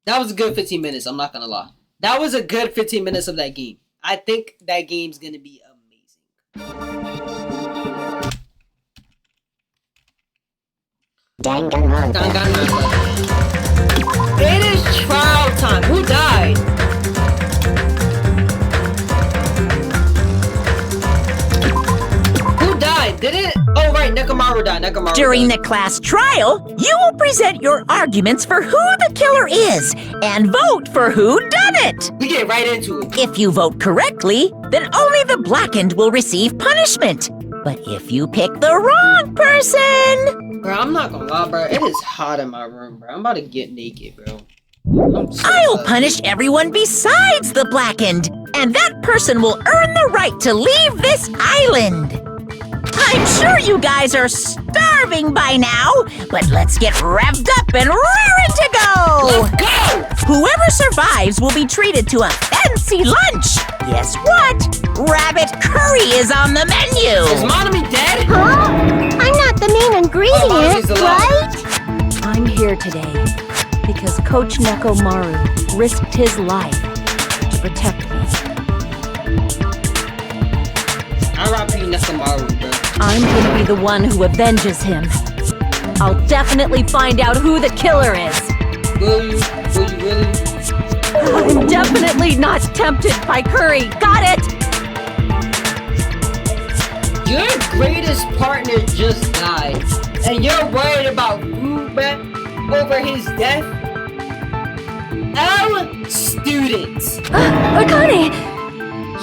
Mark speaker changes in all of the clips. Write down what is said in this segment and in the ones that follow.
Speaker 1: That was a good 15 minutes. I'm not gonna lie. That was a good 15 minutes of that game. I think that game's gonna be amazing. Danganronpa. It is trial time. Who died? Who died? Did it? Oh, right. Nekomaru died.
Speaker 2: During the class trial, you will present your arguments for who the killer is and vote for who done it.
Speaker 1: We get right into it.
Speaker 2: If you vote correctly, then only the blackened will receive punishment. But if you pick the wrong person...
Speaker 1: Bro, I'm not gonna lie, bro. It is hot in my room, bro. I'm about to get naked, bro.
Speaker 2: I'll punish everyone besides the blackened, and that person will earn the right to leave this island. I'm sure you guys are starving by now, but let's get revved up and raring to go!
Speaker 1: Let's go!
Speaker 2: Whoever survives will be treated to a fancy lunch. Guess what? Rabbit curry is on the menu!
Speaker 1: Is Monami dead?
Speaker 3: Huh? I'm not the main ingredient, right?
Speaker 4: I'm here today because Coach Nekomaru risked his life to protect me.
Speaker 1: R.I.P. Nekomaru, bro.
Speaker 4: I'm gonna be the one who avenges him. I'll definitely find out who the killer is.
Speaker 1: Will you? Will you really?
Speaker 4: I'm definitely not tempted by curry. Got it?
Speaker 1: Your greatest partner just died, and you're worried about Ruben over his death? Our students!
Speaker 5: Akane!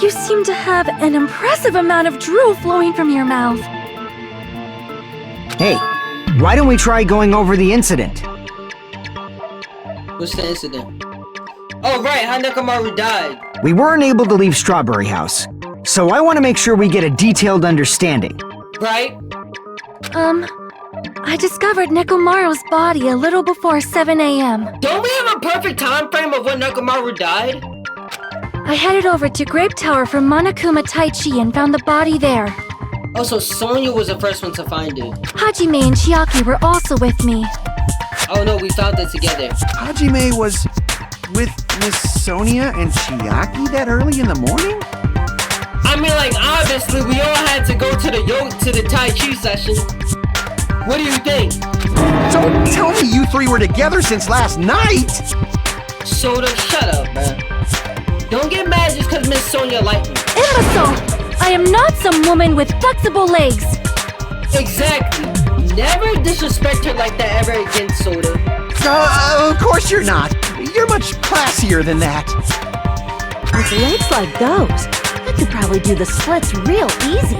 Speaker 5: You seem to have an impressive amount of drool flowing from your mouth.
Speaker 6: Hey, why don't we try going over the incident?
Speaker 1: What's the incident? Oh, right, how Nekomaru died.
Speaker 6: We weren't able to leave Strawberry House, so I want to make sure we get a detailed understanding.
Speaker 1: Right?
Speaker 5: I discovered Nekomaru's body a little before 7 a.m.
Speaker 1: Don't we have a perfect time frame of when Nekomaru died?
Speaker 5: I headed over to Grape Tower from Monokuma Taichi and found the body there.
Speaker 1: Also, Sonya was the first one to find it.
Speaker 5: Hajime and Chiaki were also with me.
Speaker 1: Oh no, we found it together.
Speaker 7: Hajime was with Miss Sonia and Chiaki that early in the morning?
Speaker 1: I mean, like, obviously, we all had to go to the Tai Chi session. What do you think?
Speaker 7: Don't tell me you three were together since last night!
Speaker 1: Soda, shut up, man. Don't get mad just because Miss Sonia liked me.
Speaker 5: Imbecile! I am not some woman with flexible legs.
Speaker 1: Exactly. Never disrespect her like that ever again, Soda.
Speaker 7: Of course you're not. You're much classier than that.
Speaker 4: With legs like those, I could probably do the splits real easy.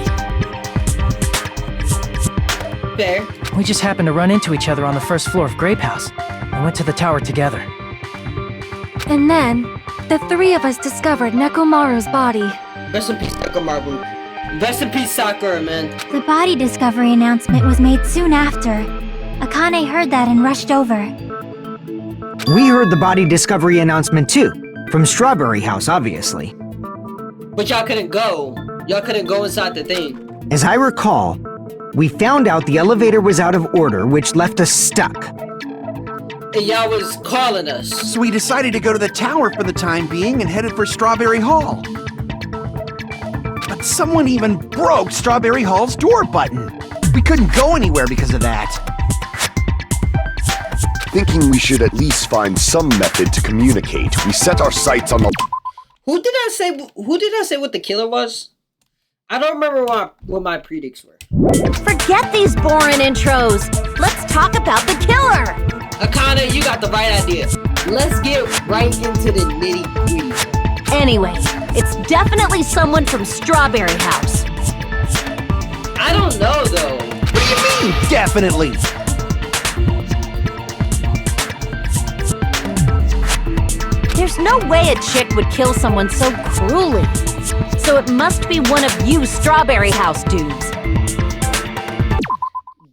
Speaker 1: Fair.
Speaker 8: We just happened to run into each other on the first floor of Grape House and went to the tower together.
Speaker 5: And then, the three of us discovered Nekomaru's body.
Speaker 1: Rest in peace, Nekomaru. Rest in peace, Sakura, man.
Speaker 3: The body discovery announcement was made soon after. Akane heard that and rushed over.
Speaker 6: We heard the body discovery announcement too, from Strawberry House, obviously.
Speaker 1: But y'all couldn't go. Y'all couldn't go inside the thing.
Speaker 6: As I recall, we found out the elevator was out of order, which left us stuck.
Speaker 1: And y'all was calling us.
Speaker 7: So we decided to go to the tower for the time being and headed for Strawberry Hall. But someone even broke Strawberry Hall's door button. We couldn't go anywhere because of that.
Speaker 9: Thinking we should at least find some method to communicate, we set our sights on the...
Speaker 1: Who did I say what the killer was? I don't remember what my predicts were.
Speaker 4: Forget these boring intros. Let's talk about the killer.
Speaker 1: Akane, you got the right idea. Let's get right into the nitty-gritty.
Speaker 4: Anyway, it's definitely someone from Strawberry House.
Speaker 1: I don't know, though.
Speaker 7: What do you mean, definitely?
Speaker 4: There's no way a chick would kill someone so cruelly. So it must be one of you Strawberry House dudes.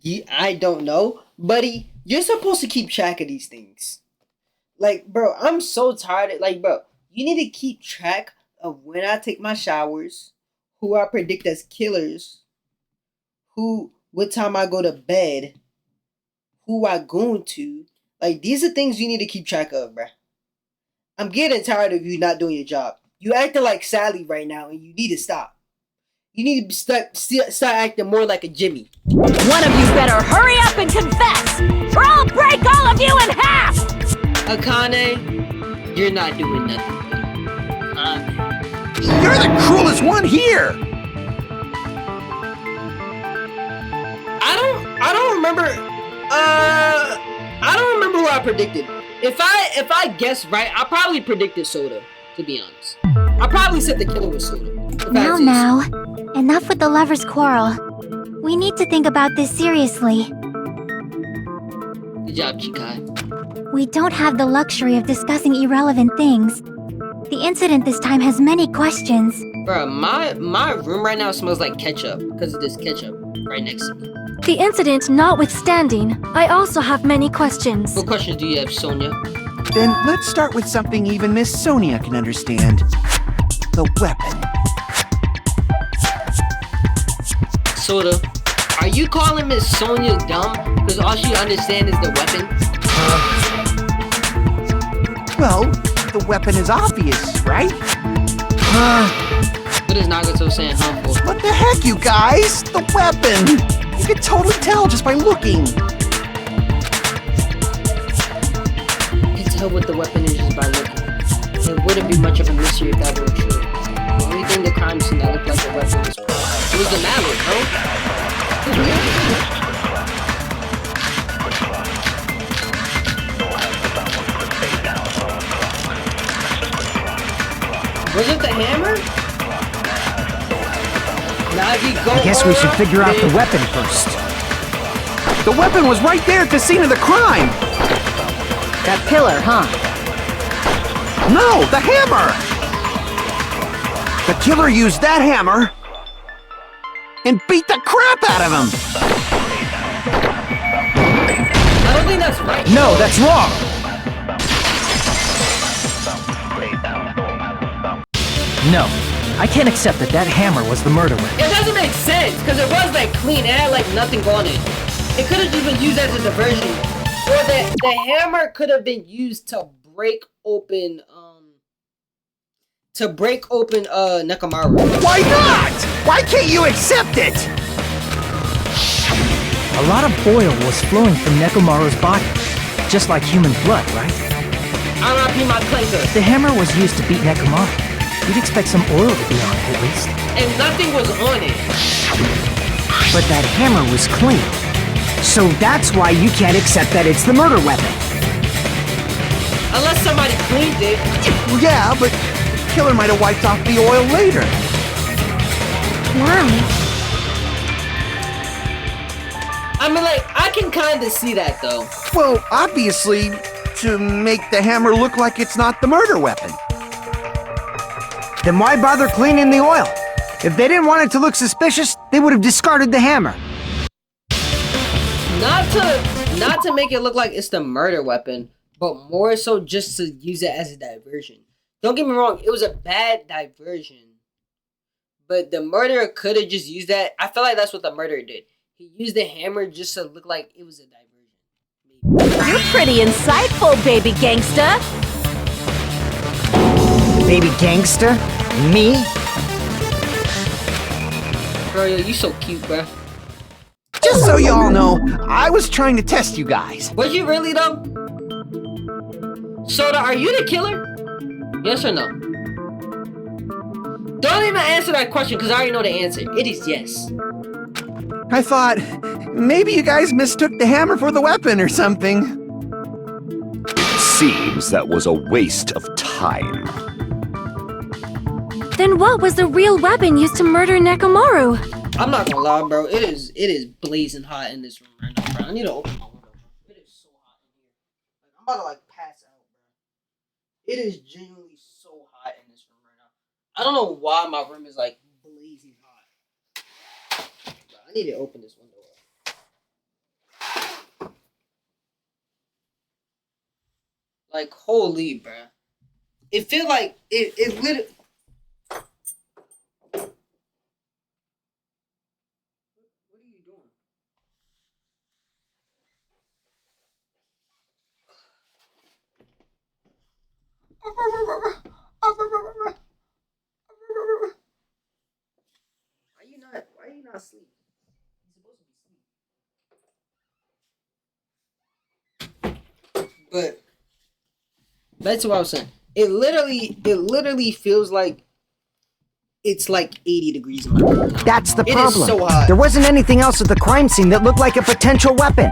Speaker 1: Yeah, I don't know. Buddy, you're supposed to keep track of these things. Like, bro, I'm so tired. Like, bro, you need to keep track of when I take my showers, who I predict as killers, what time I go to bed, who I going to. Like, these are things you need to keep track of, bro. I'm getting tired of you not doing your job. You acting like Sally right now, and you need to stop. You need to start acting more like a Jimmy.
Speaker 4: One of you better hurry up and confess, or I'll break all of you in half!
Speaker 1: Akane, you're not doing nothing.
Speaker 7: You're the cruelest one here!
Speaker 1: I don't remember. I don't remember what I predicted. If I guessed right, I probably predicted Soda. To be honest, I probably said the killer was Soda.
Speaker 3: Now, enough with the lovers' quarrel. We need to think about this seriously.
Speaker 1: Good job, Chikai.
Speaker 3: We don't have the luxury of discussing irrelevant things. The incident this time has many questions.
Speaker 1: Bro, my room right now smells like ketchup because of this ketchup right next to me.
Speaker 5: The incident notwithstanding, I also have many questions.
Speaker 1: What questions do you have, Sonia?
Speaker 7: Then let's start with something even Miss Sonia can understand. The weapon.
Speaker 1: Soda, are you calling Miss Sonia dumb because all she understands is the weapon?
Speaker 7: Well, the weapon is obvious, right?
Speaker 1: What is Nagato saying harmful?
Speaker 7: What the heck, you guys? The weapon! You can totally tell just by looking.
Speaker 1: You can tell what the weapon is just by looking. It wouldn't be much of a mystery if that were true. The only thing the crime scene that looked like a weapon was it was the mallet, bro. Was it the hammer? Now if you go
Speaker 6: I guess we should figure out the weapon first.
Speaker 7: The weapon was right there at the scene of the crime!
Speaker 4: That pillar, huh?
Speaker 7: No, the hammer! The killer used that hammer and beat the crap out of him!
Speaker 1: I don't think that's right.
Speaker 6: No, that's wrong!
Speaker 8: No, I can't accept that hammer was the murder weapon.
Speaker 1: It doesn't make sense, because it was like clean, it had like nothing on it. It could have just been used as a diversion. Or the hammer could have been used to break open Nekomaru.
Speaker 7: Why not? Why can't you accept it?
Speaker 8: A lot of oil was flowing from Nekomaru's body, just like human blood, right?
Speaker 1: R.I.P. my clinker.
Speaker 8: If the hammer was used to beat Nekomaru, you'd expect some oil to be on it at least.
Speaker 1: And nothing was on it.
Speaker 6: But that hammer was clean. So that's why you can't accept that it's the murder weapon.
Speaker 1: Unless somebody cleaned it.
Speaker 7: Yeah, but the killer might have wiped off the oil later.
Speaker 3: Why?
Speaker 1: I mean, like, I can kind of see that, though.
Speaker 7: Well, obviously, to make the hammer look like it's not the murder weapon.
Speaker 6: Then why bother cleaning the oil? If they didn't want it to look suspicious, they would have discarded the hammer.
Speaker 1: Not to make it look like it's the murder weapon, but more so just to use it as a diversion. Don't get me wrong, it was a bad diversion. But the murderer could have just used that. I feel like that's what the murderer did. He used the hammer just to look like it was a diversion.
Speaker 4: You're pretty insightful, baby gangsta.
Speaker 6: Baby gangster? Me?
Speaker 1: Bro, yo, you so cute, bro.
Speaker 7: Just so y'all know, I was trying to test you guys.
Speaker 1: Was you really, though? Soda, are you the killer? Yes or no? Don't even answer that question, because I already know the answer. It is yes.
Speaker 7: I thought, maybe you guys mistook the hammer for the weapon or something.
Speaker 9: Seems that was a waste of time.
Speaker 5: Then what was the real weapon used to murder Nekomaru?
Speaker 1: I'm not gonna lie, bro. It is blazing hot in this room right now, bro. I need to open my window. It is so hot in here. Like, I'm about to like pass out, bro. It is genuinely so hot in this room right now. I don't know why my room is like blazing hot. Bro, I need to open this window up. Like, holy, bro. It feel like it literally. Why are you not asleep? But that's what I was saying. It literally feels like it's like 80 degrees in my room.
Speaker 6: That's the problem.
Speaker 1: It is so hot.
Speaker 6: There wasn't anything else at the crime scene that looked like a potential weapon.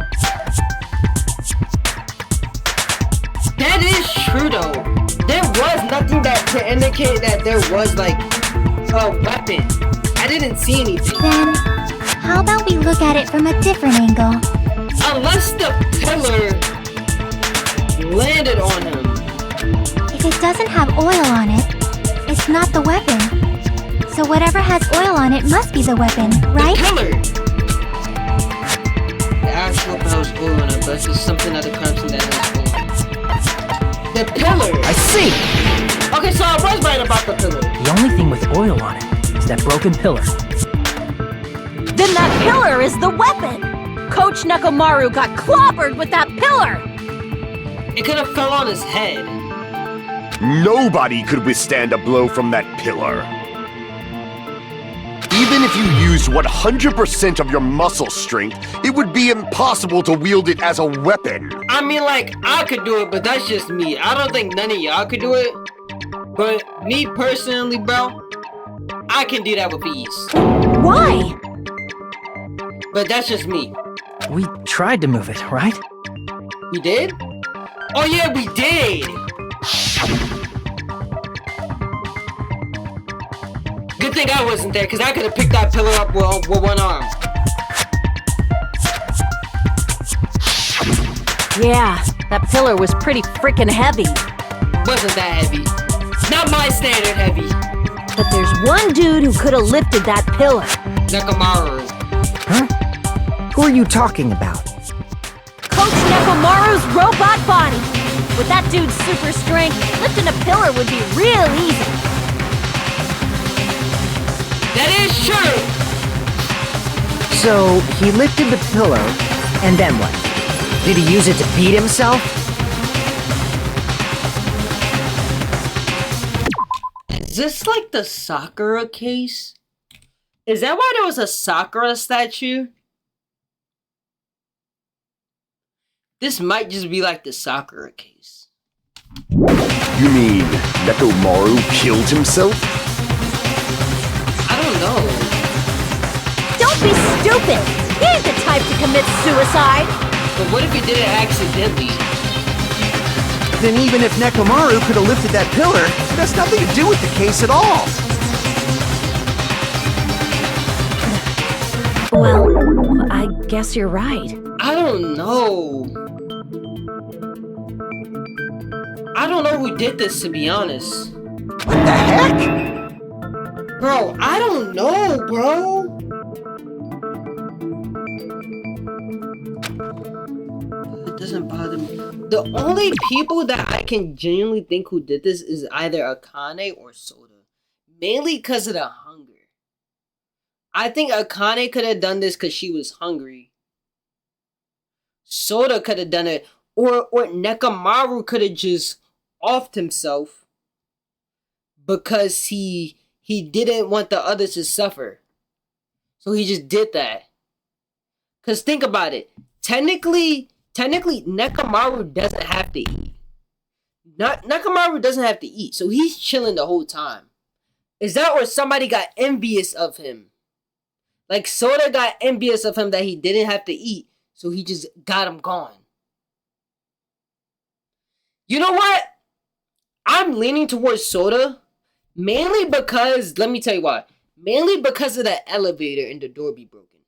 Speaker 1: That is true though. There was nothing that to indicate that there was like a weapon. I didn't see anything.
Speaker 3: Then, how about we look at it from a different angle?
Speaker 1: Unless the pillar landed on him.
Speaker 3: If it doesn't have oil on it, it's not the weapon. So whatever has oil on it must be the weapon, right?
Speaker 1: The pillar! The actual has oil on it, but it's something at the crime scene that has oil on it. The pillar!
Speaker 6: I see!
Speaker 1: Okay, so I was right about the pillar.
Speaker 8: The only thing with oil on it is that broken pillar.
Speaker 4: Then that pillar is the weapon! Coach Nekomaru got clobbered with that pillar!
Speaker 1: It could have fell on his head.
Speaker 9: Nobody could withstand a blow from that pillar. Even if you used 100% of your muscle strength, it would be impossible to wield it as a weapon.
Speaker 1: I mean, like, I could do it, but that's just me. I don't think none of y'all could do it. But me personally, bro, I can do that with ease.
Speaker 4: Why?
Speaker 1: But that's just me.
Speaker 8: We tried to move it, right?
Speaker 1: We did? Oh yeah, we did! Good thing I wasn't there, because I could have picked that pillar up with one arm.
Speaker 4: Yeah, that pillar was pretty freaking heavy.
Speaker 1: Wasn't that heavy. Not my standard heavy.
Speaker 4: But there's one dude who could have lifted that pillar.
Speaker 1: Nekomaru.
Speaker 6: Huh? Who are you talking about?
Speaker 4: Coach Nekomaru's robot body. With that dude's super strength, lifting a pillar would be real easy.
Speaker 1: That is true!
Speaker 6: So, he lifted the pillar, and then what? Did he use it to beat himself?
Speaker 1: Is this like the Sakura case? Is that why there was a Sakura statue? This might just be like the Sakura case.
Speaker 9: You mean Nekomaru killed himself?
Speaker 1: I don't know.
Speaker 4: Don't be stupid! He ain't the type to commit suicide!
Speaker 1: But what if he did it accidentally?
Speaker 7: Then even if Nekomaru could have lifted that pillar, it has nothing to do with the case at all.
Speaker 4: Well, I guess you're right.
Speaker 1: I don't know. I don't know who did this, to be honest.
Speaker 7: What the heck?
Speaker 1: Bro, I don't know, bro. It doesn't bother me. The only people that I can genuinely think who did this is either Akane or Soda. Mainly because of the hunger. I think Akane could have done this because she was hungry. Soda could have done it. Or Nekomaru could have just offed himself because he didn't want the others to suffer. So he just did that. Because think about it. Technically, Nekomaru doesn't have to eat. Nekomaru doesn't have to eat. So he's chilling the whole time. Is that where somebody got envious of him? Like Soda got envious of him that he didn't have to eat. So he just got him gone. You know what? I'm leaning towards Soda. Mainly because, let me tell you why. Mainly because of the elevator and the door be broken.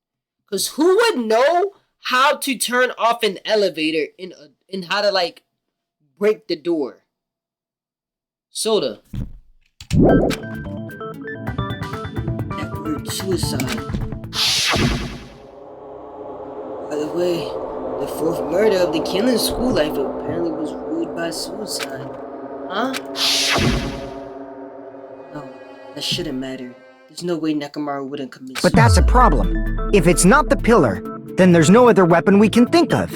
Speaker 1: Because who would know how to turn off an elevator and how to, like, break the door? Soda. That word suicide. By the way, the fourth murder of the killing school life apparently was ruled by suicide. Huh? No, that shouldn't matter. There's no way Nekomaru wouldn't commit suicide.
Speaker 6: But that's a problem. If it's not the pillar, then there's no other weapon we can think of.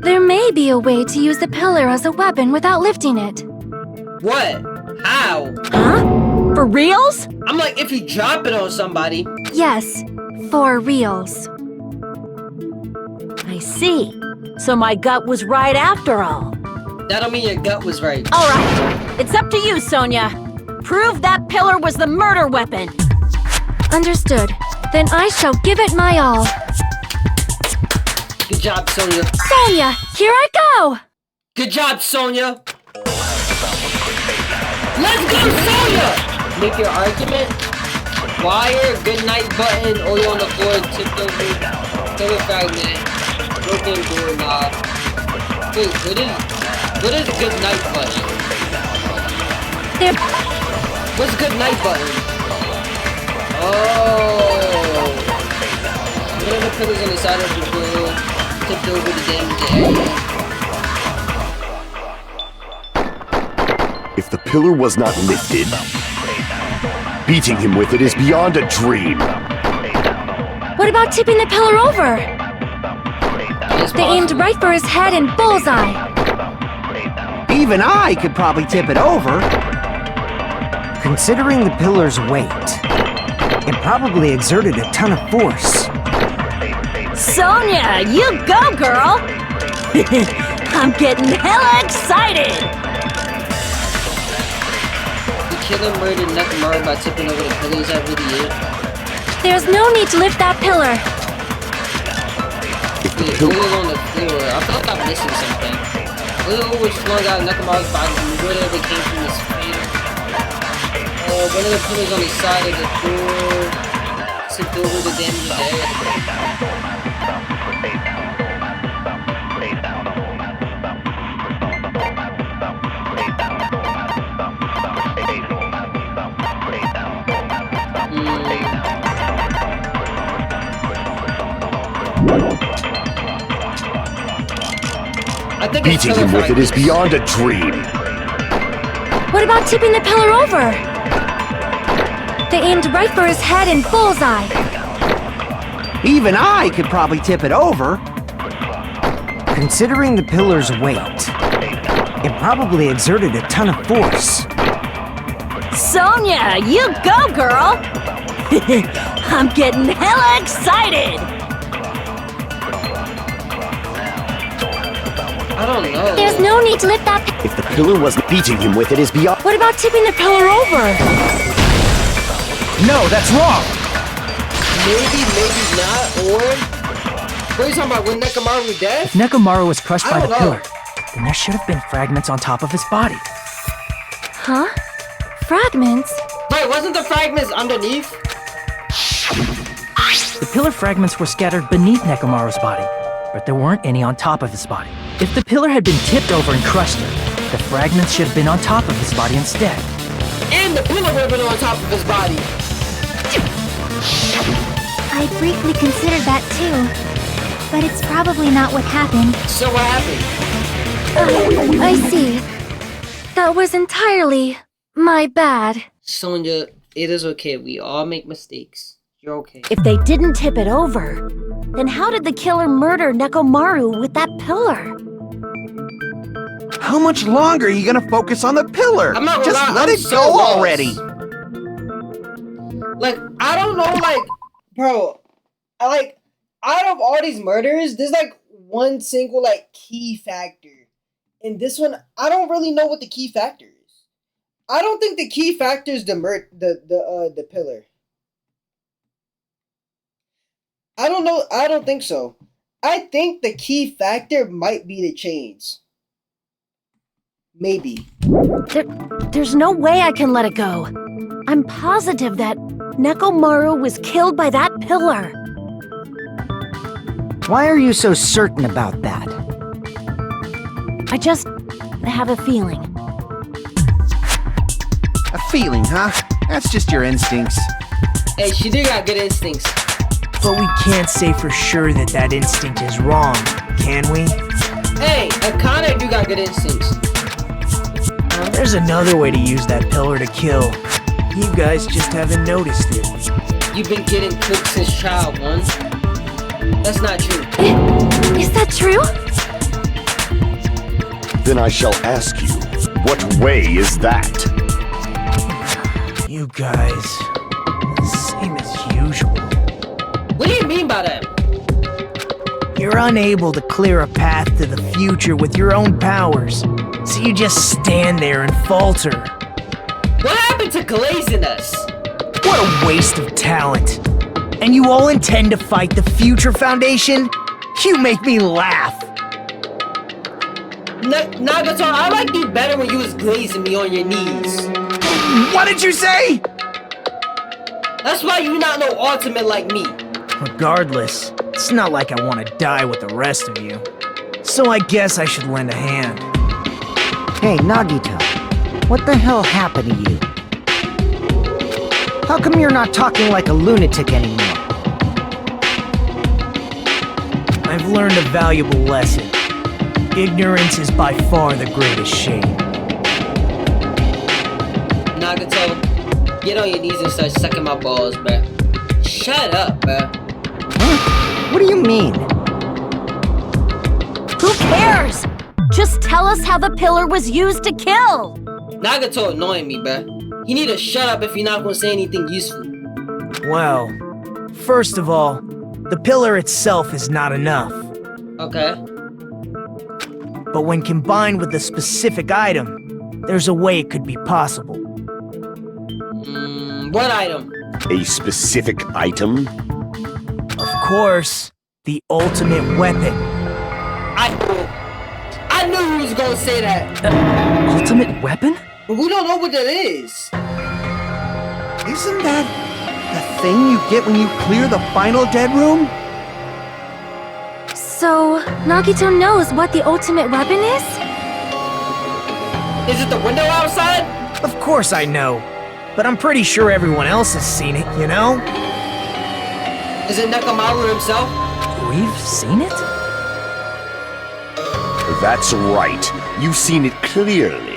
Speaker 5: There may be a way to use the pillar as a weapon without lifting it.
Speaker 1: What? How?
Speaker 4: Huh? For reals?
Speaker 1: I'm like, if you drop it on somebody.
Speaker 5: Yes, for reals.
Speaker 4: I see. So my gut was right after all.
Speaker 1: That don't mean your gut was right.
Speaker 4: All right, it's up to you, Sonia. Prove that pillar was the murder weapon.
Speaker 5: Understood. Then I shall give it my all.
Speaker 1: Good job, Sonia.
Speaker 5: Sonia, here I go!
Speaker 1: Good job, Sonia. Let's go, Sonia! Make your argument. Wire, good night button, oil on the floor, tipped over, pillar fragment, broken doorknob. Wait, what is good night button?
Speaker 5: There.
Speaker 1: What's good night button? Oh. One of the pillars on the side of the door, tipped over the damaged area.
Speaker 9: If the pillar was not lifted, beating him with it is beyond a dream.
Speaker 5: What about tipping the pillar over? They aimed right for his head and bullseye.
Speaker 6: Even I could probably tip it over. Considering the pillar's weight, it probably exerted a ton of force.
Speaker 4: Sonia, you go, girl! I'm getting hella excited!
Speaker 1: The killer murdered Nakamura by tipping over the pillar. Is that really it?
Speaker 5: There's no need to lift that pillar.
Speaker 1: Wait, oil on the floor. I feel like I'm missing something. Oil was flung out of Nakamura's body from wherever it came from his face. One of the pillars on the side of the door tipped over the damaged area. I think
Speaker 9: Beating him with it is beyond a dream.
Speaker 5: What about tipping the pillar over? They aimed right for his head and bullseye.
Speaker 6: Even I could probably tip it over. Considering the pillar's weight, it probably exerted a ton of force.
Speaker 4: Sonia, you go, girl! I'm getting hella excited!
Speaker 1: I don't know.
Speaker 5: There's no need to lift that.
Speaker 9: If the pillar wasn't beating him with it is beyond.
Speaker 5: What about tipping the pillar over?
Speaker 8: No, that's wrong!
Speaker 1: Maybe not, or... What are you talking about, when Nekomaru was dead?
Speaker 8: If Nekomaru was crushed
Speaker 1: I
Speaker 8: by the
Speaker 1: don't know.
Speaker 8: pillar, then there should have been fragments on top of his body.
Speaker 5: Huh? Fragments?
Speaker 1: Wait, wasn't the fragments underneath?
Speaker 8: The pillar fragments were scattered beneath Nekomaru's body, but there weren't any on top of his body. If the pillar had been tipped over and crushed him, the fragments should have been on top of his body instead.
Speaker 1: And the pillar would have been on top of his body.
Speaker 3: I briefly considered that too. But it's probably not what happened.
Speaker 1: So what happened?
Speaker 5: I see. That was entirely my bad.
Speaker 1: Sonia, it is okay. We all make mistakes. You're okay.
Speaker 4: If they didn't tip it over, then how did the killer murder Nekomaru with that pillar?
Speaker 7: How much longer are you gonna focus on the pillar?
Speaker 1: I'm not
Speaker 7: Just
Speaker 1: gonna lie,
Speaker 7: let
Speaker 1: I'm
Speaker 7: it
Speaker 1: so
Speaker 7: go
Speaker 1: lost.
Speaker 7: already.
Speaker 1: Like, I don't know, like, bro, out of all these murders, there's like one single like key factor. And this one, I don't really know what the key factor is. I don't think the key factor is the pillar. I don't know. I don't think so. I think the key factor might be the chains. Maybe.
Speaker 4: There's no way I can let it go. I'm positive that Nekomaru was killed by that pillar.
Speaker 6: Why are you so certain about that?
Speaker 4: I just have a feeling.
Speaker 7: A feeling, huh? That's just your instincts.
Speaker 1: Hey, she do got good instincts.
Speaker 8: But we can't say for sure that that instinct is wrong, can we?
Speaker 1: Hey, Akane do got good instincts.
Speaker 8: There's another way to use that pillar to kill. You guys just haven't noticed it.
Speaker 1: You've been getting cooked since child one. That's not true.
Speaker 5: Is that true?
Speaker 9: Then I shall ask you, what way is that?
Speaker 8: You guys, same as usual.
Speaker 1: What do you mean by that?
Speaker 8: You're unable to clear a path to the future with your own powers, so you just stand there and falter.
Speaker 1: What happened to glazing us?
Speaker 8: What a waste of talent. And you all intend to fight the Future Foundation? You make me laugh.
Speaker 1: Nagato, I liked you better when you was glazing me on your knees.
Speaker 7: What did you say?
Speaker 1: That's why you not no ultimate like me.
Speaker 8: Regardless, it's not like I want to die with the rest of you. So I guess I should lend a hand.
Speaker 6: Hey, Nagito, what the hell happened to you? How come you're not talking like a lunatic anymore?
Speaker 8: I've learned a valuable lesson. Ignorance is by far the greatest shame.
Speaker 1: Nagato, get on your knees and start sucking my balls, bruh. Shut up, bruh.
Speaker 6: Huh? What do you mean?
Speaker 4: Who cares? Just tell us how the pillar was used to kill.
Speaker 1: Nagato annoying me, bruh. You need to shut up if you're not gonna say anything useful.
Speaker 8: Well, first of all, the pillar itself is not enough.
Speaker 1: Okay.
Speaker 8: But when combined with a specific item, there's a way it could be possible.
Speaker 1: What item?
Speaker 9: A specific item?
Speaker 8: Of course, the ultimate weapon.
Speaker 1: I knew you was gonna say that.
Speaker 8: Ultimate weapon?
Speaker 1: But we don't know what that is.
Speaker 7: Isn't that the thing you get when you clear the final dead room?
Speaker 5: So, Nagito knows what the ultimate weapon is?
Speaker 1: Is it the window outside?
Speaker 8: Of course I know. But I'm pretty sure everyone else has seen it, you know?
Speaker 1: Is it Nekomaru himself?
Speaker 8: We've seen it?
Speaker 9: That's right. You've seen it clearly.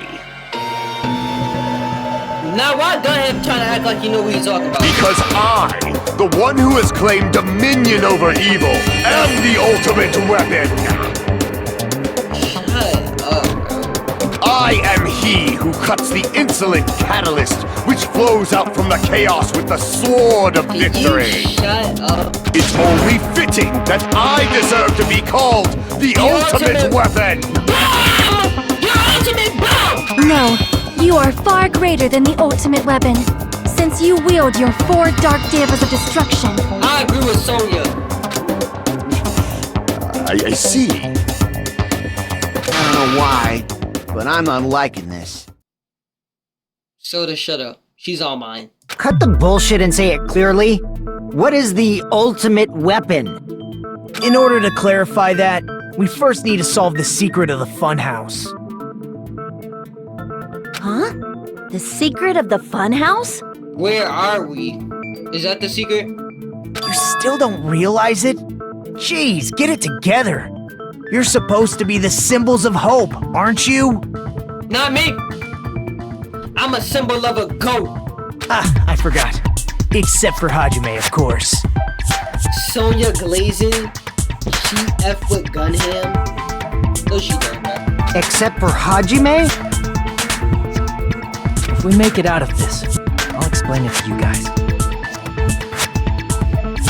Speaker 1: Now why go ahead and try to act like you know what you're talking about?
Speaker 9: Because I, the one who has claimed dominion over evil, am the ultimate weapon.
Speaker 1: Shut up.
Speaker 9: I am he who cuts the insolent catalyst which flows out from the chaos with the sword of victory.
Speaker 1: You shut up.
Speaker 9: It's only fitting that I deserve to be called the ultimate weapon.
Speaker 1: Your ultimate bomb!
Speaker 5: No, you are far greater than the ultimate weapon, since you wield your 4 dark devas of destruction.
Speaker 1: I agree with Sonya.
Speaker 9: I see.
Speaker 6: I don't know why, but I'm not liking this.
Speaker 1: Soda, shut up. She's all mine.
Speaker 6: Cut the bullshit and say it clearly. What is the ultimate weapon?
Speaker 8: In order to clarify that, we first need to solve the secret of the funhouse.
Speaker 4: Huh? The secret of the funhouse?
Speaker 1: Where are we? Is that the secret?
Speaker 8: You still don't realize it? Jeez, get it together. You're supposed to be the symbols of hope, aren't you?
Speaker 1: Not me. I'm a symbol of a goat.
Speaker 8: Ah, I forgot. Except for Hajime, of course.
Speaker 1: Sonya glazing. She F with Gunham. No, she don't, man.
Speaker 6: Except for Hajime?
Speaker 8: If we make it out of this, I'll explain it to you guys.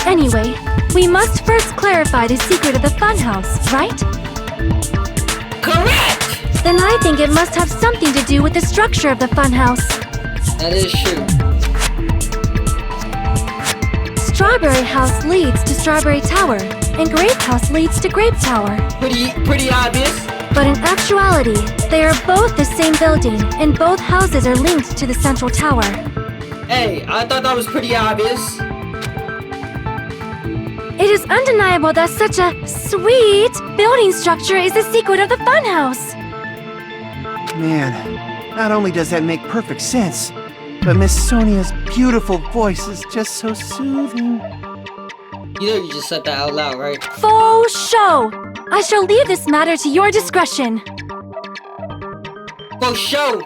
Speaker 5: Anyway, we must first clarify the secret of the funhouse, right?
Speaker 1: Correct!
Speaker 5: Then I think it must have something to do with the structure of the funhouse.
Speaker 1: That is true.
Speaker 5: Strawberry House leads to Strawberry Tower, and Grape House leads to Grape Tower.
Speaker 1: Pretty obvious.
Speaker 5: But in actuality, they are both the same building, and both houses are linked to the central tower.
Speaker 1: Hey, I thought that was pretty obvious.
Speaker 5: It is undeniable that such a sweet building structure is the secret of the funhouse.
Speaker 7: Man, not only does that make perfect sense, but Miss Sonia's beautiful voice is just so soothing.
Speaker 1: You know you just said that out loud, right?
Speaker 5: Faux show! I shall leave this matter to your discretion.
Speaker 1: For show!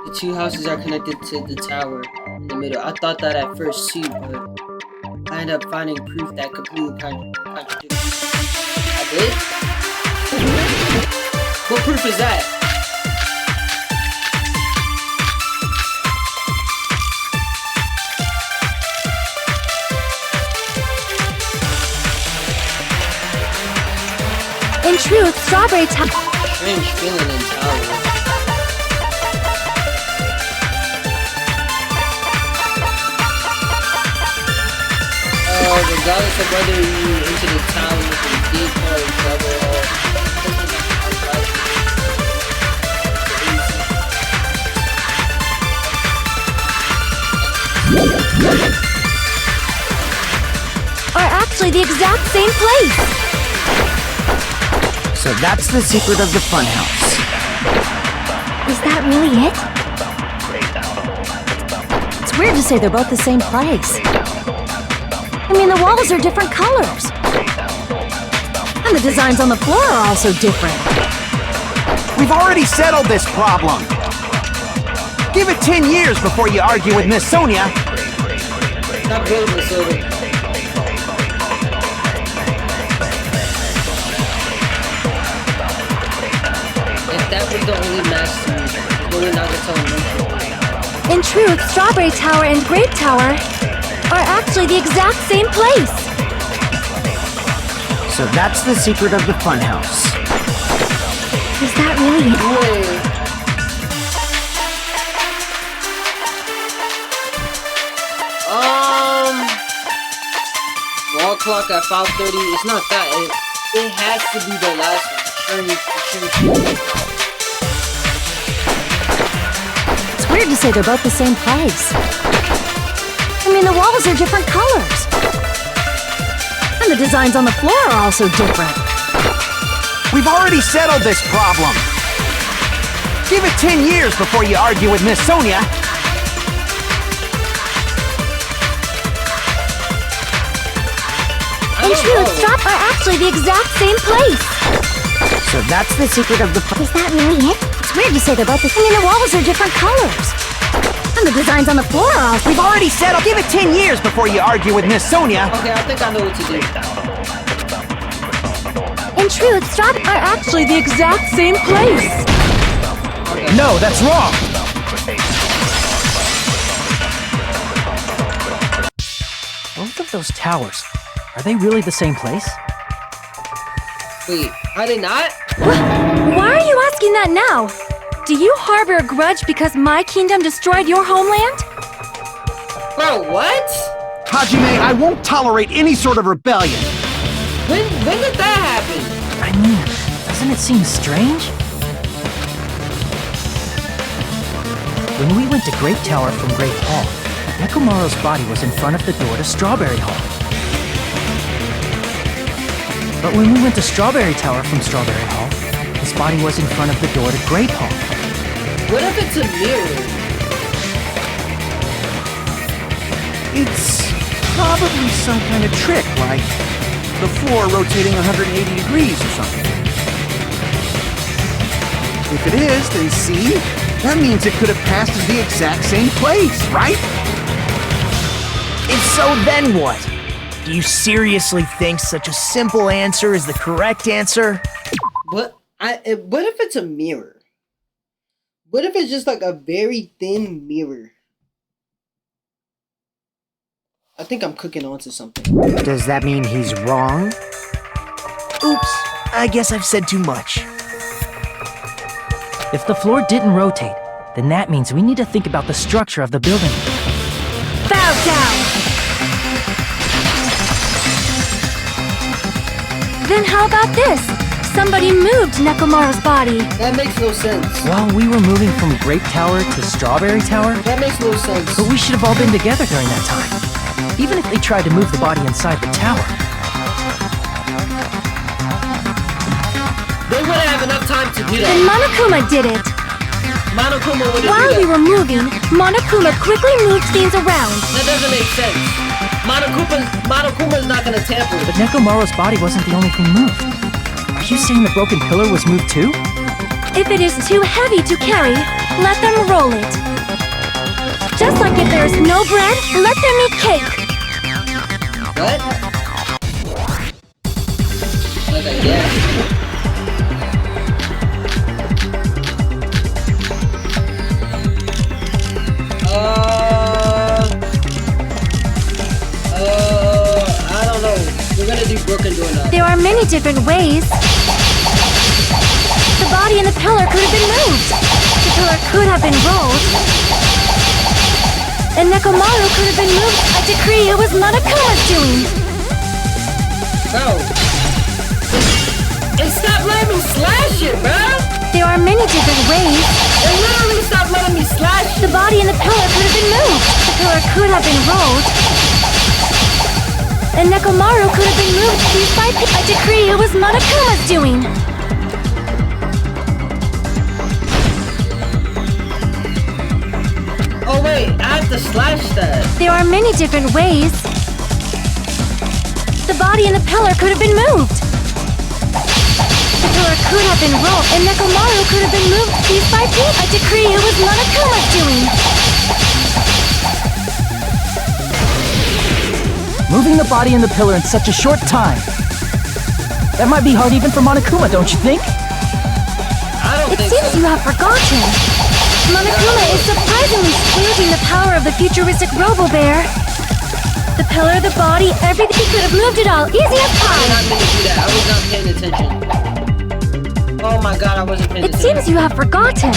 Speaker 1: The two houses are connected to the tower in the middle. I thought that at first too, but I ended up finding proof that completely contradicts. I did? What proof is that?
Speaker 5: In truth, Strawberry Tower.
Speaker 1: Strange feeling in tower. Regardless of whether you enter the town with a deep or a double
Speaker 5: Are actually the exact same place.
Speaker 6: So that's the secret of the funhouse.
Speaker 5: Is that really it?
Speaker 4: It's weird to say they're both the same place. I mean, the walls are different colors. And the designs on the floor are also different.
Speaker 7: We've already settled this problem. Give it 10 years before you argue with Miss Sonia.
Speaker 1: Not good, Miss Sonia. If that was the only match to me, we're not gonna tell me.
Speaker 5: In truth, Strawberry Tower and Grape Tower are actually the exact same place.
Speaker 6: So that's the secret of the funhouse.
Speaker 5: Is that really it?
Speaker 1: Wall clock at 5:30. It's not that. It has to be the last one.
Speaker 4: It's weird to say they're both the same place. I mean, the walls are different colors. And the designs on the floor are also different.
Speaker 7: We've already settled this problem. Give it 10 years before you argue with Miss Sonia.
Speaker 5: In truth, Strawberry are actually the exact same place.
Speaker 6: So that's the secret of the
Speaker 5: Is that really it?
Speaker 4: It's weird to say they're both the same. I mean, the walls are different colors. And the designs on the floor are also...
Speaker 7: We've already settled. Give it 10 years before you argue with Miss Sonia.
Speaker 1: Okay, I think I know what to do.
Speaker 5: In truth, Strawberry are actually the exact same place.
Speaker 1: Okay.
Speaker 8: No, that's wrong! Both of those towers, are they really the same place?
Speaker 1: Wait, are they not?
Speaker 5: Why are you asking that now? Do you harbor a grudge because my kingdom destroyed your homeland?
Speaker 1: Bro, what?
Speaker 7: Hajime, I won't tolerate any sort of rebellion.
Speaker 1: When did that happen?
Speaker 8: I mean, doesn't it seem strange? When we went to Great Tower from Great Hall, Nekomaru's body was in front of the door to Strawberry Hall. But when we went to Strawberry Tower from Strawberry Hall, his body was in front of the door to Grape Hall.
Speaker 1: What if it's a mirror?
Speaker 7: It's probably some kind of trick, like the floor rotating 180 degrees or something. If it is, then see? That means it could have passed as the exact same place, right?
Speaker 10: And so then what? Do you seriously think such a simple answer is the correct answer?
Speaker 1: What if it's a mirror? What if it's just like a very thin mirror? I think I'm cooking onto something.
Speaker 6: Does that mean he's wrong?
Speaker 10: Oops, I guess I've said too much.
Speaker 8: If the floor didn't rotate, then that means we need to think about the structure of the building.
Speaker 5: Bow down! Then how about this? Somebody moved Nekomaru's body.
Speaker 1: That makes no sense.
Speaker 8: While we were moving from Grape Tower to Strawberry Tower,
Speaker 1: That makes no sense.
Speaker 8: but we should have all been together during that time. Even if they tried to move the body inside the tower.
Speaker 1: They wouldn't have enough time to do
Speaker 5: And
Speaker 1: that.
Speaker 5: Monokuma did it.
Speaker 1: Monokuma wouldn't
Speaker 5: While
Speaker 1: do
Speaker 5: we
Speaker 1: that.
Speaker 5: were moving, Monokuma quickly moved things around.
Speaker 1: That doesn't make sense. Monokuma's not gonna tamper with
Speaker 8: But
Speaker 1: it.
Speaker 8: Nekomaru's body wasn't the only thing moved. Are you saying the broken pillar was moved too?
Speaker 5: If it is too heavy to carry, let them roll it. Just like if there is no bread, let them eat cake.
Speaker 1: What? Like I guess.
Speaker 5: There are many different ways. The body and the pillar could have been moved. The pillar could have been rolled. And Nekomaru could have been moved. I decree it was Monokuma's doing.
Speaker 1: Bro. It stopped letting me slash it, bro.
Speaker 5: There are many different ways.
Speaker 1: It literally stopped letting me slash it.
Speaker 5: The body and the pillar could have been moved. The pillar could have been rolled. And Nekomaru could have been moved. These by I decree it was Monokuma's doing.
Speaker 1: Oh wait, I have to slash that.
Speaker 5: There are many different ways. The body and the pillar could have been moved. The pillar could have been rolled, and Nekomaru could have been moved piece by piece. I decree it was Monokuma's doing.
Speaker 8: Moving the body and the pillar in such a short time. That might be hard even for Monokuma, don't you think?
Speaker 1: I don't
Speaker 5: It
Speaker 1: think
Speaker 5: seems
Speaker 1: so.
Speaker 5: you have forgotten. Monokuma is surprisingly wielding the power of the futuristic Robo-Bear. The pillar, the body, everything. He could have moved it all, easy as
Speaker 1: I did
Speaker 5: pie.
Speaker 1: not mean to do that. I was not paying attention. Oh my god, I wasn't paying
Speaker 5: It
Speaker 1: attention.
Speaker 5: seems you have forgotten.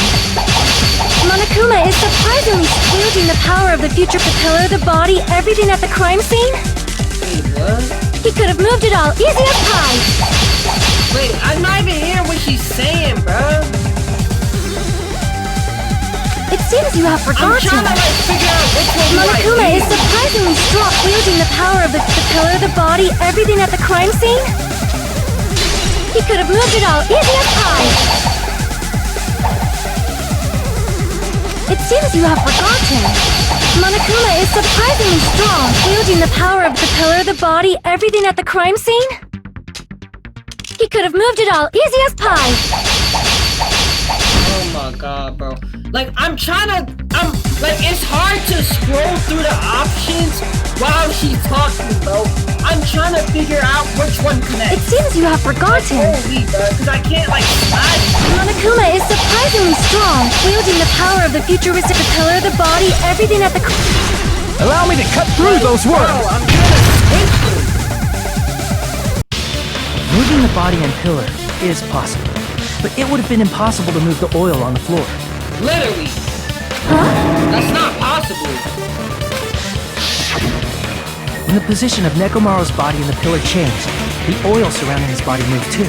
Speaker 5: Monokuma is surprisingly wielding the power of the future. The pillar, the body, everything at the crime scene.
Speaker 1: Wait, what?
Speaker 5: He could have moved it all, easy as pie.
Speaker 1: Wait, I'm not even hearing what she's saying, bro.
Speaker 5: It seems you have
Speaker 1: I'm
Speaker 5: forgotten.
Speaker 1: trying to like figure out which one you like.
Speaker 5: Monokuma is surprisingly strong, wielding the power of the pillar, the body, everything at the crime scene. He could have moved it all, easy as pie. It seems you have forgotten. Monokuma is surprisingly strong, wielding the power of the pillar, the body, everything at the crime scene. He could have moved it all, easy as pie.
Speaker 1: Oh my god, bro. Like, it's hard to scroll through the options while she's talking, bro. I'm trying to figure out which one
Speaker 5: It
Speaker 1: connects.
Speaker 5: seems you have forgotten.
Speaker 1: Holy, bro, because I can't, like, slash.
Speaker 5: Monokuma is surprisingly strong, wielding the power of the futuristic pillar, the body, everything at the
Speaker 8: Allow me to cut through those
Speaker 1: Bro,
Speaker 8: words!
Speaker 1: I'm trying to switch them.
Speaker 8: Moving the body and pillar is possible, but it would have been impossible to move the oil on the floor.
Speaker 1: Literally. That's not possible.
Speaker 8: When the position of Nekomaru's body and the pillar changed, the oil surrounding his body moved too.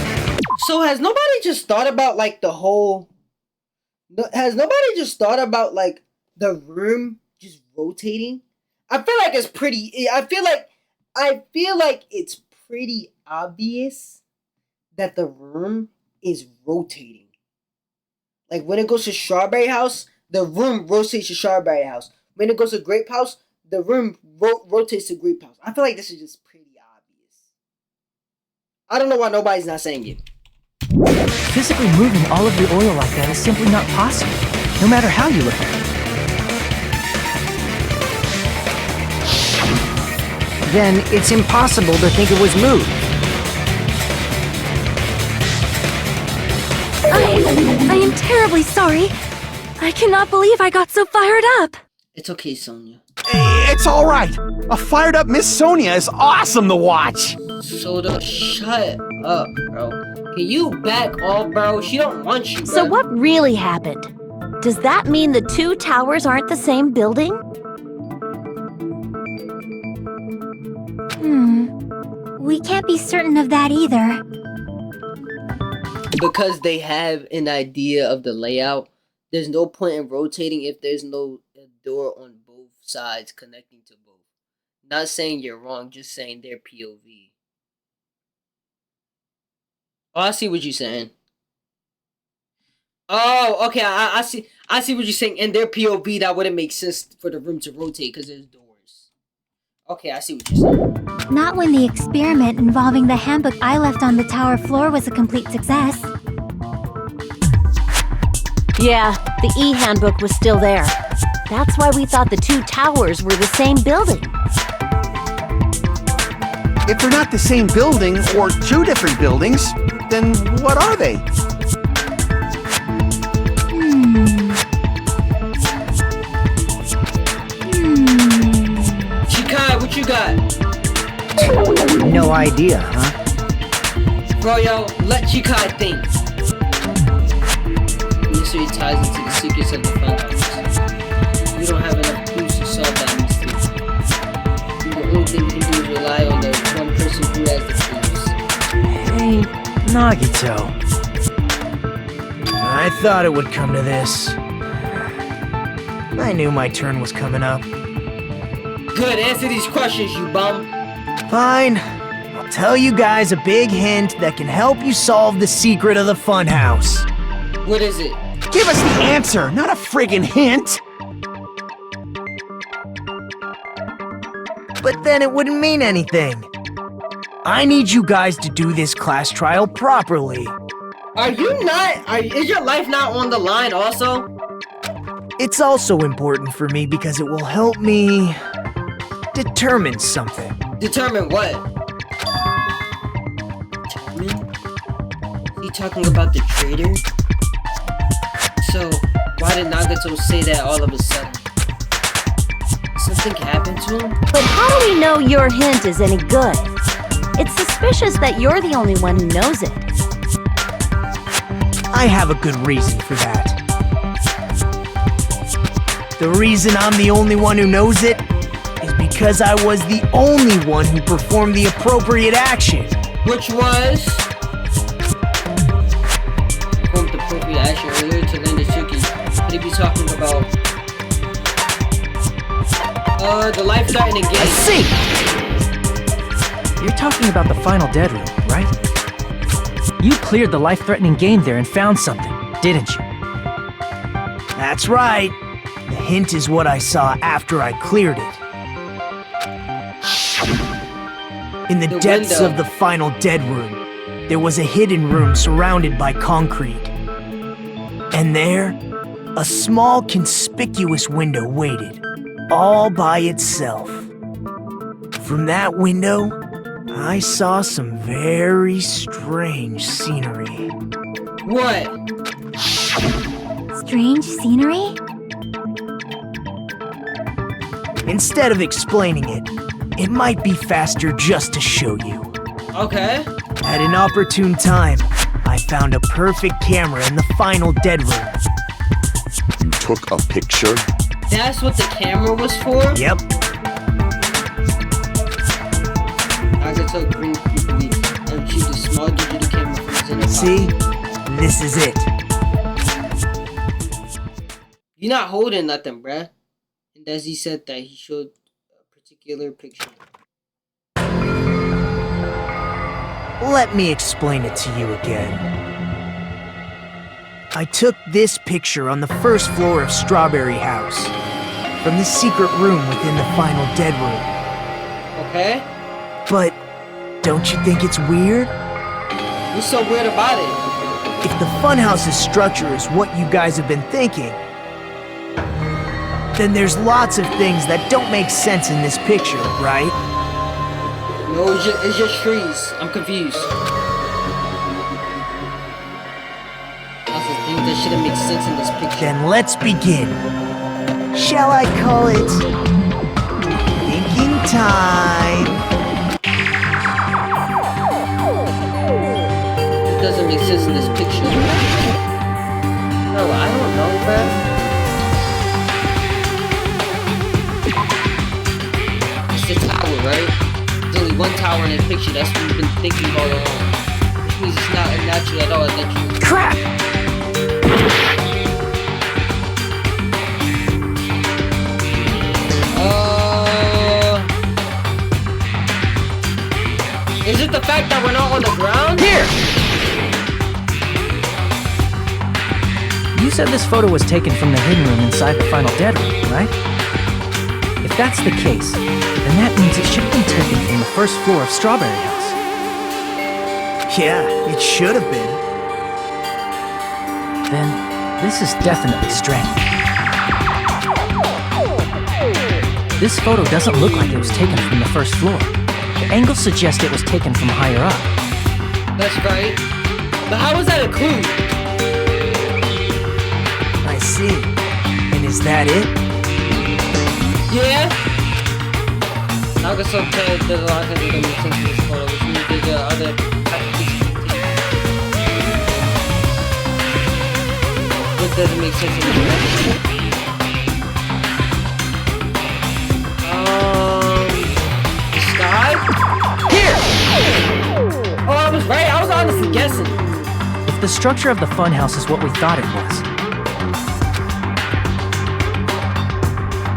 Speaker 1: So has nobody just thought about like the whole? Has nobody just thought about like the room just rotating? I feel like it's pretty. I feel like it's pretty obvious that the room is rotating. Like when it goes to Strawberry House, the room rotates to Strawberry House. When it goes to Grape House, the room rotates to Grape House. I feel like this is just pretty obvious. I don't know why nobody's not saying it.
Speaker 8: Physically moving all of the oil like that is simply not possible, no matter how you look at it.
Speaker 6: Then it's impossible to think it was moved.
Speaker 5: I am terribly sorry. I cannot believe I got so fired up.
Speaker 1: It's okay, Sonia.
Speaker 7: It's all right. A fired up Miss Sonia is awesome to watch.
Speaker 1: Soda, shut up, bro. Can you back off, bro? She don't want you,
Speaker 4: So
Speaker 1: bro.
Speaker 4: what really happened? Does that mean the two towers aren't the same building?
Speaker 3: We can't be certain of that either.
Speaker 1: Because they have an idea of the layout, there's no point in rotating if there's no door on both sides connecting to both. Not saying you're wrong, just saying their POV. Oh, I see what you're saying. Oh, okay, I see what you're saying. In their POV, that wouldn't make sense for the room to rotate because there's doors. Okay, I see what you're saying.
Speaker 3: Not when the experiment involving the handbook I left on the tower floor was a complete success.
Speaker 4: Yeah, the E-handbook was still there. That's why we thought the two towers were the same building.
Speaker 7: If they're not the same building or two different buildings, then what are they?
Speaker 1: Shikai, what you got?
Speaker 6: No idea, huh?
Speaker 1: Froyo, let Chikai think. Mystery ties into the secrets of the funhouse. We don't have enough clues to solve that mystery. The only thing we can do is rely on the one person who has the clues.
Speaker 10: Hey, Nagito. I thought it would come to this. I knew my turn was coming up.
Speaker 1: Good, answer these questions, you bum.
Speaker 10: Fine. I'll tell you guys a big hint that can help you solve the secret of the funhouse.
Speaker 1: What is it?
Speaker 7: Give us the answer, not a friggin' hint!
Speaker 10: But then it wouldn't mean anything. I need you guys to do this class trial properly.
Speaker 1: Are you not? Is your life not on the line also?
Speaker 10: It's also important for me because it will help me determine something.
Speaker 1: Determine what? He talking about the traitor? So, why did Nagato say that all of a sudden? Something happened to him?
Speaker 4: But how do we know your hint is any good? It's suspicious that you're the only one who knows it.
Speaker 10: I have a good reason for that. The reason I'm the only one who knows it is because I was the only one who performed the appropriate action.
Speaker 1: Which was? Performed the appropriate action earlier to land the Suki. Could he be talking about? The life-threatening game.
Speaker 10: I see!
Speaker 8: You're talking about the final dead room, right? You cleared the life-threatening game there and found something, didn't you?
Speaker 10: That's right. The hint is what I saw after I cleared it. In the depths
Speaker 1: window.
Speaker 10: of the final dead room, there was a hidden room surrounded by concrete. And there, a small conspicuous window waited, all by itself. From that window, I saw some very strange scenery.
Speaker 1: What?
Speaker 3: Strange scenery?
Speaker 10: Instead of explaining it, it might be faster just to show you.
Speaker 1: Okay.
Speaker 10: At an opportune time, I found a perfect camera in the final dead room.
Speaker 9: You took a picture?
Speaker 1: That's what the camera was for?
Speaker 10: Yep.
Speaker 1: Nagato grinned creepily and retrieved a small digital camera from his inner
Speaker 10: See?
Speaker 1: pocket.
Speaker 10: This is it.
Speaker 1: You're not holding nothing, bruh. And as he said that, he showed a particular picture.
Speaker 10: Let me explain it to you again. I took this picture on the first floor of Strawberry House, from the secret room within the final dead room.
Speaker 1: Okay?
Speaker 10: But don't you think it's weird?
Speaker 1: What's so weird about it?
Speaker 10: If the funhouse's structure is what you guys have been thinking, then there's lots of things that don't make sense in this picture, right?
Speaker 1: No, it's just trees. I'm confused. Lots of things that shouldn't make sense in this picture.
Speaker 10: Then let's begin. Shall I call it thinking time?
Speaker 1: It doesn't make sense in this picture. No, I don't know, bruh. It's the tower, right? There's only one tower in this picture. That's what we've been thinking about all along. Which means it's not unnatural at all. It's natural.
Speaker 10: Crap!
Speaker 1: Is it the fact that we're not on the ground?
Speaker 10: Here!
Speaker 8: You said this photo was taken from the hidden room inside the final dead room, right? If that's the case, then that means it should have been taken from the first floor of Strawberry House.
Speaker 10: Yeah, it should have been.
Speaker 8: Then this is definitely strange. This photo doesn't look like it was taken from the first floor. The angle suggests it was taken from higher up.
Speaker 1: That's right. But how is that a clue?
Speaker 10: I see. And is that it?
Speaker 1: Yeah? Nagato said there's a lot of things that make sense in this photo, which means there's other type of pictures. doesn't make sense anymore. Sky? Here! Oh, I was right. I was honestly guessing.
Speaker 8: If the structure of the funhouse is what we thought it was,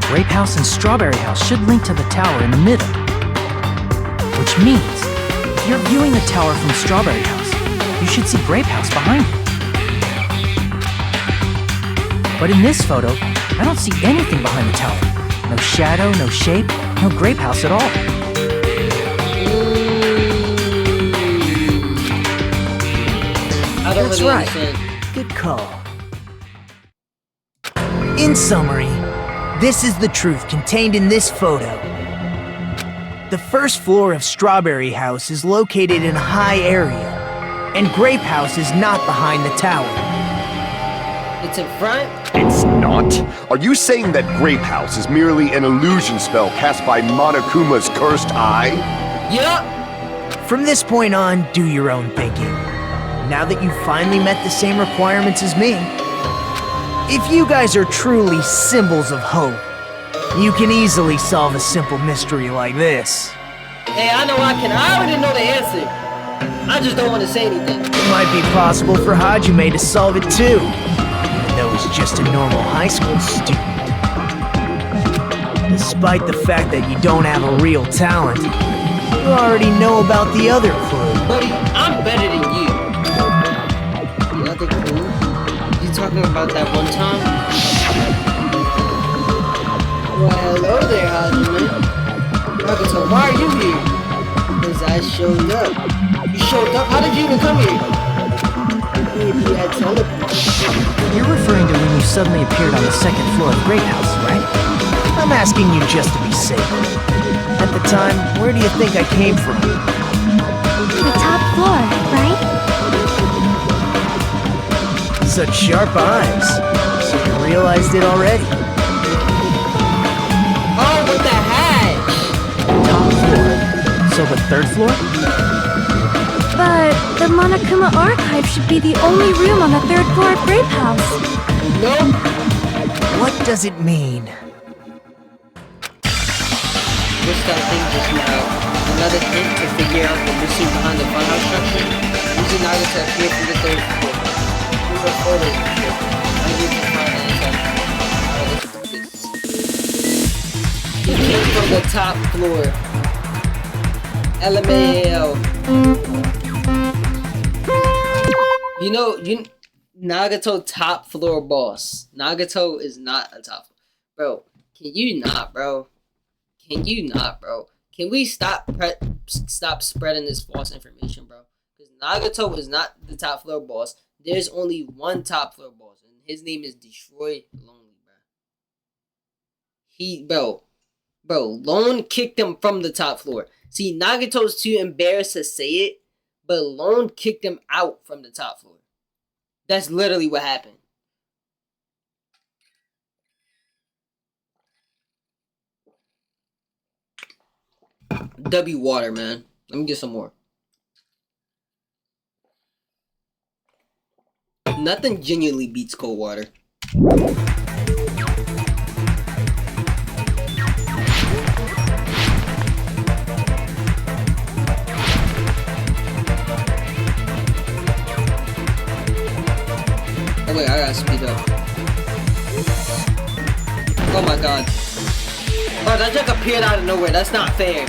Speaker 8: Grape House and Strawberry House should link to the tower in the middle. Which means, if you're viewing the tower from Strawberry House, you should see Grape House behind you. But in this photo, I don't see anything behind the tower. No shadow, no shape, no Grape House at all.
Speaker 1: I don't
Speaker 10: That's
Speaker 1: really
Speaker 10: right.
Speaker 1: understand.
Speaker 10: Good call. In summary, this is the truth contained in this photo. The first floor of Strawberry House is located in a high area, and Grape House is not behind the tower.
Speaker 1: It's in front?
Speaker 9: It's not? Are you saying that Grape House is merely an illusion spell cast by Monokuma's cursed eye?
Speaker 1: Yup!
Speaker 10: From this point on, do your own thinking. Now that you've finally met the same requirements as me, if you guys are truly symbols of hope, you can easily solve a simple mystery like this.
Speaker 1: Hey, I know I can. I already know the answer. I just don't want to say anything.
Speaker 10: It might be possible for Hajime to solve it too, even though he's just a normal high school student. Despite the fact that you don't have a real talent, you already know about the other clue.
Speaker 1: Buddy, I'm better than you. The other clue? You talking about that one time? Well, hello there, Hajime. Nagato, why are you here? Because I showed up. You showed up? How did you even come here? Maybe I teleported.
Speaker 8: You're referring to when you suddenly appeared on the second floor of Grape House, right?
Speaker 10: I'm asking you just to be safe. At the time, where do you think I came from?
Speaker 3: The top floor, right?
Speaker 10: Such sharp eyes. So you realized it already.
Speaker 1: Oh, with the hatch!
Speaker 8: Top floor. So the third floor?
Speaker 5: But the Monokuma archive should be the only room on the third floor of Grape House.
Speaker 1: Nope.
Speaker 10: What does it mean?
Speaker 1: What's that thing just now? Another hint to figure out the mystery behind the funhouse structure? Using Nagato to appear from the third floor. Move our photos. I need to find the answer. He came from the top floor. LMAO. Nagato top floor boss. Nagato is not a top floor. Bro, can you not, bro? Can you not, bro? Can we stop spreading this false information, bro? Because Nagato is not the top floor boss. There's only one top floor boss, and his name is Destroy Lonely, bro. Bro, Lone kicked him from the top floor. See, Nagato's too embarrassed to say it, but Lone kicked him out from the top floor. That's literally what happened. W water, man. Let me get some more. Nothing genuinely beats cold water. Oh wait, I gotta speed up. Oh my god. Bro, that just appeared out of nowhere. That's not fair.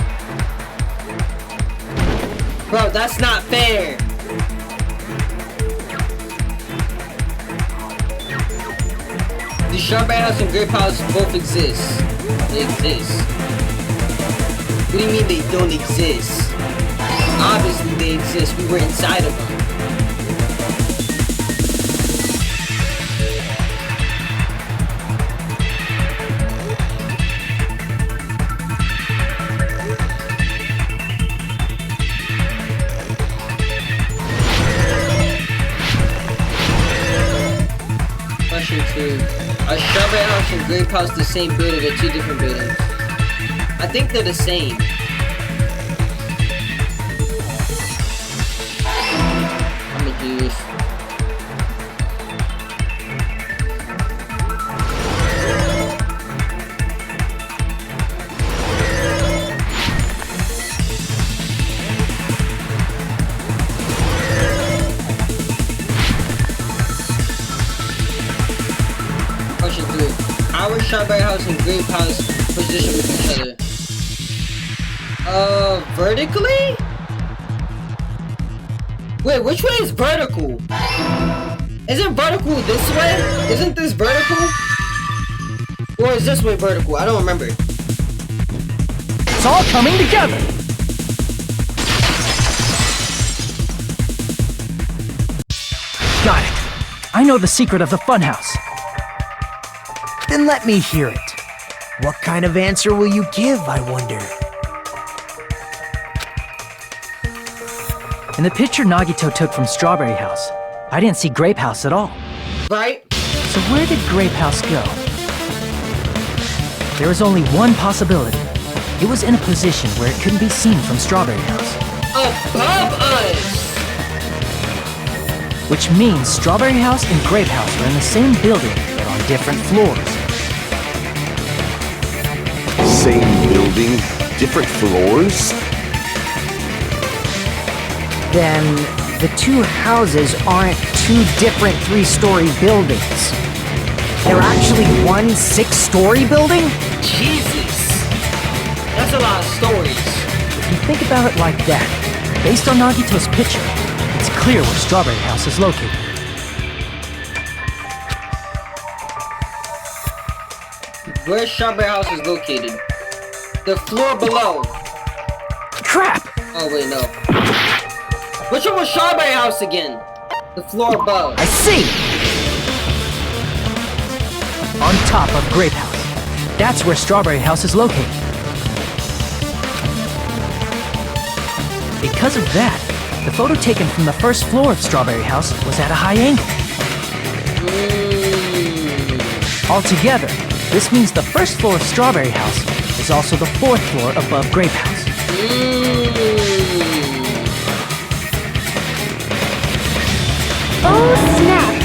Speaker 1: Bro, that's not fair. The Strawberry House and Grape House both exist. They exist. What do you mean they don't exist? Obviously they exist. We were inside of them. Are Strawberry House and Grape House the same building or two different buildings? I think they're the same. I'm gonna do this. Question 3. How are Strawberry House and Grape House positioned with each other? Vertically? Wait, which way is vertical? Isn't vertical this way? Isn't this vertical? Or is this way vertical? I don't remember.
Speaker 8: It's all coming together! Got it. I know the secret of the funhouse.
Speaker 10: Then let me hear it. What kind of answer will you give, I wonder?
Speaker 8: In the picture Nagito took from Strawberry House, I didn't see Grape House at all.
Speaker 1: Right?
Speaker 8: So where did Grape House go? There is only one possibility. It was in a position where it couldn't be seen from Strawberry House.
Speaker 1: Above us!
Speaker 8: Which means Strawberry House and Grape House are in the same building, but on different floors.
Speaker 9: Same building, different floors?
Speaker 6: Then the two houses aren't two different 3-story buildings. They're actually one 6-story building?
Speaker 1: Jesus! That's a lot of stories.
Speaker 8: If you think about it like that, based on Nagito's picture, it's clear where Strawberry House is located.
Speaker 1: Where Strawberry House is located? The floor below.
Speaker 8: Crap!
Speaker 1: Oh wait, no. Which one was Strawberry House again? The floor above.
Speaker 8: I see! On top of Grape House. That's where Strawberry House is located. Because of that, the photo taken from the first floor of Strawberry House was at a high angle. Altogether, this means the first floor of Strawberry House is also the 4th floor above Grape House.
Speaker 5: Oh, snap!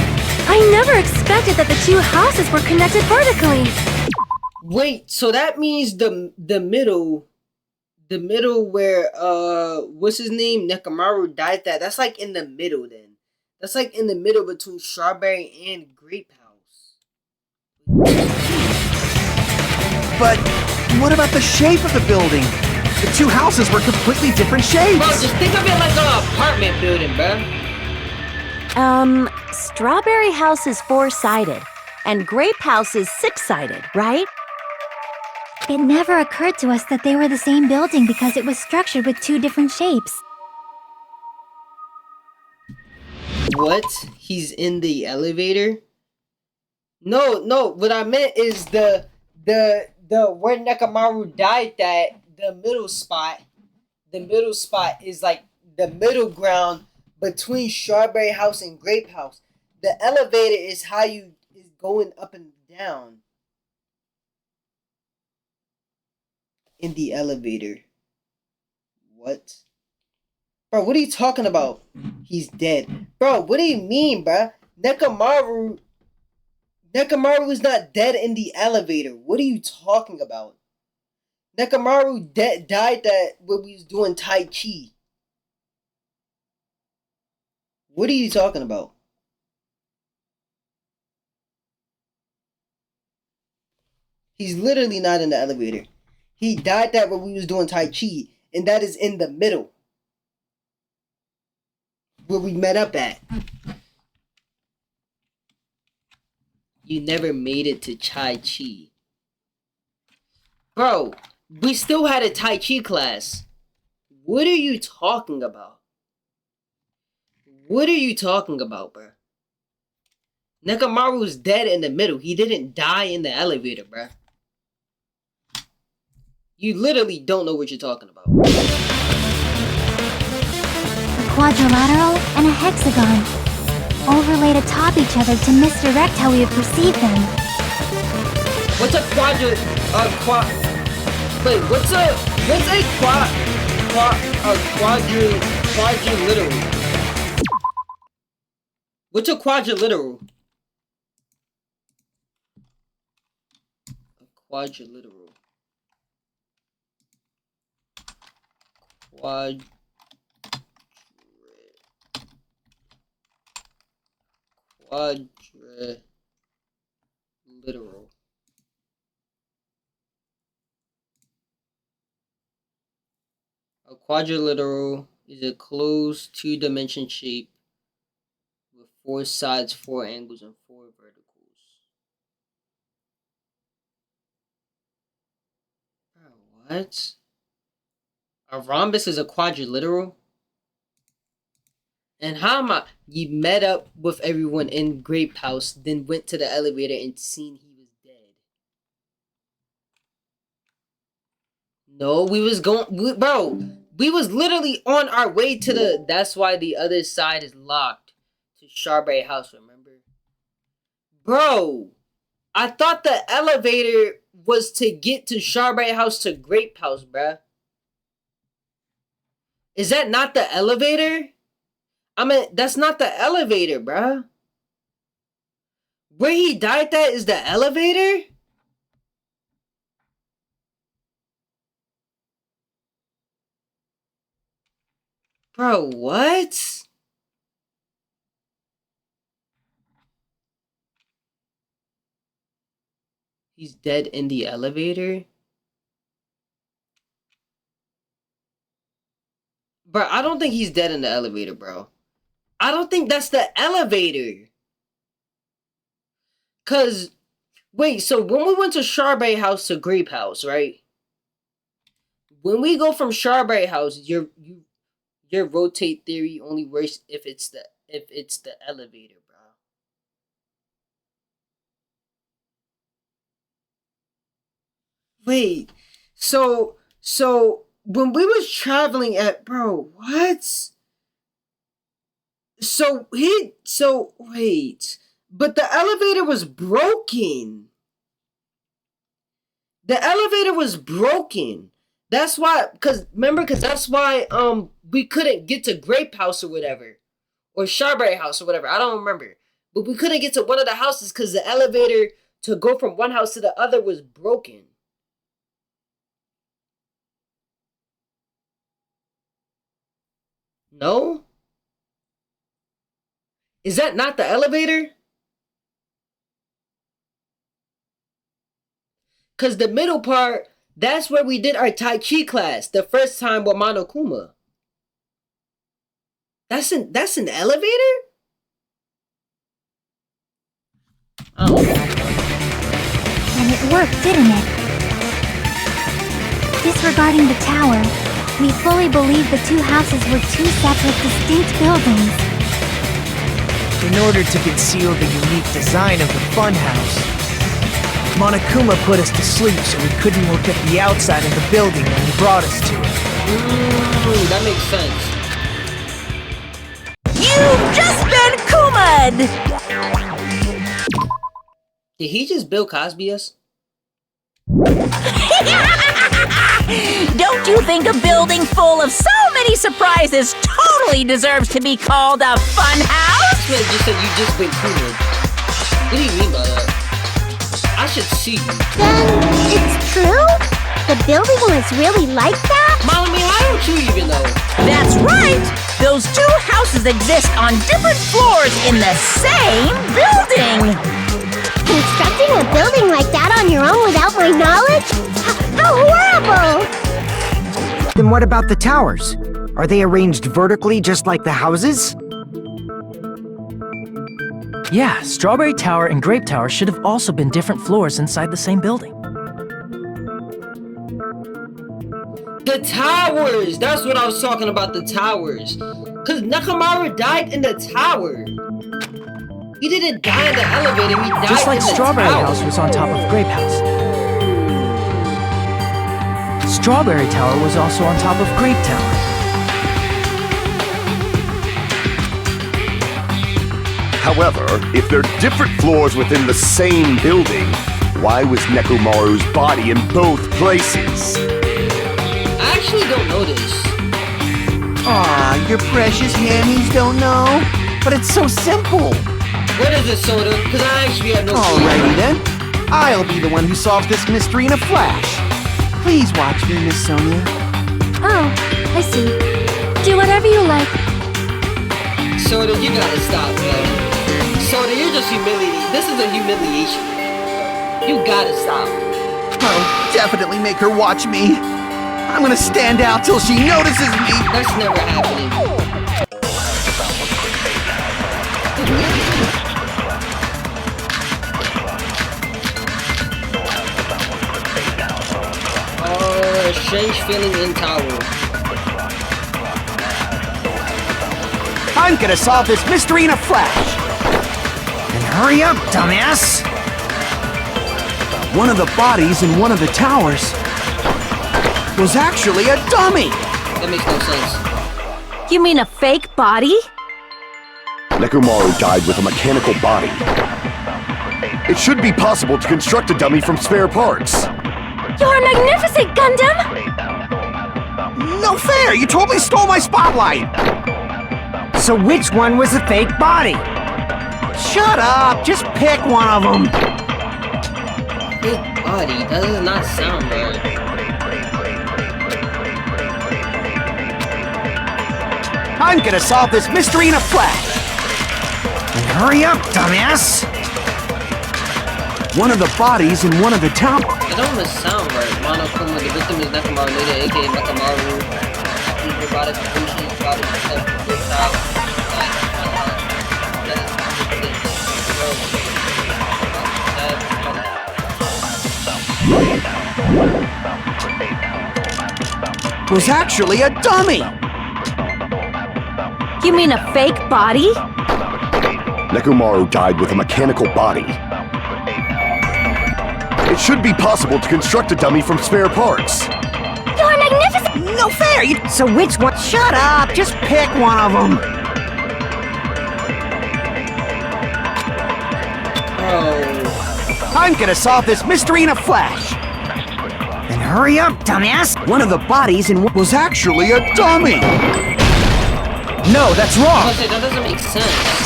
Speaker 5: I never expected that the two houses were connected vertically.
Speaker 1: Wait, so that means the middle where what's his name, Nekamaru died at, that's like in the middle then. That's like in the middle between Strawberry and Grape House.
Speaker 7: But what about the shape of the building? The two houses were completely different shapes.
Speaker 1: Bro, just think of it like an apartment building, bro.
Speaker 4: Strawberry House is 4-sided, and Grape House is 6-sided, right?
Speaker 3: It never occurred to us that they were the same building because it was structured with 2 different shapes.
Speaker 1: What? He's in the elevator? No, what I meant is the where Nekamaru died at, the middle spot is like the middle ground between Strawberry House and Grape House. The elevator is how you is going up and down. In the elevator. What? Bro, what are you talking about? He's dead. Bro, what do you mean, bro? Nekamaru is not dead in the elevator. What are you talking about? Nekamaru died that when we was doing Tai Chi. What are you talking about? He's literally not in the elevator. He died that when we was doing Tai Chi, and that is in the middle. Where we met up at. You never made it to Tai Chi. Bro, we still had a Tai Chi class. What are you talking about? What are you talking about, bro? Nekamaru's dead in the middle. He didn't die in the elevator, bro. You literally don't know what you're talking about.
Speaker 3: A quadrilateral and a hexagon, overlaid atop each other to misdirect how we would perceive them.
Speaker 1: What's a quadrilateral? What's a quadrilateral? A quadrilateral. quadrilateral. A quadrilateral is a closed two-dimension shape with 4 sides, 4 angles, and 4 verticals. Bro, what? A rhombus is a quadrilateral? And how am I? You met up with everyone in Grape House, then went to the elevator and seen he was dead. No, we was going, bro. We was literally on our way to the. That's why the other side is locked to Strawberry House. Remember, bro. I thought the elevator was to get to Strawberry House to Grape House, bruh. Is that not the elevator? I mean, that's not the elevator, bruh. Where he died at is the elevator? Bro, what? He's dead in the elevator? Bro, I don't think he's dead in the elevator, bro. I don't think that's the elevator. Cause, wait, so when we went to Strawberry House to Grape House, right? When we go from Strawberry House, your rotate theory only works if it's the elevator, bro. Wait, so when we was traveling at, bro, what? Wait, but the elevator was broken. The elevator was broken. That's why, cause that's why we couldn't get to Grape House or whatever, or Strawberry House or whatever. I don't remember, but we couldn't get to one of the houses because the elevator to go from one house to the other was broken. No? Is that not the elevator? Because the middle part, that's where we did our Tai Chi class the first time with Monokuma. That's an elevator? Oh.
Speaker 3: And it worked, didn't it? Disregarding the tower, we fully believe the two houses were two separate, distinct buildings.
Speaker 10: In order to conceal the unique design of the funhouse, Monokuma put us to sleep so we couldn't look at the outside of the building when he brought us to it.
Speaker 1: That makes sense.
Speaker 2: You've just been Kuma'd!
Speaker 1: Did he just Bill Cosby us?
Speaker 2: Don't you think a building full of so many surprises totally deserves to be called a fun house?
Speaker 1: This man just said you just been Kuma'd. What do you mean by that? I should see you.
Speaker 3: Then it's true? The building was really like that?
Speaker 1: Mommy, how don't you even know?
Speaker 2: That's right! Those two houses exist on different floors in the same building!
Speaker 3: Constructing a building like that on your own without my knowledge? How horrible!
Speaker 6: Then what about the towers? Are they arranged vertically just like the houses?
Speaker 8: Yeah, Strawberry Tower and Grape Tower should have also been different floors inside the same building.
Speaker 1: The towers! That's what I was talking about, the towers. Because Nakamura died in the tower. He didn't die in the elevator, he died
Speaker 8: Just like
Speaker 1: in the
Speaker 8: Strawberry
Speaker 1: tower.
Speaker 8: House was on top of Grape House. Strawberry Tower was also on top of Grape Tower.
Speaker 9: However, if they're different floors within the same building, why was Nekomaru's body in both places?
Speaker 1: I actually don't know this.
Speaker 7: Aw, your precious hammies don't know? But it's so simple.
Speaker 1: What is it, Soda? Because I actually have no clue.
Speaker 7: Alrighty then. I'll be the one who solves this mystery in a flash. Please watch me, Miss Sonia.
Speaker 5: Oh, I see. Do whatever you like.
Speaker 1: Soda, you gotta stop, man. Soda, you're just humiliating. This is a humiliation. You gotta stop.
Speaker 7: I'll definitely make her watch me. I'm gonna stand out till she notices me.
Speaker 1: That's never happening. Strange feeling in tower.
Speaker 7: I'm gonna solve this mystery in a flash.
Speaker 6: Then hurry up, dumbass!
Speaker 7: One of the bodies in one of the towers was actually a dummy.
Speaker 1: That makes no sense.
Speaker 5: You mean a fake body?
Speaker 9: Nekomaru died with a mechanical body. It should be possible to construct a dummy from spare parts.
Speaker 5: You're magnificent, Gundam!
Speaker 7: No fair! You totally stole my spotlight!
Speaker 6: So which one was the fake body?
Speaker 7: Shut up! Just pick one of them!
Speaker 1: Big body, that does not sound right.
Speaker 7: I'm gonna solve this mystery in a flash!
Speaker 6: Then hurry up, dumbass!
Speaker 7: One of the bodies in one of the towers.
Speaker 1: That don't even sound right. Monokuma, the victim is Nekomaru later, aka Nekomaru. Robotic completion, robotic
Speaker 7: was actually a dummy!
Speaker 5: You mean a fake body?
Speaker 9: Nekomaru died with a mechanical body. It should be possible to construct a dummy from spare parts.
Speaker 5: You're magnificent!
Speaker 7: No fair!
Speaker 6: So which one?
Speaker 7: Shut up! Just pick one of them!
Speaker 1: Oh.
Speaker 7: I'm gonna solve this mystery in a flash!
Speaker 6: Then hurry up, dumbass!
Speaker 7: One of the bodies in was actually a dummy!
Speaker 6: No, that's wrong!
Speaker 1: That doesn't make sense.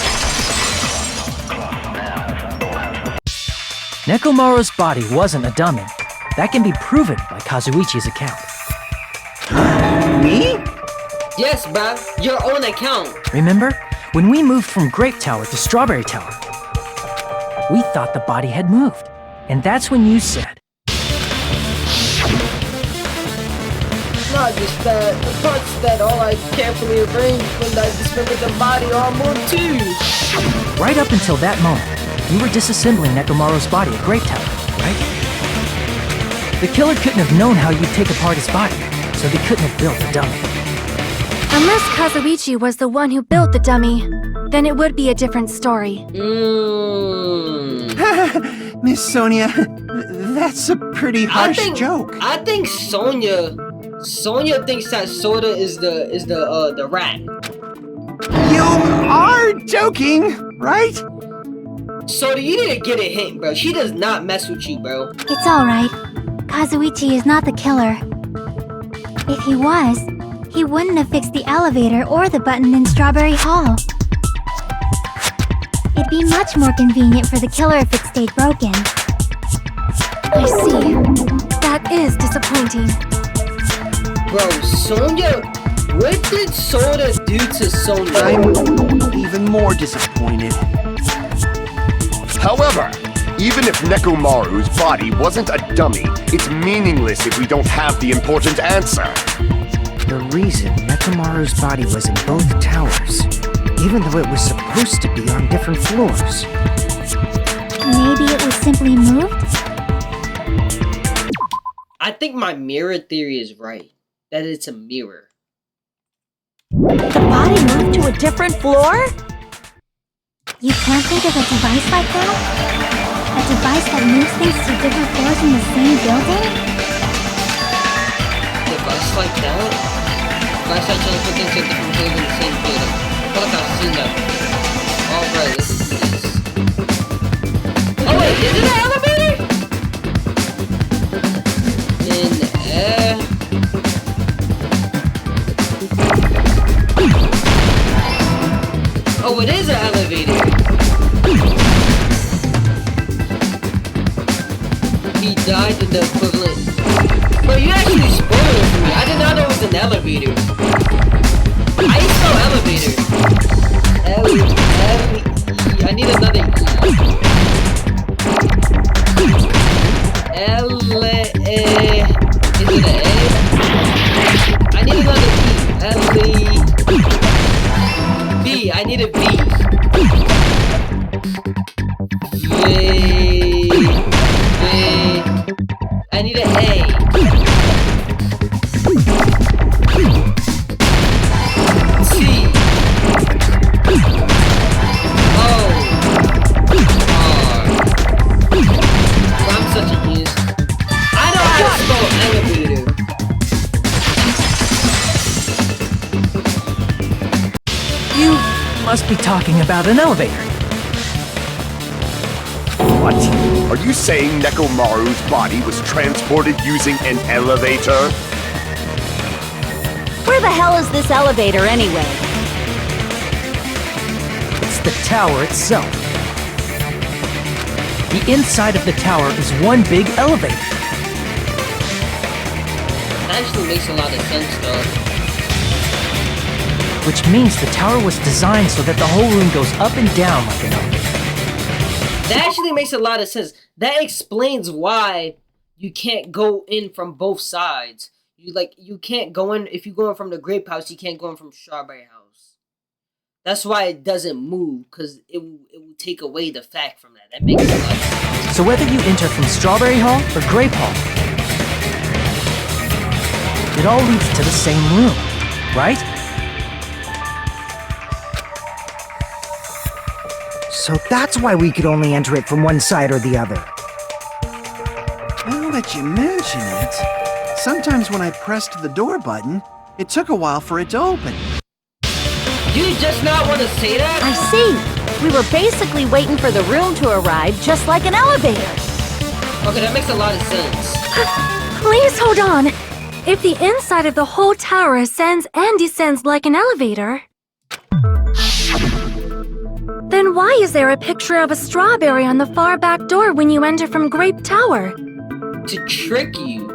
Speaker 8: Nekomaru's body wasn't a dummy. That can be proven by Kazuichi's account.
Speaker 7: Me?
Speaker 1: Yes, bruh. Your own account.
Speaker 8: Remember? When we moved from Grape Tower to Strawberry Tower, we thought the body had moved. And that's when you said,
Speaker 1: Not just that, the parts that all I carefully arranged when I dismembered the body all moved too.
Speaker 8: right up until that moment, you were disassembling Nekomaru's body at Grape Tower, right? The killer couldn't have known how you'd take apart his body, so they couldn't have built a dummy.
Speaker 5: Unless Kazuichi was the one who built the dummy, then it would be a different story.
Speaker 7: Miss Sonia, that's a pretty harsh joke.
Speaker 1: I think Sonia thinks that Soda is the rat.
Speaker 7: You are joking, right?
Speaker 1: Soda, you need to get a hint, bro. She does not mess with you, bro.
Speaker 3: It's alright. Kazuichi is not the killer. If he was, he wouldn't have fixed the elevator or the button in Strawberry Hall. It'd be much more convenient for the killer if it stayed broken.
Speaker 5: I see. That is disappointing.
Speaker 1: Bro, Sonia, what did Soda do to Sonia?
Speaker 7: I'm even more disappointed.
Speaker 9: However, even if Nekomaru's body wasn't a dummy, it's meaningless if we don't have the important answer.
Speaker 6: The reason Nekomaru's body was in both towers, even though it was supposed to be on different floors.
Speaker 3: Maybe it was simply moved?
Speaker 1: I think my mirror theory is right. That it's a mirror.
Speaker 5: The body moved to a different floor?
Speaker 3: You can't think of a device like that? A device that moves things to different floors in the same building?
Speaker 1: Device like that? Device that transport things to different floors in the same building. I feel like I've seen that. Alright, let's do this. Oh wait, is it an elevator? In air. Oh, it is an elevator. He died in the equivalent. Bro, you actually spoiled it for me. I did not know it was an elevator. I spell elevator. I need another E.
Speaker 8: must be talking about an elevator.
Speaker 9: What? Are you saying Nekomaru's body was transported using an elevator?
Speaker 4: Where the hell is this elevator anyway?
Speaker 8: It's the tower itself. The inside of the tower is one big elevator.
Speaker 1: That actually makes a lot of sense, though.
Speaker 8: Which means the tower was designed so that the whole room goes up and down like an elevator.
Speaker 1: That actually makes a lot of sense. That explains why you can't go in from both sides. You can't go in, if you're going from the grape house, you can't go in from Strawberry House. That's why it doesn't move, because it will take away the fact from that. That makes a lot of sense.
Speaker 8: So whether you enter from Strawberry Hall or Grape Hall, it all leads to the same room, right?
Speaker 6: So that's why we could only enter it from one side or the other.
Speaker 7: Now that you mention it, sometimes when I pressed the door button, it took a while for it to open.
Speaker 1: You just not want to say that?
Speaker 4: I see. We were basically waiting for the room to arrive, just like an elevator.
Speaker 1: Okay, that makes a lot of sense.
Speaker 5: Please hold on. If the inside of the whole tower ascends and descends like an elevator, then why is there a picture of a strawberry on the far back door when you enter from Grape Tower?
Speaker 1: To trick you.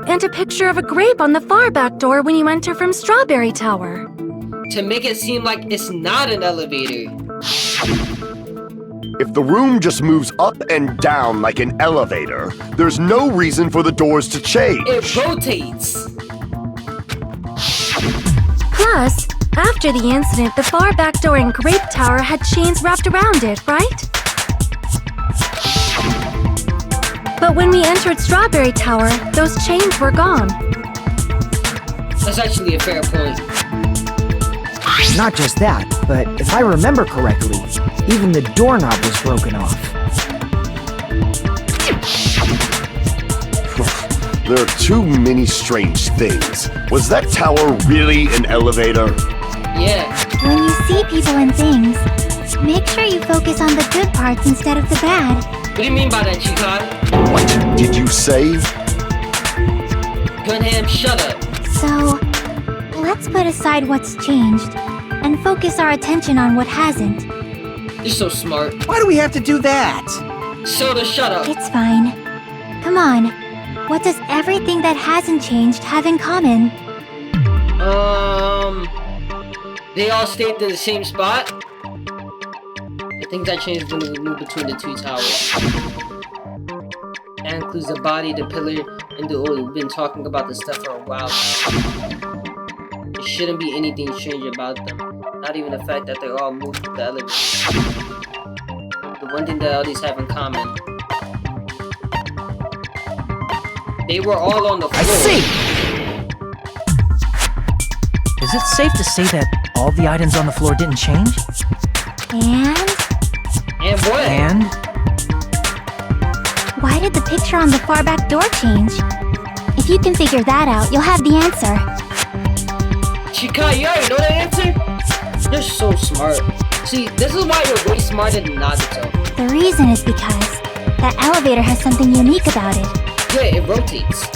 Speaker 5: And a picture of a grape on the far back door when you enter from Strawberry Tower.
Speaker 1: To make it seem like it's not an elevator.
Speaker 9: If the room just moves up and down like an elevator, there's no reason for the doors to change.
Speaker 1: It rotates.
Speaker 5: Plus, after the incident, the far back door in Grape Tower had chains wrapped around it, right? But when we entered Strawberry Tower, those chains were gone.
Speaker 1: That's actually a fair point.
Speaker 6: Not just that, but if I remember correctly, even the doorknob was broken off.
Speaker 9: There are too many strange things. Was that tower really an elevator?
Speaker 1: Yeah.
Speaker 3: When you see people and things, make sure you focus on the good parts instead of the bad.
Speaker 1: What do you mean by that, Chikai?
Speaker 9: What did you say?
Speaker 1: Gunham, shut up.
Speaker 3: So, let's put aside what's changed and focus our attention on what hasn't.
Speaker 1: You're so smart.
Speaker 7: Why do we have to do that?
Speaker 1: Soda, shut up.
Speaker 3: It's fine. Come on. What does everything that hasn't changed have in common?
Speaker 1: They all stayed in the same spot? I think that changed when we moved between the two towers. That includes the body, the pillar, and the oil. We've been talking about this stuff for a while. There shouldn't be anything strange about them. Not even the fact that they all moved through the elevator. The one thing that all these have in common. They were all on the floor.
Speaker 8: I see! Is it safe to say that all the items on the floor didn't change?
Speaker 1: And what?
Speaker 8: And?
Speaker 3: Why did the picture on the far back door change? If you can figure that out, you'll have the answer.
Speaker 1: Chikai, you already know the answer? You're so smart. See, this is why you're way smarter than Naruto.
Speaker 3: The reason is because that elevator has something unique about it.
Speaker 1: Yeah, it rotates.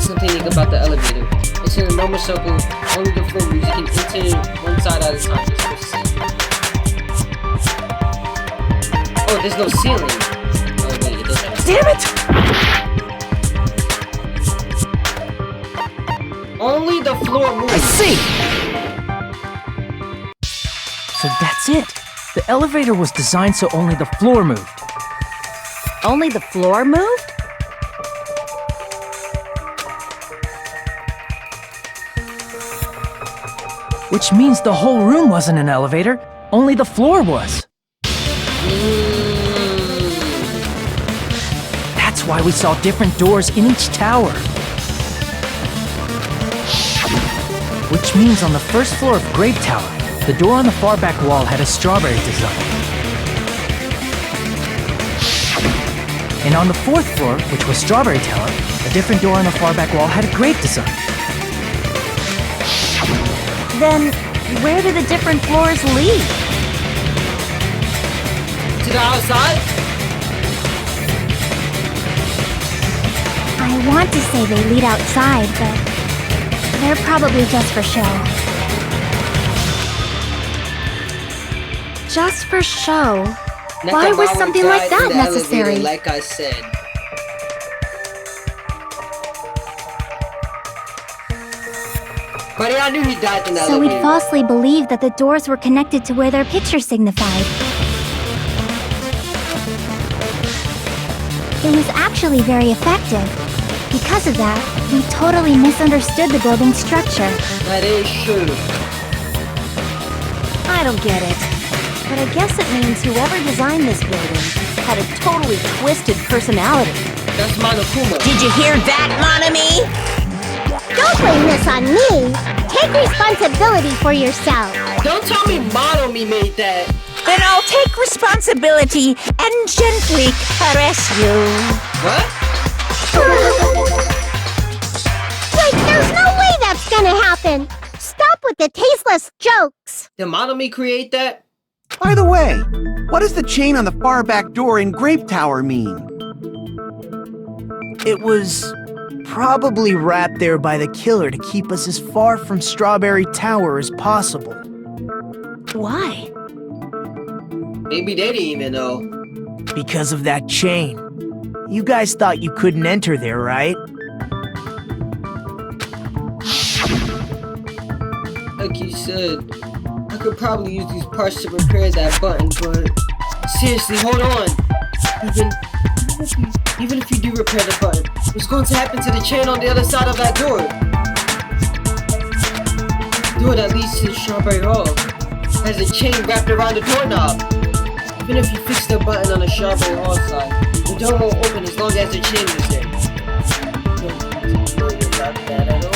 Speaker 1: Something unique about the elevator. It's in a normal circle, only the floor moves. You can enter one side at a time. You're supposed to see. Oh, there's no ceiling. Oh wait, it doesn't have.
Speaker 8: Damn it!
Speaker 1: Only the floor moves.
Speaker 8: I see! So that's it. The elevator was designed so only the floor moved.
Speaker 4: Only the floor moved?
Speaker 8: Which means the whole room wasn't an elevator, only the floor was. That's why we saw different doors in each tower. Which means on the first floor of Grape Tower, the door on the far back wall had a strawberry design. And on the fourth floor, which was Strawberry Tower, a different door on the far back wall had a grape design.
Speaker 4: Then, where do the different floors lead?
Speaker 1: To the outside?
Speaker 3: I want to say they lead outside, but they're probably just for show.
Speaker 5: Just for show? Why was
Speaker 1: Nakamaru
Speaker 5: something like
Speaker 1: died in
Speaker 5: that
Speaker 1: the elevator,
Speaker 5: necessary?
Speaker 1: like I said. But I knew he died in the
Speaker 3: So
Speaker 1: elevator.
Speaker 3: we'd falsely believe that the doors were connected to where their picture signified. It was actually very effective. Because of that, we totally misunderstood the building's structure.
Speaker 1: That is true.
Speaker 4: I don't get it. But I guess it means whoever designed this building had a totally twisted personality.
Speaker 1: That's Monokuma.
Speaker 2: Did you hear that, Monami?
Speaker 11: Don't blame this on me. Take responsibility for yourself.
Speaker 1: Don't tell me Monomi made that.
Speaker 2: Then I'll take responsibility and gently caress you.
Speaker 1: What?
Speaker 11: Like, there's no way that's gonna happen. Stop with the tasteless jokes.
Speaker 1: Did Monomi create that?
Speaker 7: By the way, what does the chain on the far back door in Grape Tower mean?
Speaker 10: It was probably wrapped there by the killer to keep us as far from Strawberry Tower as possible.
Speaker 4: Why?
Speaker 1: Maybe they didn't even know.
Speaker 10: Because of that chain. You guys thought you couldn't enter there, right?
Speaker 1: Like you said, I could probably use these parts to repair that button, but seriously, hold on. Even if you do repair the button, what's going to happen to the chain on the other side of that door? The door that leads to the Strawberry Hall has a chain wrapped around the doorknob. Even if you fix the button on the Strawberry Hall side, the door won't open as long as the chain is there. Don't worry about that at all.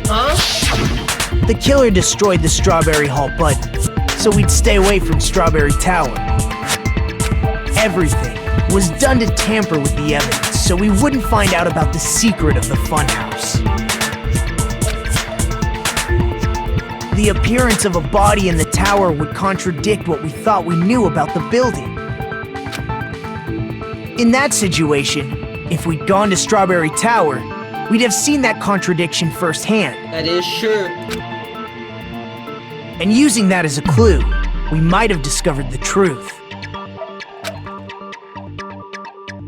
Speaker 1: Huh?
Speaker 10: The killer destroyed the Strawberry Hall button, so we'd stay away from Strawberry Tower. Everything was done to tamper with the evidence, so we wouldn't find out about the secret of the funhouse. The appearance of a body in the tower would contradict what we thought we knew about the building. In that situation, if we'd gone to Strawberry Tower, we'd have seen that contradiction firsthand.
Speaker 1: That is true.
Speaker 10: And using that as a clue, we might have discovered the truth.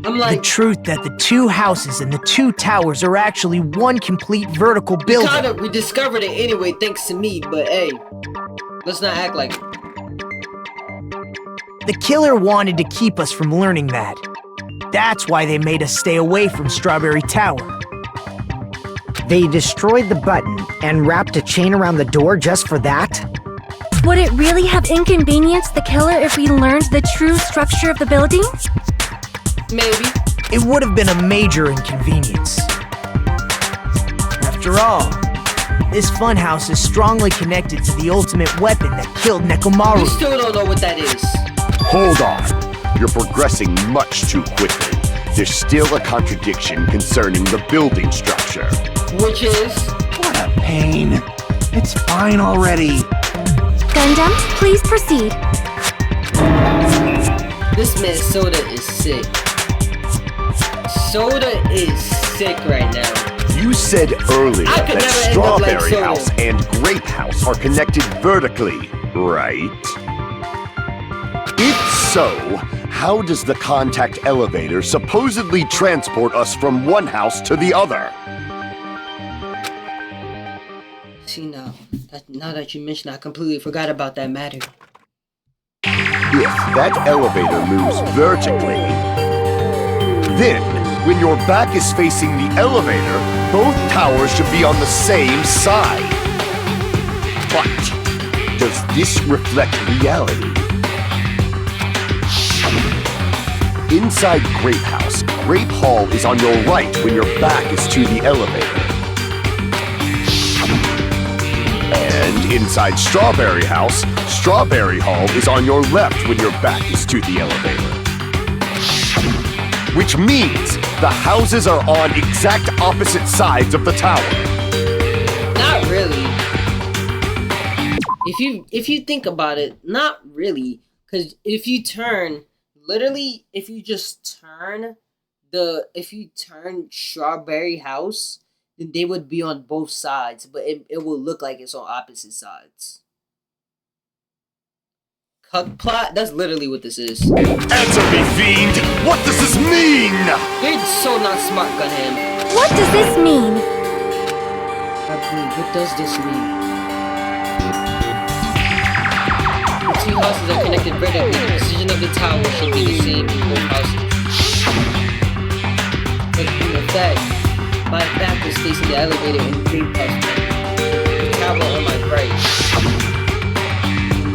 Speaker 1: I'm
Speaker 10: The
Speaker 1: like,
Speaker 10: truth that the two houses and the two towers are actually one complete vertical building.
Speaker 1: we discovered it anyway thanks to me, but hey, let's not act like it.
Speaker 10: The killer wanted to keep us from learning that. That's why they made us stay away from Strawberry Tower.
Speaker 6: They destroyed the button and wrapped a chain around the door just for that?
Speaker 5: Would it really have inconvenienced the killer if we learned the true structure of the building?
Speaker 1: Maybe.
Speaker 10: It would have been a major inconvenience. After all, this funhouse is strongly connected to the ultimate weapon that killed
Speaker 1: We
Speaker 10: Nekomaru.
Speaker 1: still don't know what that is.
Speaker 9: Hold on. You're progressing much too quickly. There's still a contradiction concerning the building structure.
Speaker 1: Which is?
Speaker 7: What a pain. It's fine already.
Speaker 5: Gundam, please proceed.
Speaker 1: This man Soda is sick. Soda is sick right now.
Speaker 9: You said earlier
Speaker 1: I could
Speaker 9: that
Speaker 1: never end up like
Speaker 9: Strawberry
Speaker 1: Soda.
Speaker 9: House and Grape House are connected vertically, right? If so, how does the contact elevator supposedly transport us from one house to the other?
Speaker 1: See now that you mention, I completely forgot about that matter.
Speaker 9: If that elevator moves vertically, then when your back is facing the elevator, both towers should be on the same side. But does this reflect reality? Inside Grape House, Grape Hall is on your right when your back is to the elevator. And inside Strawberry House, Strawberry Hall is on your left when your back is to the elevator. Which means the houses are on exact opposite sides of the tower.
Speaker 1: Not really. If you think about it, not really, because if you turn, literally, if you just turn if you turn Strawberry House, then they would be on both sides, but it will look like it's on opposite sides. Cut plot. That's literally what this is.
Speaker 9: Answer me, fiend! What does this mean?
Speaker 1: You're so not smart, Gunham.
Speaker 5: What does this mean?
Speaker 1: What does this mean? The two houses are connected vertically. The position of the tower should be the same in both houses. But in fact, my back was facing the elevator in Green House. The tower on my right.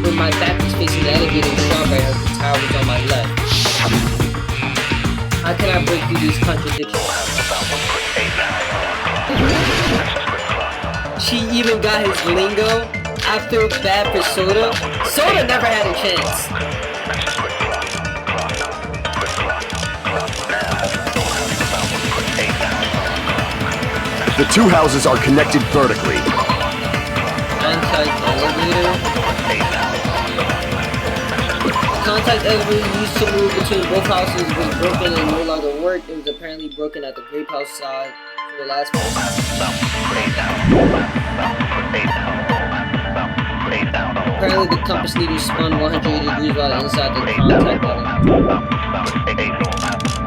Speaker 1: When my back was facing the elevator in Strawberry House, the tower was on my left. How can I break through these contradictions? She even got his lingo. I feel bad for Soda. Soda never had a chance.
Speaker 9: The two houses are connected vertically.
Speaker 1: Contact elevator. Contact elevator used to move between both houses was broken and no longer worked. It was apparently broken at the grape house side for the last person. Apparently the compass needle spun 180 degrees while inside the contact elevator.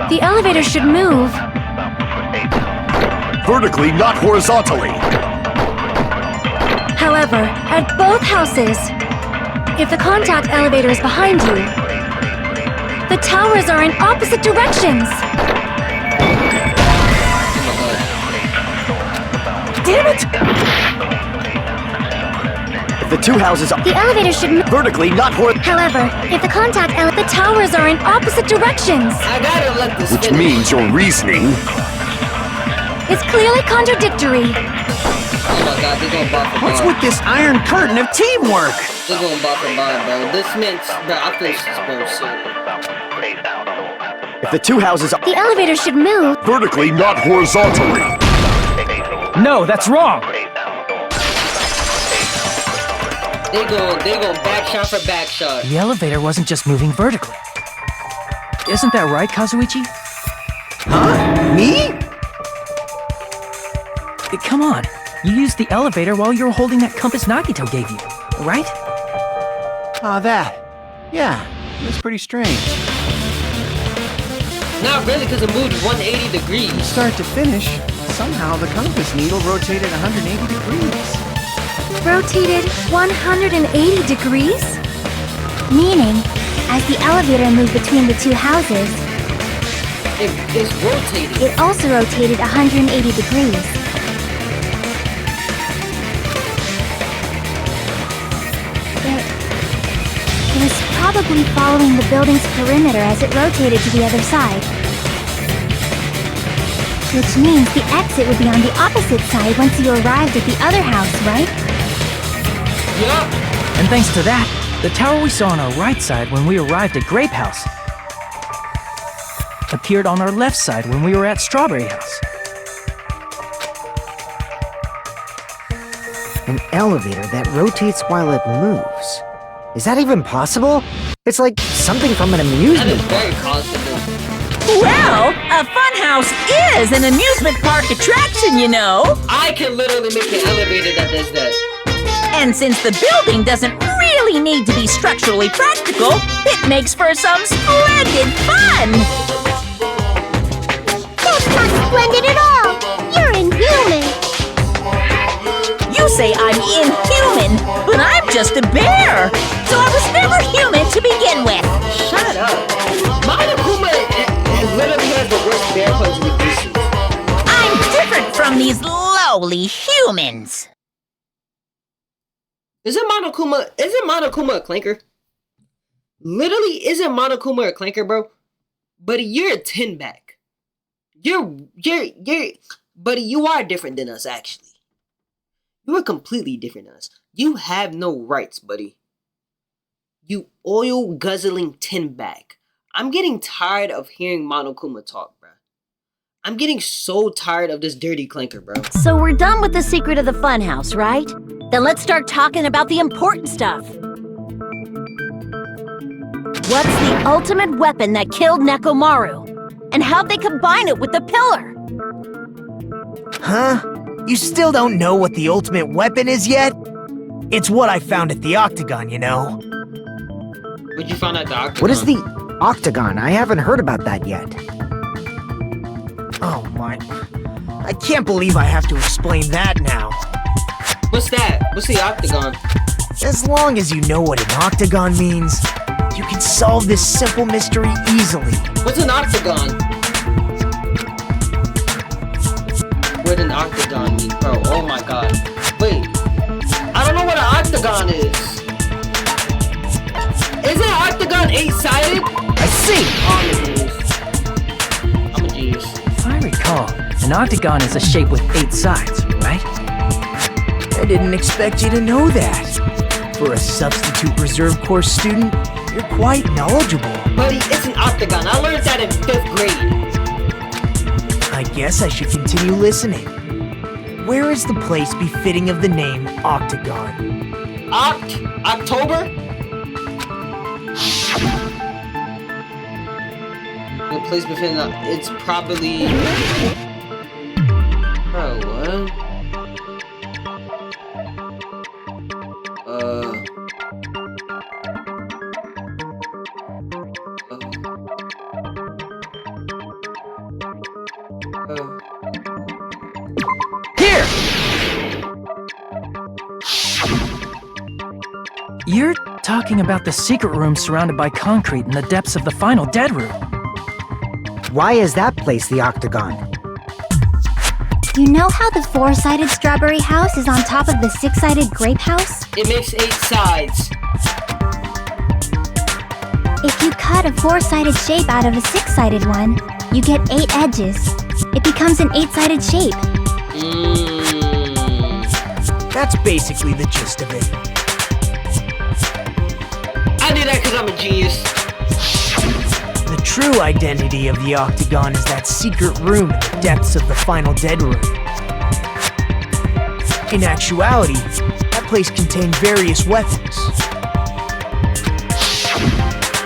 Speaker 5: The elevator should move.
Speaker 9: Vertically, not horizontally.
Speaker 5: However, at both houses, if the contact elevator is behind you, the towers are in opposite directions.
Speaker 10: Damn it!
Speaker 6: If the two houses are
Speaker 5: The elevator should move.
Speaker 6: vertically, not horizontally.
Speaker 5: However, if the the towers are in opposite directions.
Speaker 1: I gotta let this
Speaker 9: Which
Speaker 1: finish.
Speaker 9: means your reasoning.
Speaker 5: It's clearly contradictory.
Speaker 1: Oh my god, they're gonna bop for
Speaker 10: What's
Speaker 1: bar.
Speaker 10: with this iron curtain of teamwork?
Speaker 1: They're gonna bop for bar, bro. This meant, bro, I feel bro, so.
Speaker 6: If the two houses are
Speaker 5: The elevator should move.
Speaker 9: Vertically, not horizontally.
Speaker 8: No, that's wrong.
Speaker 1: They go back shot for back shot.
Speaker 8: The elevator wasn't just moving vertically. Isn't that right, Kazuichi?
Speaker 10: Huh? Me?
Speaker 8: Come on. You used the elevator while you were holding that compass Nagito gave you, right?
Speaker 10: Oh, that. Yeah, it was pretty strange.
Speaker 1: Not really, because it moved 180 degrees.
Speaker 10: Start to finish, somehow the compass needle rotated 180 degrees.
Speaker 5: Rotated 180 degrees?
Speaker 3: Meaning, as the elevator moved between the two houses,
Speaker 1: It's rotating.
Speaker 3: it also rotated 180 degrees. It was probably following the building's perimeter as it rotated to the other side. Which means the exit would be on the opposite side once you arrived at the other house, right?
Speaker 1: Yup.
Speaker 8: And thanks to that, the tower we saw on our right side when we arrived at Grape House appeared on our left side when we were at Strawberry House.
Speaker 6: an elevator that rotates while it moves. Is that even possible? It's like something from an
Speaker 1: That is
Speaker 6: amusement
Speaker 1: very
Speaker 6: park.
Speaker 1: possible.
Speaker 2: Well, a funhouse is an amusement park attraction, you know.
Speaker 1: I can literally make an elevator that does that.
Speaker 2: And since the building doesn't really need to be structurally practical, it makes for some splendid fun.
Speaker 11: That's not splendid at all! You're inhuman!
Speaker 2: You say I'm inhuman, but I'm just a bear. So I was never human to begin with.
Speaker 1: Shut up. Monokuma literally has the worst bear puns in existence.
Speaker 2: I'm different from these lowly humans.
Speaker 1: Isn't Monokuma a clanker? Literally, isn't Monokuma a clanker, bro? Buddy, you're a tin back. Buddy, you are different than us, actually. You are completely different than us. You have no rights, buddy. You oil guzzling tin bag. I'm getting tired of hearing Monokuma talk, bro. I'm getting so tired of this dirty clinker, bro.
Speaker 2: So we're done with the secret of the funhouse, right? Then let's start talking about the important stuff. What's the ultimate weapon that killed Nekomaru? And how'd they combine it with the pillar?
Speaker 10: Huh? You still don't know what the ultimate weapon is yet? It's what I found at the Octagon, you know.
Speaker 1: What'd you find at the Octagon?
Speaker 6: What is the Octagon? I haven't heard about that yet.
Speaker 10: Oh my... I can't believe I have to explain that now.
Speaker 1: What's that? What's the Octagon?
Speaker 10: As long as you know what an Octagon means, you can solve this simple mystery easily.
Speaker 1: What's an Octagon? What an Octagon mean, bro? Oh my god. Wait. I don't know what an Octagon is. Isn't an Octagon 8-sided?
Speaker 10: I see!
Speaker 1: I'm a genius.
Speaker 8: If I recall, an octagon is a shape with 8 sides, right?
Speaker 10: I didn't expect you to know that. For a substitute reserve course student, you're quite knowledgeable.
Speaker 1: Buddy, it's an Octagon. I learned that in 5th grade.
Speaker 10: I guess I should continue listening. Where is the place befitting of the name Octagon?
Speaker 1: October? The place befitting it's probably... Oh, what?
Speaker 10: Here!
Speaker 8: You're talking about the secret room surrounded by concrete in the depths of the final dead room.
Speaker 6: Why is that place the Octagon?
Speaker 3: You know how the 4-sided strawberry house is on top of the 6-sided grape house?
Speaker 1: It makes 8 sides.
Speaker 3: If you cut a 4-sided shape out of a 6-sided one, you get 8 edges. It becomes an 8-sided shape.
Speaker 10: That's basically the gist of it.
Speaker 1: I did that because I'm a genius.
Speaker 10: The true identity of the Octagon is that secret room in the depths of the final dead room. In actuality, that place contained various weapons.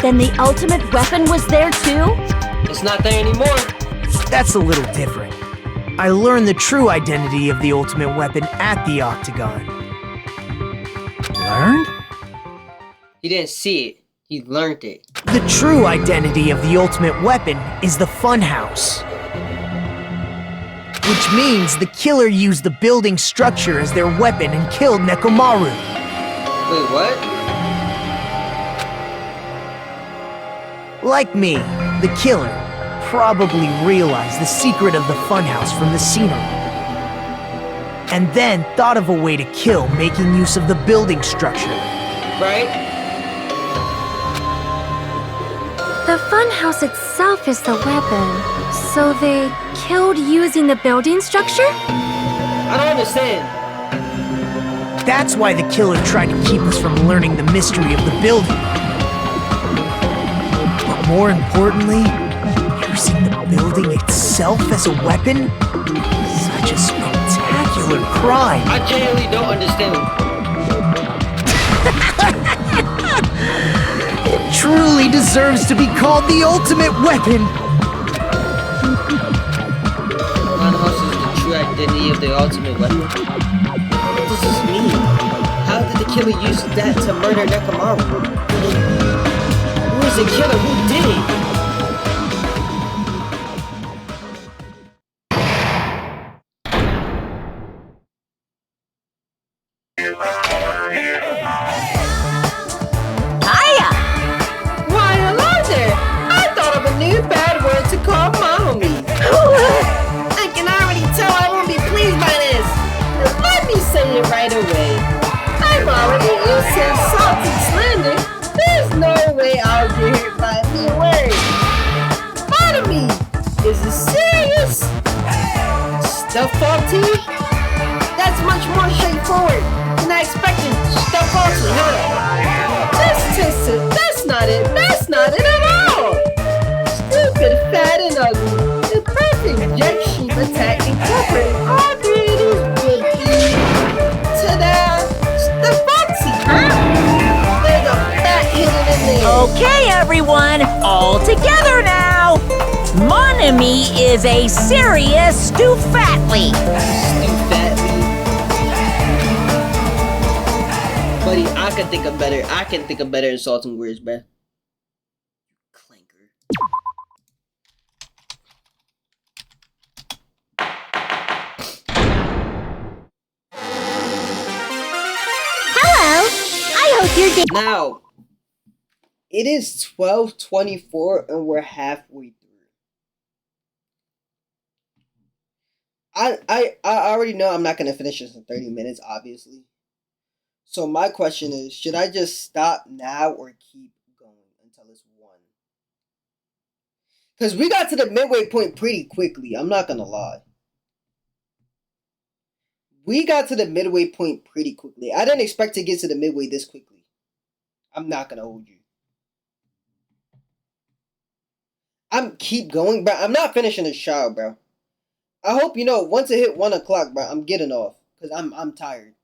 Speaker 2: Then the ultimate weapon was there too?
Speaker 1: It's not there anymore.
Speaker 10: That's a little different. I learned the true identity of the ultimate weapon at the Octagon.
Speaker 8: Learned?
Speaker 1: He didn't see it. He learned it.
Speaker 10: The true identity of the ultimate weapon is the funhouse. Which means the killer used the building structure as their weapon and killed Nekomaru.
Speaker 1: Wait, what?
Speaker 10: Like me, the killer probably realized the secret of the funhouse from the scenery. And then thought of a way to kill making use of the building structure.
Speaker 1: Right?
Speaker 5: The funhouse itself is the weapon, so they killed using the building structure?
Speaker 1: I don't understand.
Speaker 10: That's why the killer tried to keep us from learning the mystery of the building. But more importantly, using the building itself as a weapon? Such a spectacular crime.
Speaker 1: I genuinely don't understand.
Speaker 10: It truly deserves to be called the ultimate weapon.
Speaker 1: Funhouse is the true identity of the ultimate weapon. What does this mean? How did the killer use that to murder Nekomaru? Who is the killer? Who did it?
Speaker 2: Hiya!
Speaker 1: Why, hello there! I thought of a new bad word to call mommy. I can already tell I won't be pleased by this. Let me say it right away. I'm already used to salty slander. There's no way I'll get hurt by me word. Mommy, is it serious? Stuff faulty? That's much more straightforward than I expected. Stuff faulty, huh? That's not it. That's not it at all. Stupid, fat, and ugly. The perfect jet
Speaker 2: everyone, all together now! Mon ami is a serious stoufatly.
Speaker 1: Stoufatly. Buddy, I can think of better insulting words, bruh. Clanker.
Speaker 11: Hello! I hope you're
Speaker 1: Now, it is 12:24 and we're halfway through. I already know I'm not gonna finish this in 30 minutes, obviously. So my question is, should I just stop now or keep going until it's 1? Because we got to the midway point pretty quickly, I'm not gonna lie. We got to the midway point pretty quickly. I didn't expect to get to the midway this quickly. I'm not gonna hold you. I'm keep going, bro. I'm not finishing the show, bro. I hope you know once it hit 1 o'clock, bro, I'm getting off. Cause I'm tired.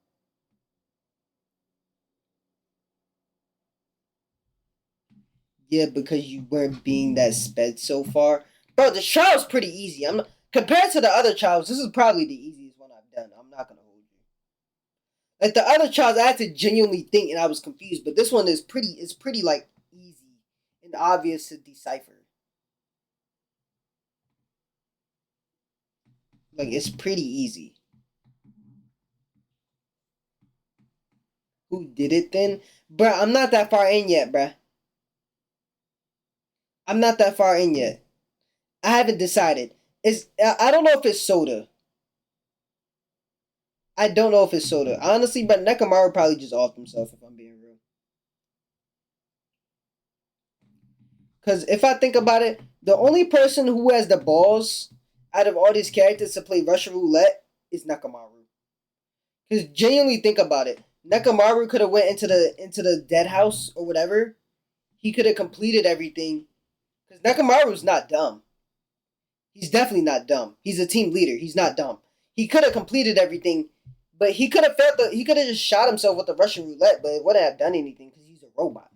Speaker 1: Yeah, because you weren't being that sped so far. Bro, the trial's pretty easy. I'm not, compared to the other trials, this is probably the easiest one I've done. I'm not gonna hold you. Like the other trials, I had to genuinely think and I was confused, but this one is pretty like easy and obvious to decipher. Like it's pretty easy. Who did it then? Bruh, I'm not that far in yet, bruh. I'm not that far in yet. I haven't decided. I don't know if it's Soda. I don't know if it's Soda. Honestly, but Nekomaru probably just offed himself if I'm being real. Because if I think about it, the only person who has the balls out of all these characters to play Russian Roulette is Nekomaru. Because genuinely think about it. Nekomaru could have went into the dead house or whatever. He could have completed everything. Because Nekomaru's not dumb. He's definitely not dumb. He's a team leader. He's not dumb. He could have completed everything, but he could have he could have just shot himself with the Russian roulette, but it wouldn't have done anything because he's a robot.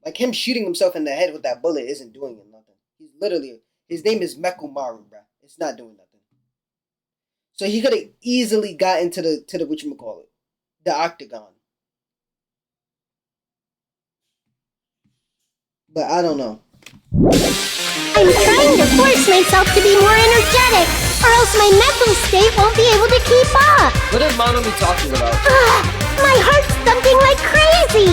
Speaker 1: Like him shooting himself in the head with that bullet isn't doing him nothing. He's literally, his name is Mekumaru, bruh. It's not doing nothing. So he could have easily got into the whatchamacallit, the octagon. But I don't know.
Speaker 11: I'm trying to force myself to be more energetic, or else my mental state won't be able to keep up.
Speaker 1: What is Mono be talking about?
Speaker 11: My heart's thumping like crazy.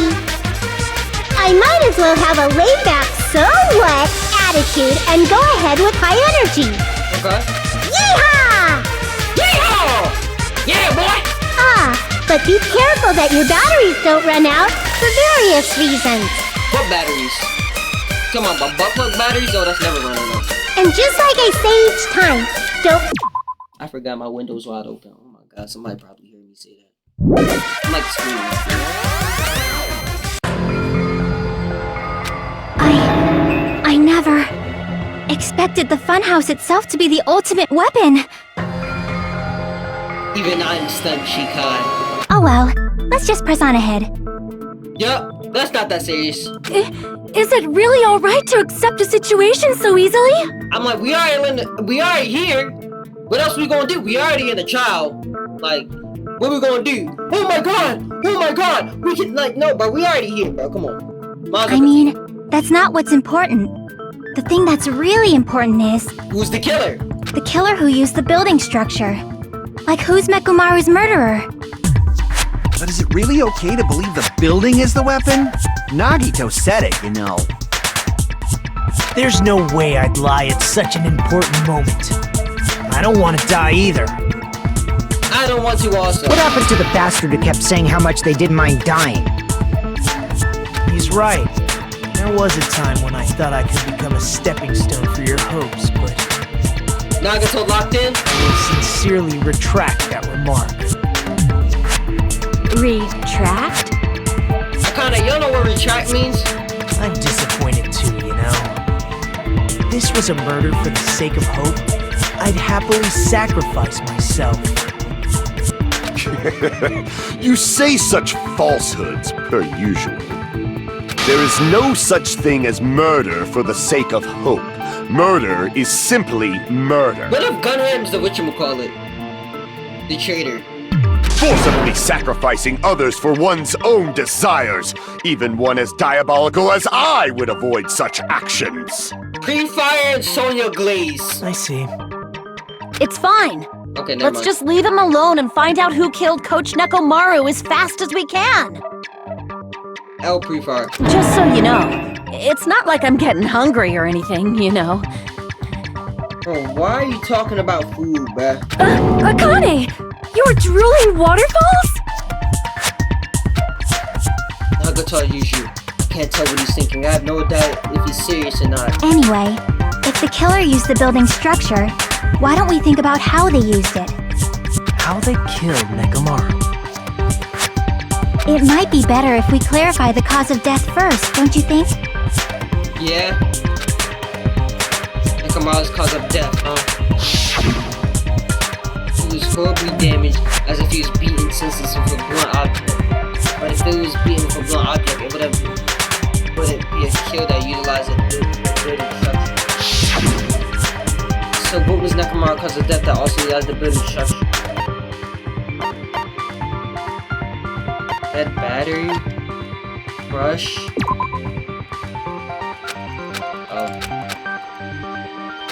Speaker 11: I might as well have a laid-back, so what attitude and go ahead with high energy.
Speaker 1: Okay.
Speaker 11: Yeehaw!
Speaker 1: Yeehaw! Yeah, boy!
Speaker 11: But be careful that your batteries don't run out for various reasons.
Speaker 1: What batteries? Come on, butt plug batteries? Oh, that's never running out.
Speaker 11: And just like I say each time, don't...
Speaker 1: I forgot my window's wide open. Oh my god, somebody probably heard me say that. I'm like screaming.
Speaker 3: I never expected the funhouse itself to be the ultimate weapon.
Speaker 1: Even I'm stunned, Shikai.
Speaker 3: Oh well, let's just press on ahead.
Speaker 1: Yup, that's not that serious.
Speaker 5: Is it really alright to accept a situation so easily?
Speaker 1: I'm like, we already here. What else we gonna do? We already in the trial. Like, what we gonna do? Oh my god! We can, like, no, bro, we already here, bro. Come on.
Speaker 3: I mean, that's not what's important. The thing that's really important is...
Speaker 1: Who's the killer?
Speaker 3: The killer who used the building structure. Like, who's Mekumaru's murderer?
Speaker 7: But is it really okay to believe the building is the weapon? Nagito said it, you know.
Speaker 10: There's no way I'd lie at such an important moment. I don't want to die either.
Speaker 1: I don't want to also.
Speaker 6: What happened to the bastard who kept saying how much they didn't mind dying?
Speaker 10: He's right. There was a time when I thought I could become a stepping stone for your hopes, but...
Speaker 1: Nagato locked in?
Speaker 10: I will sincerely retract that remark.
Speaker 5: Retract?
Speaker 1: You don't know what retract means?
Speaker 10: I'm disappointed too, you know. If this was a murder for the sake of hope, I'd happily sacrifice myself.
Speaker 9: You say such falsehoods, per usual. There is no such thing as murder for the sake of hope. Murder is simply murder.
Speaker 1: What if Gunham's the whatchamacallit? The traitor.
Speaker 9: Forcibly sacrificing others for one's own desires. Even one as diabolical as I would avoid such actions.
Speaker 1: Pre-fire and Sonya Glaze.
Speaker 10: I see.
Speaker 5: It's fine.
Speaker 1: Okay, never
Speaker 5: Let's
Speaker 1: mind.
Speaker 5: just leave him alone and find out who killed Coach Nekomaru as fast as we can.
Speaker 1: L pre-fire.
Speaker 5: Just so you know, it's not like I'm getting hungry or anything, you know.
Speaker 1: Bro, why are you talking about food, bruh?
Speaker 5: Akane! You're drooling waterfalls?
Speaker 1: Nagato Yushu. Can't tell what he's thinking. I have no doubt if he's serious or not.
Speaker 3: Anyway, if the killer used the building's structure, why don't we think about how they used it?
Speaker 8: How they killed Nekomaru.
Speaker 3: It might be better if we clarify the cause of death first, don't you think?
Speaker 1: Yeah? Nekomaru's cause of death, huh? He was horribly damaged, as if he was beaten senseless with a blunt object. But if it was beaten with a blunt object, it wouldn't be a kill that utilized a building structure. So what was Nekomaru's cause of death that also utilized the building structure? Dead battery? Brush? Oh.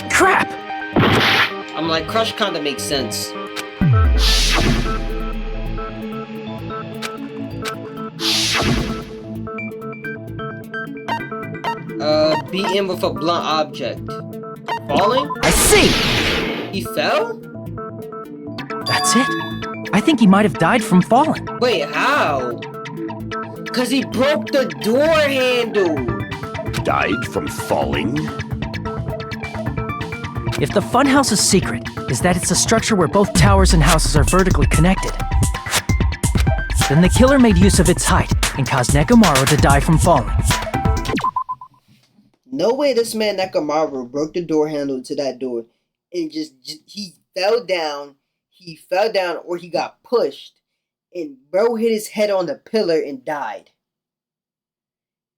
Speaker 10: Crap!
Speaker 1: I'm like, Crush kinda makes sense. Beaten with a blunt object. Falling?
Speaker 8: I see!
Speaker 1: He fell?
Speaker 8: That's it. I think he might have died from falling.
Speaker 1: Wait, how? Cause he broke the door handle.
Speaker 9: Died from falling?
Speaker 8: If the funhouse's secret is that it's a structure where both towers and houses are vertically connected, then the killer made use of its height and caused Nekomaru to die from falling.
Speaker 1: No way this man Nekomaru broke the door handle to that door and just he fell down or he got pushed and bro hit his head on the pillar and died.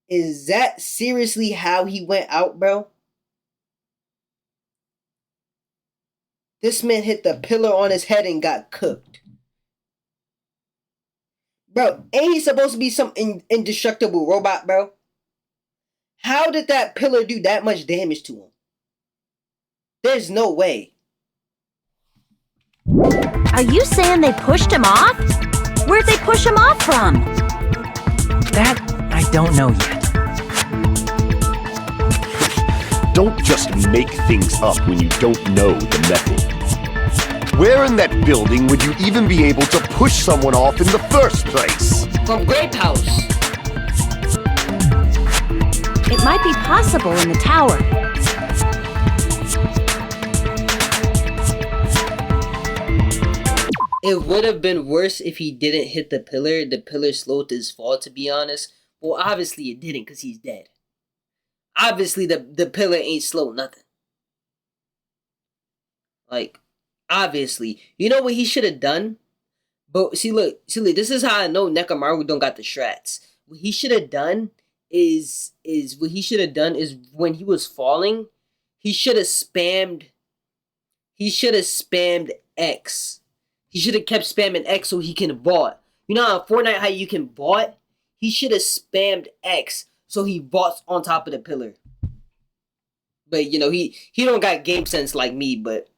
Speaker 1: Is that seriously how he went out, bro? This man hit the pillar on his head and got cooked. Bro, ain't he supposed to be some indestructible robot, bro? How did that pillar do that much damage to him? There's no way.
Speaker 5: Are you saying they pushed him off? Where'd they push him off from?
Speaker 8: That I don't know yet.
Speaker 9: Don't just make things up when you don't know the method. Where in that building would you even be able to push someone off in the first place?
Speaker 1: From Grape House.
Speaker 5: It might be possible in the tower.
Speaker 1: It would have been worse if he didn't hit the pillar. The pillar slowed his fall, to be honest. Well, obviously it didn't because he's dead. Obviously the pillar ain't slow nothing. Like, obviously. You know what he should have done? But see look, this is how I know Nekomaru don't got the strats. What he should have done is when he was falling, he should have spammed X. He should have kept spamming X so he can vault. You know how in Fortnite how you can vault? He should have spammed X so he vaults on top of the pillar. But you know, he don't got game sense like me, but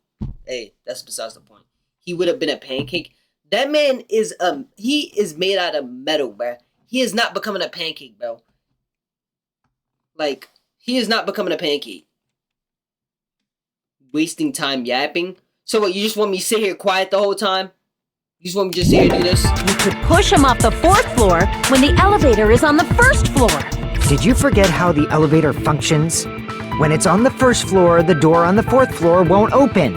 Speaker 1: hey, that's besides the point. He would have been a pancake. That man is he is made out of metal, bro. He is not becoming a pancake, bro. Like, he is not becoming a pancake. Wasting time yapping. So what, you just want me to sit here quiet the whole time? You just want me to just sit here and do this?
Speaker 5: You could push him off the 4th floor when the elevator is on the 1st floor.
Speaker 6: Did you forget how the elevator functions? When it's on the 1st floor, the door on the 4th floor won't open.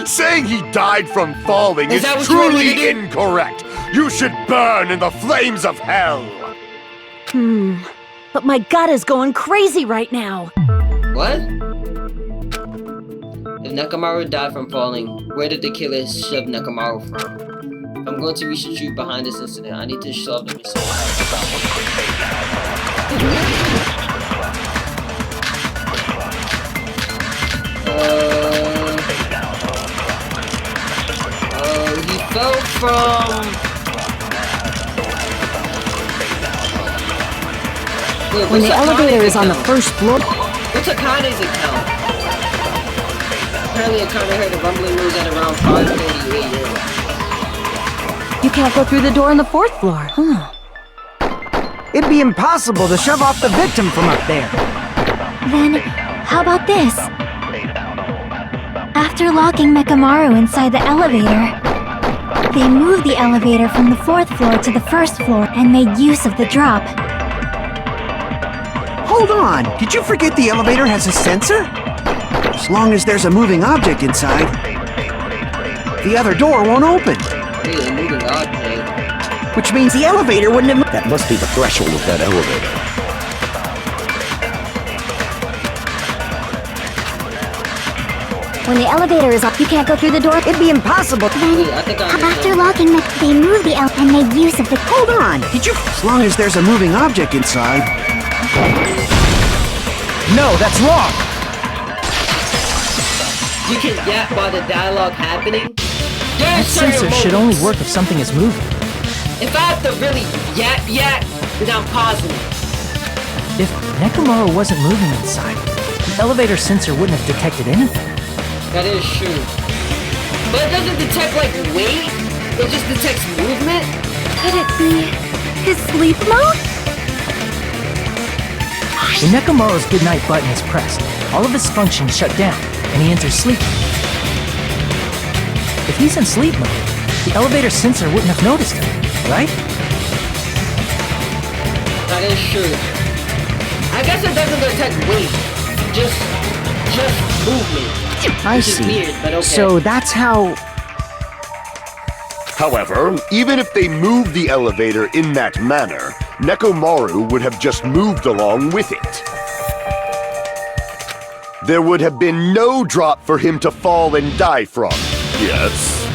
Speaker 9: Saying he died from falling
Speaker 1: Is
Speaker 9: is
Speaker 1: that what you want me
Speaker 9: truly
Speaker 1: to do?
Speaker 9: incorrect. You should burn in the flames of hell.
Speaker 5: But my gut is going crazy right now.
Speaker 1: What? If Nekomaru died from falling, where did the killer shove Nekomaru from? I'm going to reach the truth behind this incident. I need to solve the mystery. He fell from... Wait,
Speaker 4: When the elevator is on the first floor...
Speaker 1: What's Akane's account? Apparently Akane heard the rumbling noise at around 5:30 a.m.
Speaker 4: You can't go through the door on the fourth floor.
Speaker 6: It'd be impossible to shove off the victim from up there.
Speaker 3: Then, how about this? After locking Mekamaru inside the elevator, they moved the elevator from the fourth floor to the first floor and made use of the drop.
Speaker 7: Hold on, did you forget the elevator has a sensor? As long as there's a moving object inside, the other door won't open.
Speaker 1: Wait, a moving object?
Speaker 7: Which means the elevator wouldn't have...
Speaker 9: That must be the threshold of that elevator.
Speaker 4: When the elevator is up, you can't go through the door.
Speaker 6: It'd be impossible.
Speaker 1: Wait, I think I
Speaker 11: After locking they moved the and made use of the...
Speaker 7: Hold on, did you... As long as there's a moving object inside...
Speaker 6: No, that's wrong.
Speaker 1: You can yap by the dialogue happening?
Speaker 8: That sensor should only work if something is moving.
Speaker 1: If I have to really yap, then I'm pausing.
Speaker 8: If Nekomaru wasn't moving inside, the elevator sensor wouldn't have detected anything.
Speaker 1: That is true. But it doesn't detect, like, weight? It just detects movement?
Speaker 5: Could it be his sleep mode?
Speaker 8: When Nekomaru's goodnight button is pressed, all of his functions shut down, and he enters sleep mode. If he's in sleep mode, the elevator sensor wouldn't have noticed him, right?
Speaker 1: That is true. I guess it doesn't detect weight. Just movement.
Speaker 6: I
Speaker 1: Which is
Speaker 6: see.
Speaker 1: weird, but okay.
Speaker 6: So that's how...
Speaker 9: However, even if they moved the elevator in that manner, Nekomaru would have just moved along with it. There would have been no drop for him to fall and die from. Yes?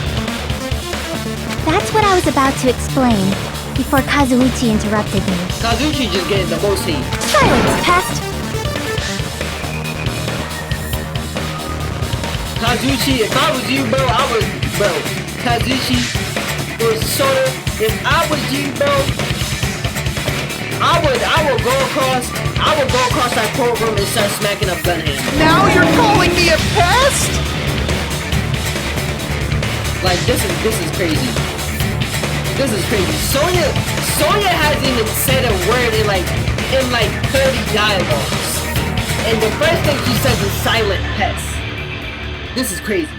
Speaker 3: That's what I was about to explain before Kazuichi interrupted me.
Speaker 1: Kazuchi just getting the most heat.
Speaker 5: Silence, pest!
Speaker 1: Kazuchi, if I was you, bro, Kazuchi or Soda, if I was you, bro, I would go across that courtroom and start smacking up gun hands.
Speaker 7: Now you're calling me a pest?
Speaker 1: Like, this is crazy. This is crazy. Sonya hasn't even said a word in like 30 dialogues. And the first thing she says is silent pest. This is crazy.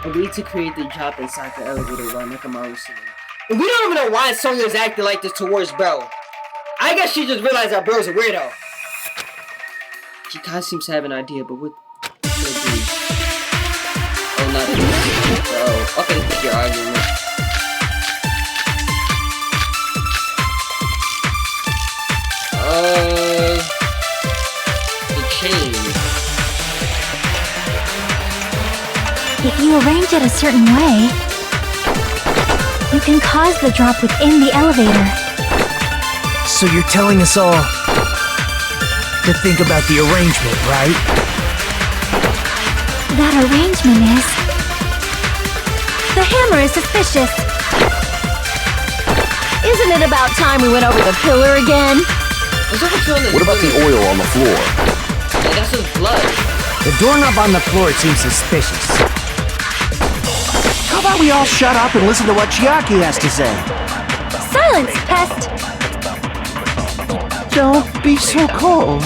Speaker 1: Agreed to create the drop inside the elevator while Nekomaru's sitting. And we don't even know why Sonya's acting like this towards bro. I guess she just realized that bro's a weirdo. She kinda seems to have an idea, but what should it be? Oh, not it. Oh, okay, pick your argument. The chain.
Speaker 3: If you arrange it a certain way, you can cause the drop within the elevator.
Speaker 10: So you're telling us all to think about the arrangement, right?
Speaker 3: That arrangement is...
Speaker 5: The hammer is suspicious. Isn't it about time we went over the pillar again?
Speaker 9: What about the oil on the floor?
Speaker 1: Yeah, that's his blood.
Speaker 6: The doorknob on the floor seems suspicious.
Speaker 7: How about we all shut up and listen to what Chiaki has to say?
Speaker 5: Silence, pest!
Speaker 7: Don't be so cold.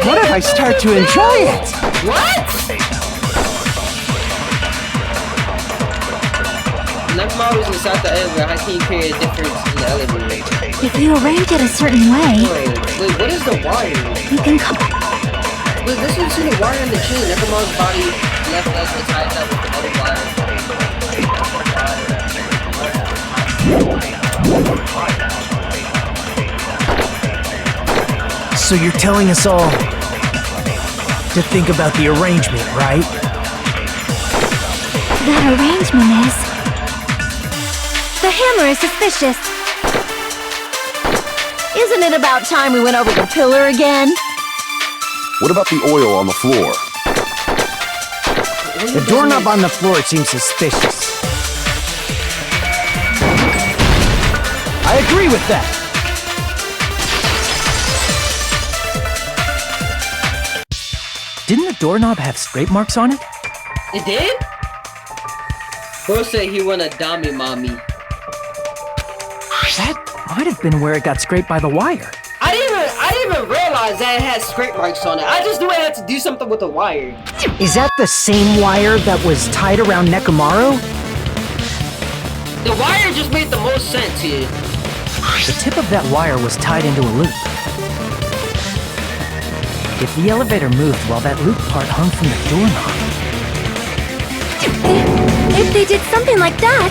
Speaker 7: What if I start to enjoy it?
Speaker 1: What? Nekomaru's inside the elevator. How can you create a difference in the elevator?
Speaker 3: If you arrange it a certain way,
Speaker 1: Wait, what is the wire?
Speaker 3: you can cause...
Speaker 1: Wait, listen to the wire in the chain. Nekomaru's body left us to tie that with another wire.
Speaker 10: So you're telling us all to think about the arrangement, right?
Speaker 3: That arrangement is...
Speaker 5: hammer is suspicious.
Speaker 4: Isn't it about time we went over the pillar again?
Speaker 9: What about the oil on the floor?
Speaker 10: The doorknob on the floor seems suspicious. I agree with that.
Speaker 8: Didn't the doorknob have scrape marks on it?
Speaker 1: It did? Bro said he wanna dummy mommy.
Speaker 8: That might have been where it got scraped by the wire.
Speaker 1: I didn't even realize that it had scrape marks on it. I just knew I had to do something with the wire.
Speaker 6: Is that the same wire that was tied around Nekomaru?
Speaker 1: The wire just made the most sense here.
Speaker 8: The tip of that wire was tied into a loop. If the elevator moved while that loop part hung from the doorknob.
Speaker 5: If they did something like that,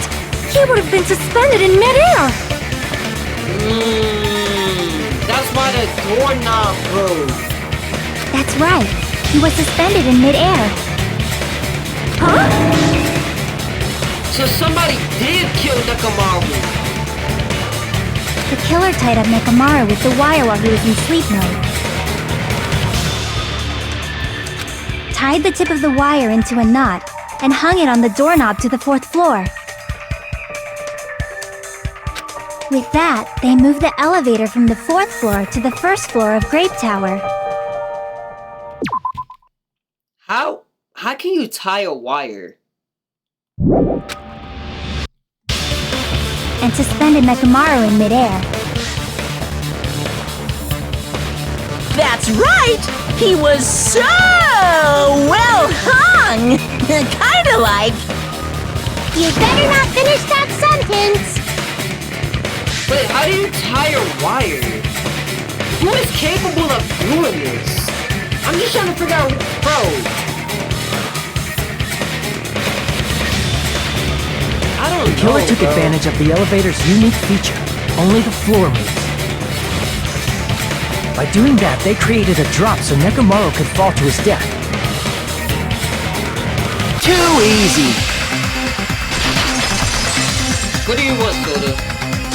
Speaker 5: he would have been suspended in midair.
Speaker 1: That's why the doorknob broke.
Speaker 3: That's right. He was suspended in midair.
Speaker 5: Huh?
Speaker 1: So somebody did kill Nekomaru.
Speaker 3: The killer tied up Nekomaru with the wire while he was in sleep mode. Tied the tip of the wire into a knot and hung it on the doorknob to the 4th floor. With that, they moved the elevator from the 4th floor to the 1st floor of Grape Tower.
Speaker 1: How can you tie a wire?
Speaker 3: And suspended Nekomaru in midair.
Speaker 2: That's right! He was so well hung! Kinda like...
Speaker 11: You better not finish that sentence.
Speaker 1: Wait, how do you tie a wire? Who is capable of doing this? I'm just trying to figure out, bro. I don't know,
Speaker 8: The killer took advantage of the elevator's unique feature. Only the floor moves. By doing that, they created a drop so Nekomaru could fall to his death.
Speaker 7: Too easy.
Speaker 1: What do you want, Soda?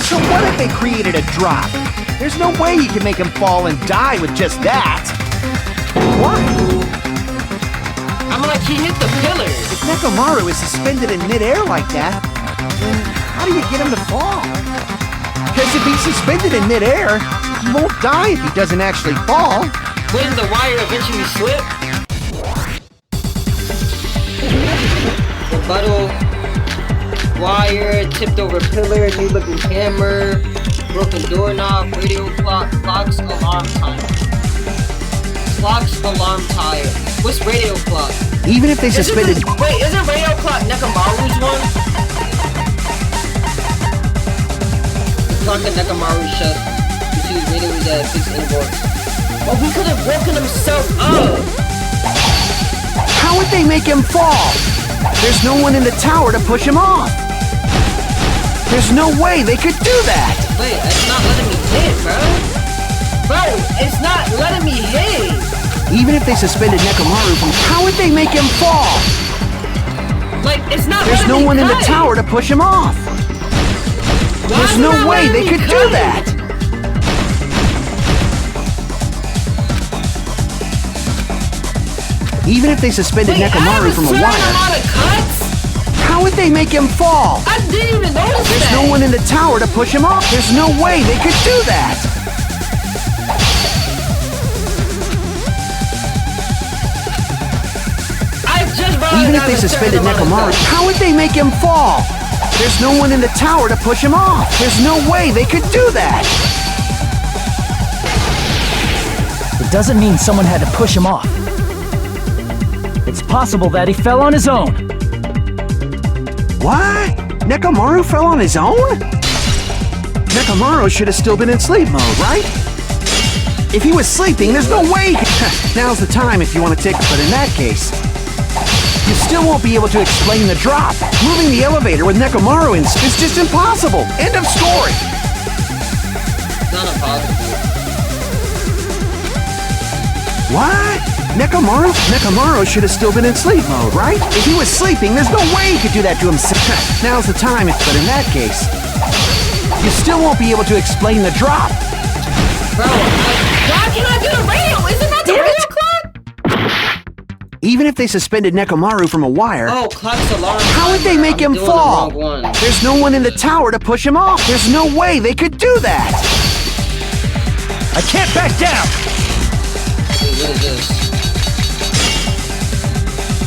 Speaker 7: So what if they created a drop? There's no way you can make him fall and die with just that. Why?
Speaker 1: I'm like, he hit the pillar.
Speaker 7: If Nekomaru is suspended in midair like that, then how do you get him to fall? Because if he's suspended in midair, he won't die if he doesn't actually fall.
Speaker 1: Wouldn't the wire eventually slip? Rebuttal. Wire, tipped over pillar, new looking hammer, broken doorknob, radio clock, clocks, alarm timer. Clocks, alarm tire. What's radio clock?
Speaker 7: Even if they suspended...
Speaker 1: Wait, isn't radio clock Nekomaru's one? The clock that Nekomaru shut. Which is radio was at fixed inbox. Oh, we could have woken himself up!
Speaker 7: How would they make him fall? There's no one in the tower to push him off. There's no way they could do that.
Speaker 1: Wait, it's not letting me hit, bro. Bro, it's not letting me hit.
Speaker 7: Even if they suspended Nekomaru from... How would they make him fall?
Speaker 1: Like, it's not
Speaker 7: There's
Speaker 1: letting
Speaker 7: no
Speaker 1: me
Speaker 7: one in the
Speaker 1: cut.
Speaker 7: tower to push him off.
Speaker 1: Why
Speaker 7: There's
Speaker 1: is it
Speaker 7: no
Speaker 1: not
Speaker 7: way
Speaker 1: letting
Speaker 7: they
Speaker 1: me
Speaker 7: could
Speaker 1: cut
Speaker 7: do
Speaker 1: it?
Speaker 7: that. Even if they suspended Nekomaru from a
Speaker 1: Wait, I have a certain
Speaker 7: wire,
Speaker 1: amount of cuts?
Speaker 7: how would they make him fall?
Speaker 1: I didn't even notice
Speaker 7: There's
Speaker 1: that.
Speaker 7: no one in the tower to push him off. There's no way they could do that.
Speaker 1: I just realized
Speaker 7: Even if
Speaker 1: I
Speaker 7: they
Speaker 1: have a certain
Speaker 7: suspended
Speaker 1: amount of
Speaker 7: Nekomaru,
Speaker 1: cuts.
Speaker 7: how would they make him fall? There's no one in the tower to push him off. There's no way they could do that.
Speaker 8: It doesn't mean someone had to push him off. It's possible that he fell on his own.
Speaker 7: What? Nekomaru fell on his own? Nekomaru should have still been in sleep mode, right? If he was sleeping, there's no way he could... Now's the time if you want to take... But in that case, you still won't be able to explain the drop. Moving the elevator with Nekomaru in is just impossible. End of story.
Speaker 1: It's not impossible.
Speaker 7: What? Nekomaru should have still been in sleep mode, right? If he was sleeping, there's no way he could do that to himself. Now's the time, but in that case, you still won't be able to explain the drop.
Speaker 1: Bro, why can't I do the radio? Isn't that the radio clock?
Speaker 7: Even if they suspended Nekomaru from a wire,
Speaker 1: Oh, clock's alarm.
Speaker 7: how would they make him
Speaker 1: doing
Speaker 7: fall?
Speaker 1: The wrong one.
Speaker 7: There's no one in the tower to push him off. There's no way they could do that.
Speaker 10: I can't back down!
Speaker 1: Wait, what is this?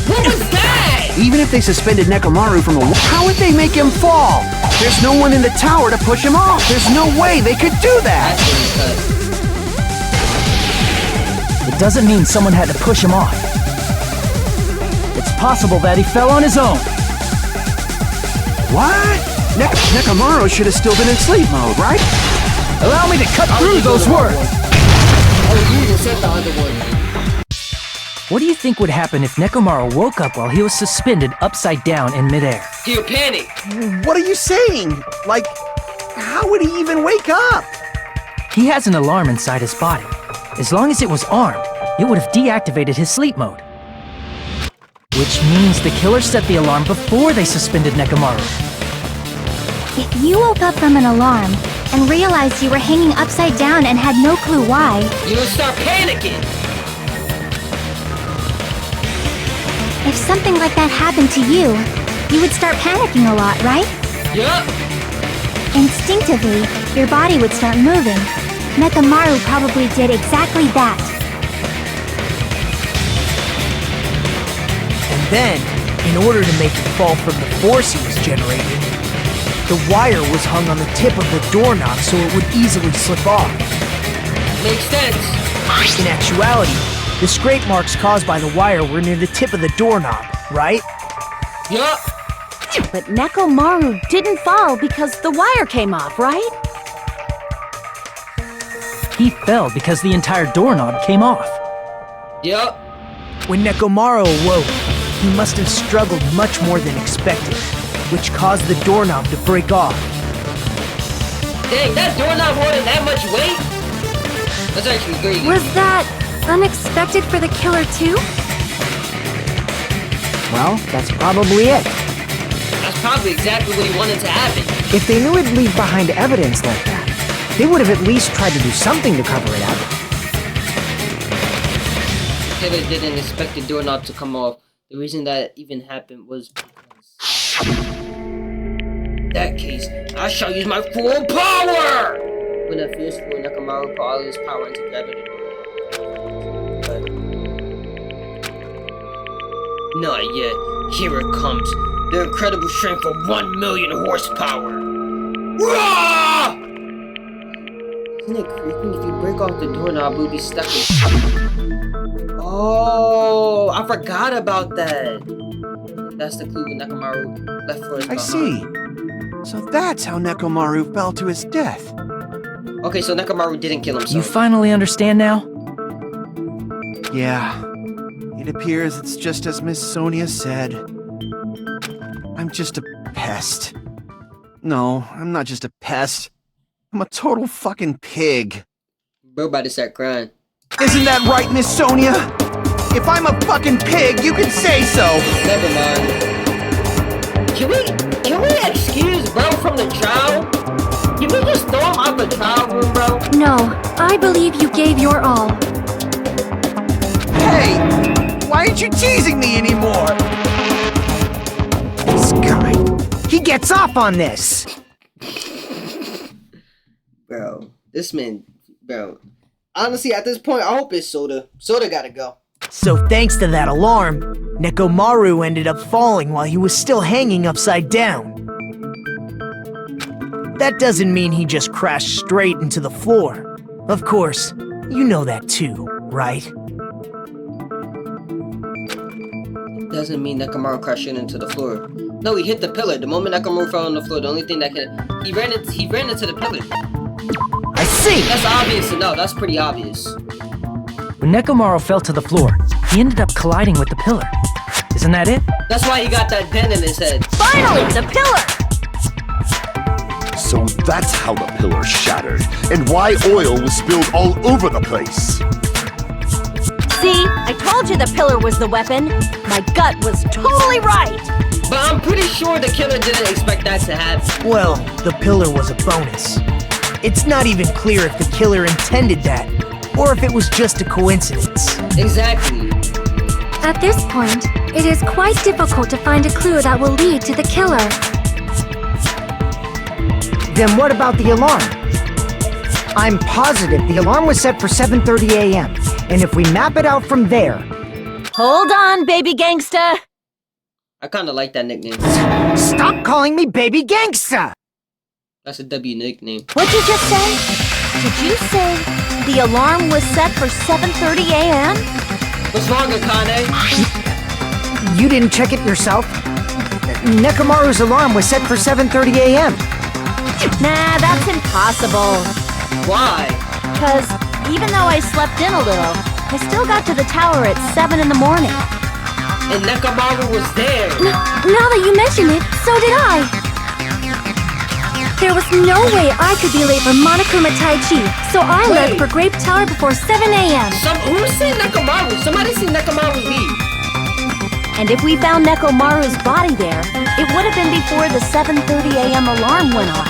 Speaker 1: What was that?
Speaker 7: Even if they suspended Nekomaru from a wire, how would they make him fall? There's no one in the tower to push him off. There's no way they could do that.
Speaker 1: That's getting cut.
Speaker 8: It doesn't mean someone had to push him off. It's possible that he fell on his own.
Speaker 7: What? Nekomaru should have still been in sleep mode, right?
Speaker 8: Allow me to cut through those words.
Speaker 1: Oh, you even said the other one.
Speaker 8: What do you think would happen if Nekomaru woke up while he was suspended upside down in midair?
Speaker 1: He would panic.
Speaker 7: What are you saying? Like, how would he even wake up?
Speaker 8: He has an alarm inside his body. As long as it was armed, it would have deactivated his sleep mode. Which means the killer set the alarm before they suspended Nekomaru.
Speaker 3: If you woke up from an alarm and realized you were hanging upside down and had no clue why,
Speaker 1: You would start panicking.
Speaker 3: if something like that happened to you, you would start panicking a lot, right?
Speaker 1: Yup.
Speaker 3: Instinctively, your body would start moving. Nekomaru probably did exactly that.
Speaker 10: And then, in order to make it fall from the force he was generating, the wire was hung on the tip of the doorknob so it would easily slip off.
Speaker 1: Makes sense.
Speaker 10: In actuality, the scrape marks caused by the wire were near the tip of the doorknob, right?
Speaker 1: Yup.
Speaker 4: But Nekomaru didn't fall because the wire came off, right?
Speaker 8: He fell because the entire doorknob came off.
Speaker 1: Yup.
Speaker 10: When Nekomaru awoke, he must have struggled much more than expected, which caused the doorknob to break off.
Speaker 1: Dang, that doorknob holding that much weight? That's actually crazy.
Speaker 5: Was that unexpected for the killer too?
Speaker 6: Well, that's probably it.
Speaker 1: That's probably exactly what he wanted to happen.
Speaker 6: If they knew it'd leave behind evidence like that, they would have at least tried to do something to cover it up.
Speaker 1: Killer didn't expect the doorknob to come off. The reason that even happened was because... In that case, I shall use my full power! When a fierce for Nekomaru put all his power into grabbing the door. But... Not yet. Here it comes. The incredible strength of 1 million horsepower. Rah! Isn't it creeping? If you break off the doorknob, we'll be stuck in... Oh, I forgot about that. That's the clue Nekomaru left for us
Speaker 7: I
Speaker 1: behind.
Speaker 7: see. So that's how Nekomaru fell to his death.
Speaker 1: Okay, so Nekomaru didn't kill himself.
Speaker 8: You finally understand now?
Speaker 7: Yeah. It appears it's just as Miss Sonia said. I'm just a pest. No, I'm not just a pest. I'm a total fucking pig.
Speaker 1: Bro about to start crying.
Speaker 7: Isn't that right, Miss Sonia? If I'm a fucking pig, you can say so.
Speaker 1: Never mind. Can we excuse bro from the trial? Can we just throw him out the trial room, bro?
Speaker 5: No, I believe you gave your all.
Speaker 7: Hey! Why aren't you teasing me anymore?
Speaker 6: This guy, he gets off on this.
Speaker 1: Bro, this man, bro. Honestly, at this point, I hope it's Soda. Soda gotta go.
Speaker 10: So thanks to that alarm, Nekomaru ended up falling while he was still hanging upside down. That doesn't mean he just crashed straight into the floor. Of course, you know that too, right?
Speaker 1: Doesn't mean Nekomaru crashed into the floor. No, he hit the pillar. The moment Nekomaru fell on the floor, the only thing that he ran into the pillar.
Speaker 10: I see!
Speaker 1: That's obvious enough. That's pretty obvious.
Speaker 8: When Nekomaru fell to the floor, he ended up colliding with the pillar. Isn't that it?
Speaker 1: That's why he got that dent in his head.
Speaker 4: Finally, the pillar!
Speaker 9: So that's how the pillar shattered, and why oil was spilled all over the place.
Speaker 4: See, I told you the pillar was the weapon. My gut was totally right.
Speaker 1: But I'm pretty sure the killer didn't expect that to happen.
Speaker 10: Well, the pillar was a bonus. It's not even clear if the killer intended that, or if it was just a coincidence.
Speaker 1: Exactly.
Speaker 5: At this point, it is quite difficult to find a clue that will lead to the killer.
Speaker 6: Then what about the alarm? I'm positive the alarm was set for 7:30 a.m. And if we map it out from there...
Speaker 4: Hold on, baby gangsta!
Speaker 1: I kinda like that nickname.
Speaker 6: Stop calling me baby gangsta!
Speaker 1: That's a W nickname.
Speaker 4: What'd you just say? Did you say the alarm was set for 7:30 a.m.?
Speaker 1: What's wrong, Akane?
Speaker 6: You didn't check it yourself? Nekomaru's alarm was set for 7:30 a.m.
Speaker 4: Nah, that's impossible.
Speaker 1: Why?
Speaker 4: Because even though I slept in a little, I still got to the tower at 7 in the morning.
Speaker 1: And Nekomaru was there.
Speaker 5: Now that you mention it, so did I. There was no way I could be late for Monokuma Tai Chi, so I left for Grape Tower before 7 a.m.
Speaker 1: Who's seen Nekomaru? Somebody seen Nekomaru leave.
Speaker 4: And if we found Nekomaru's body there, it would have been before the 7:30 a.m. alarm went off.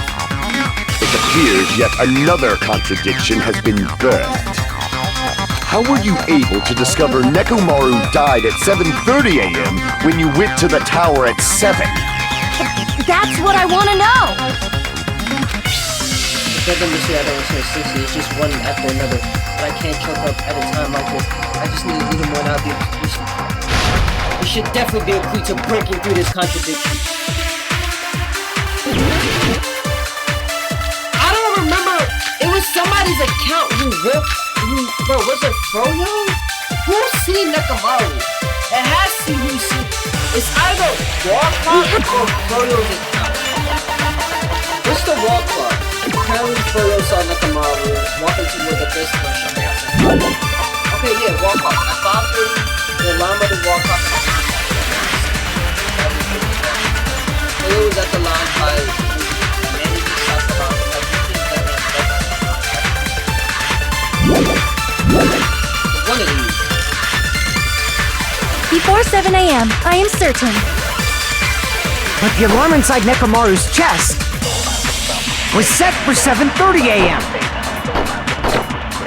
Speaker 9: It appears yet another contradiction has been birthed. How were you able to discover Nekomaru died at 7:30 a.m. when you went to the tower at 7?
Speaker 4: That's what I want to know!
Speaker 1: The other mystery I don't want to say is just one after another, but I can't choke up at a time like this. I just need a little more out there. We should definitely be a clue to breaking through this contradiction. I don't remember. It was somebody's account bro, was it Froyo? Who's seen Nekomaru? It has to be who's seen. It's either Wallclock or Froyo's account. What's the Wallclock? Apparently Froyo saw Nekomaru walking toward the festival shop. Okay, yeah, Wallclock. At 5:30, the alarm of the Wallclock. Froyo was at the lounge by managing shots about one of these.
Speaker 5: Before 7 a.m., I am certain.
Speaker 6: But the alarm inside Nekomaru's chest was set for 7:30 a.m.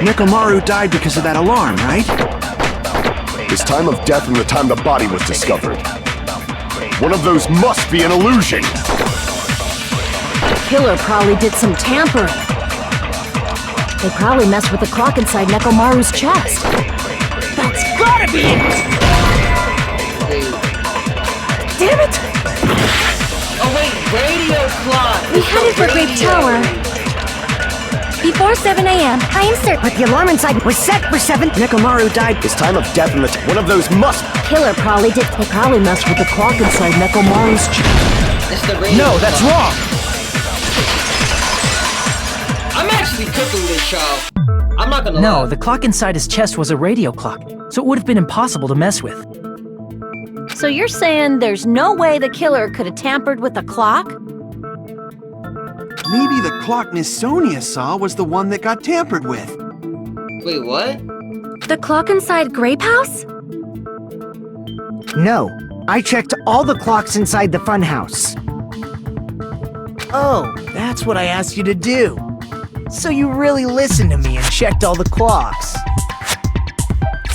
Speaker 7: Nekomaru died because of that alarm, right?
Speaker 9: His time of death and the time the body was discovered. One of those must be an illusion.
Speaker 4: The killer probably did some tampering. They probably messed with the clock inside Nekomaru's chest. That's gotta be it! Damn it!
Speaker 1: Oh wait, radio clock!
Speaker 5: We headed for Grape Tower. Before 7 a.m., I am certain.
Speaker 6: But the alarm inside was set for 7.
Speaker 7: Nekomaru died.
Speaker 9: His time of death and one of those must...
Speaker 4: Killer probably did. They probably messed with the clock inside Nekomaru's chest.
Speaker 1: It's the radio
Speaker 10: No, that's
Speaker 1: clock.
Speaker 10: wrong!
Speaker 1: I'm actually cooking this show. I'm not gonna
Speaker 8: No,
Speaker 1: lie.
Speaker 8: the clock inside his chest was a radio clock, so it would have been impossible to mess with.
Speaker 4: So you're saying there's no way the killer could have tampered with the clock?
Speaker 7: Maybe the clock Miss Sonia saw was the one that got tampered with.
Speaker 1: Wait, what?
Speaker 5: The clock inside Grape House?
Speaker 6: No, I checked all the clocks inside the funhouse.
Speaker 10: Oh, that's what I asked you to do. So you really listened to me and checked all the clocks.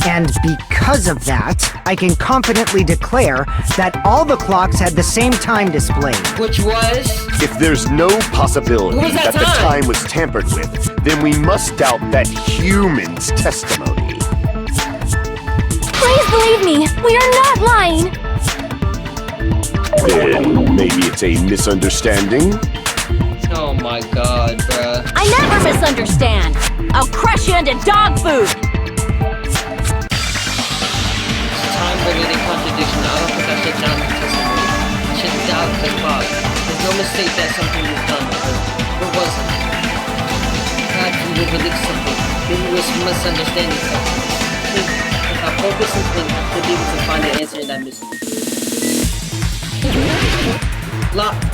Speaker 6: And because of that, I can confidently declare that all the clocks had the same time displayed.
Speaker 1: Which was?
Speaker 9: If there's no possibility
Speaker 1: What was that
Speaker 9: the
Speaker 1: time?
Speaker 9: time was tampered with, then we must doubt that human's testimony.
Speaker 5: Please believe me, we are not lying.
Speaker 9: Then maybe it's a misunderstanding?
Speaker 1: Oh my god, bruh.
Speaker 4: I never misunderstand! I'll crush you into dog food!
Speaker 1: Time-related contradiction. I don't think I should doubt the testimony. I should doubt the clock. There's no mistake that something was done. What was it? God, we will believe something. Maybe we was misunderstanding something. If I focus and think, to be able to find the answer in that mystery.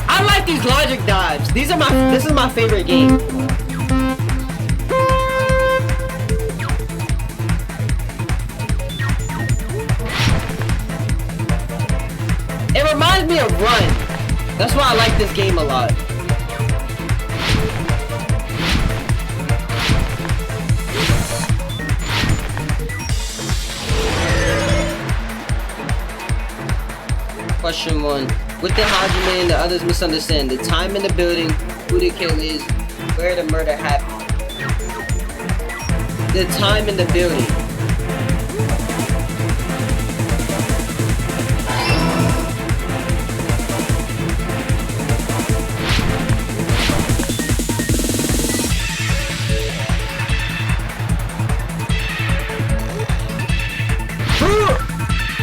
Speaker 1: I like these logic dives. This is my favorite game. It reminds reminds me of Run. That's why I like this game a lot. Question 1. What did Hajime and the others misunderstand? The time in the building, who the kill is, where the murder happened. The time in the building.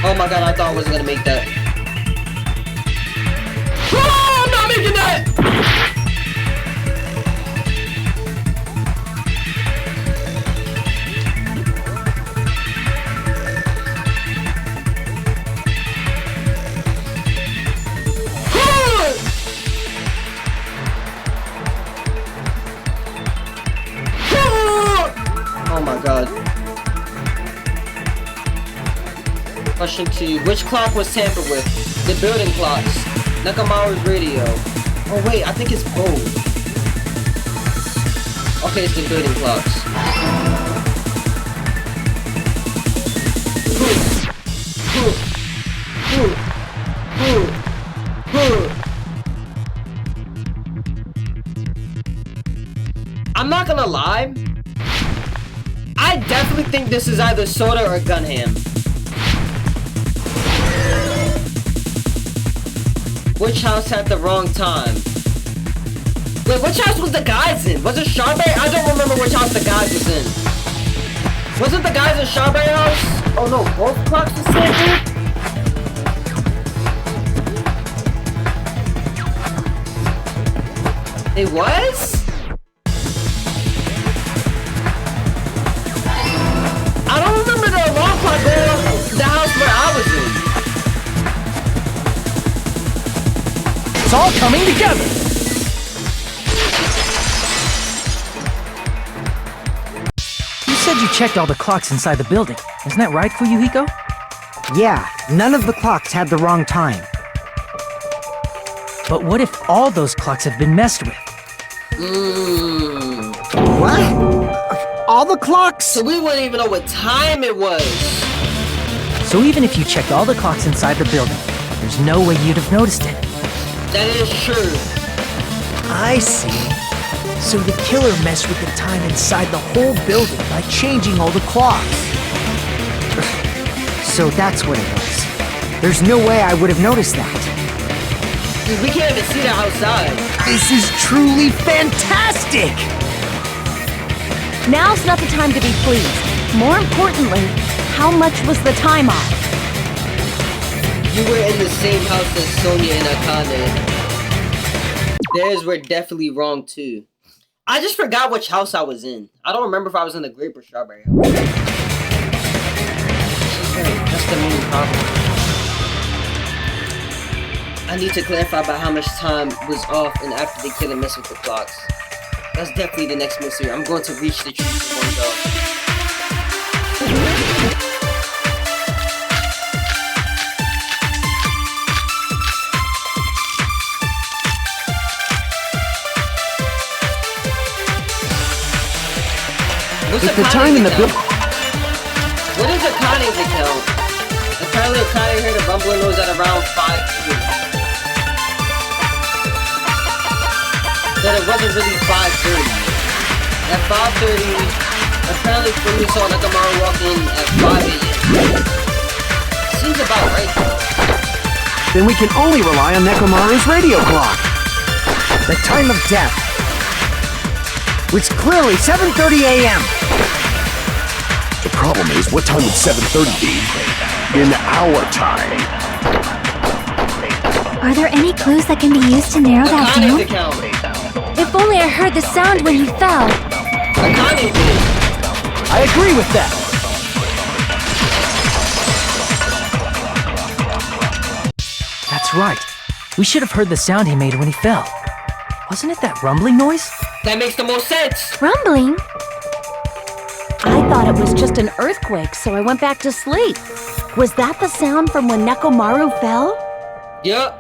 Speaker 1: Oh my god, I thought I wasn't gonna make that. Oh, I'm not making that! Oh my god. Question 2. Which clock was tampered with? The building clocks. Nakamaru's radio. Oh wait, I think it's both. Okay, it's the building clocks. I'm not gonna lie. I definitely think this is either Soda or Gunham. Which house had the wrong time? Wait, which house was the guys in? Was it Strawberry? I don't remember which house the guys was in. Was it the guys in Strawberry House? Oh no, both clocks were sampled? It was? I don't remember the alarm clock going off the house where I was in.
Speaker 8: It's all coming together! You said you checked all the clocks inside the building. Isn't that right, Fuyuhiko?
Speaker 6: Yeah, none of the clocks had the wrong time.
Speaker 8: But what if all those clocks have been messed with?
Speaker 6: What? All the clocks?
Speaker 1: So we wouldn't even know what time it was.
Speaker 8: So even if you checked all the clocks inside the building, there's no way you'd have noticed it.
Speaker 1: That is true.
Speaker 10: I see. So the killer messed with the time inside the whole building by changing all the clocks.
Speaker 6: So that's what it was. There's no way I would have noticed that.
Speaker 1: Dude, we can't even see that outside.
Speaker 10: This is truly fantastic!
Speaker 5: Now's not the time to be pleased. More importantly, how much was the time off?
Speaker 1: You were in the same house as Sonia and Akane. Theirs were definitely wrong too. I just forgot which house I was in. I don't remember if I was in the grape or strawberry house. That's the main problem. I need to clarify about how much time was off and after the killer messed with the clocks. That's definitely the next mystery. I'm going to reach the truth in one go. What's
Speaker 7: If the time in the
Speaker 1: account? What is Akane's account? Apparently Akane heard a rumbling noise at around 5:30. But it wasn't really 5:30. At 5:30, apparently Fumi saw Nakamaru walk in at 5 a.m. Seems about right.
Speaker 7: Then we can only rely on Nekomaru's radio clock.
Speaker 6: The time of death was clearly 7:30 a.m.
Speaker 9: The problem is, what time would 7:30 be? In our time.
Speaker 3: Are there any clues that can be used to narrow that
Speaker 1: Akane's
Speaker 3: down?
Speaker 1: account.
Speaker 5: If only I heard the sound when he fell.
Speaker 1: Akane did.
Speaker 8: I agree with that! That's right. We should have heard the sound he made when he fell. Wasn't it that rumbling noise?
Speaker 1: That makes the most sense.
Speaker 5: Rumbling? I thought it was just an earthquake, so I went back to sleep. Was that the sound from when Nekomaru fell?
Speaker 1: Yup.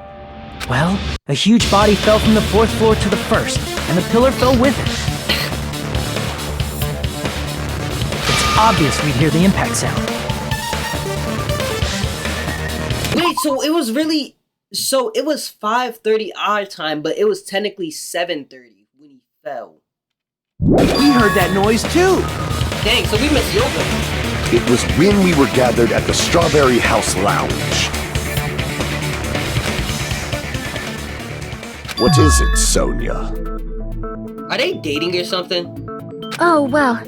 Speaker 8: Well, a huge body fell from the 4th floor to the 1st, and the pillar fell with it. It's obvious we'd hear the impact sound.
Speaker 1: Wait, so it was 5:30 our time, but it was technically 7:30 when he fell.
Speaker 7: We heard that noise too.
Speaker 1: Dang, so we missed yoga.
Speaker 9: It was when we were gathered at the Strawberry House Lounge. What is it, Sonia?
Speaker 1: Are they dating or something?
Speaker 5: Oh, well.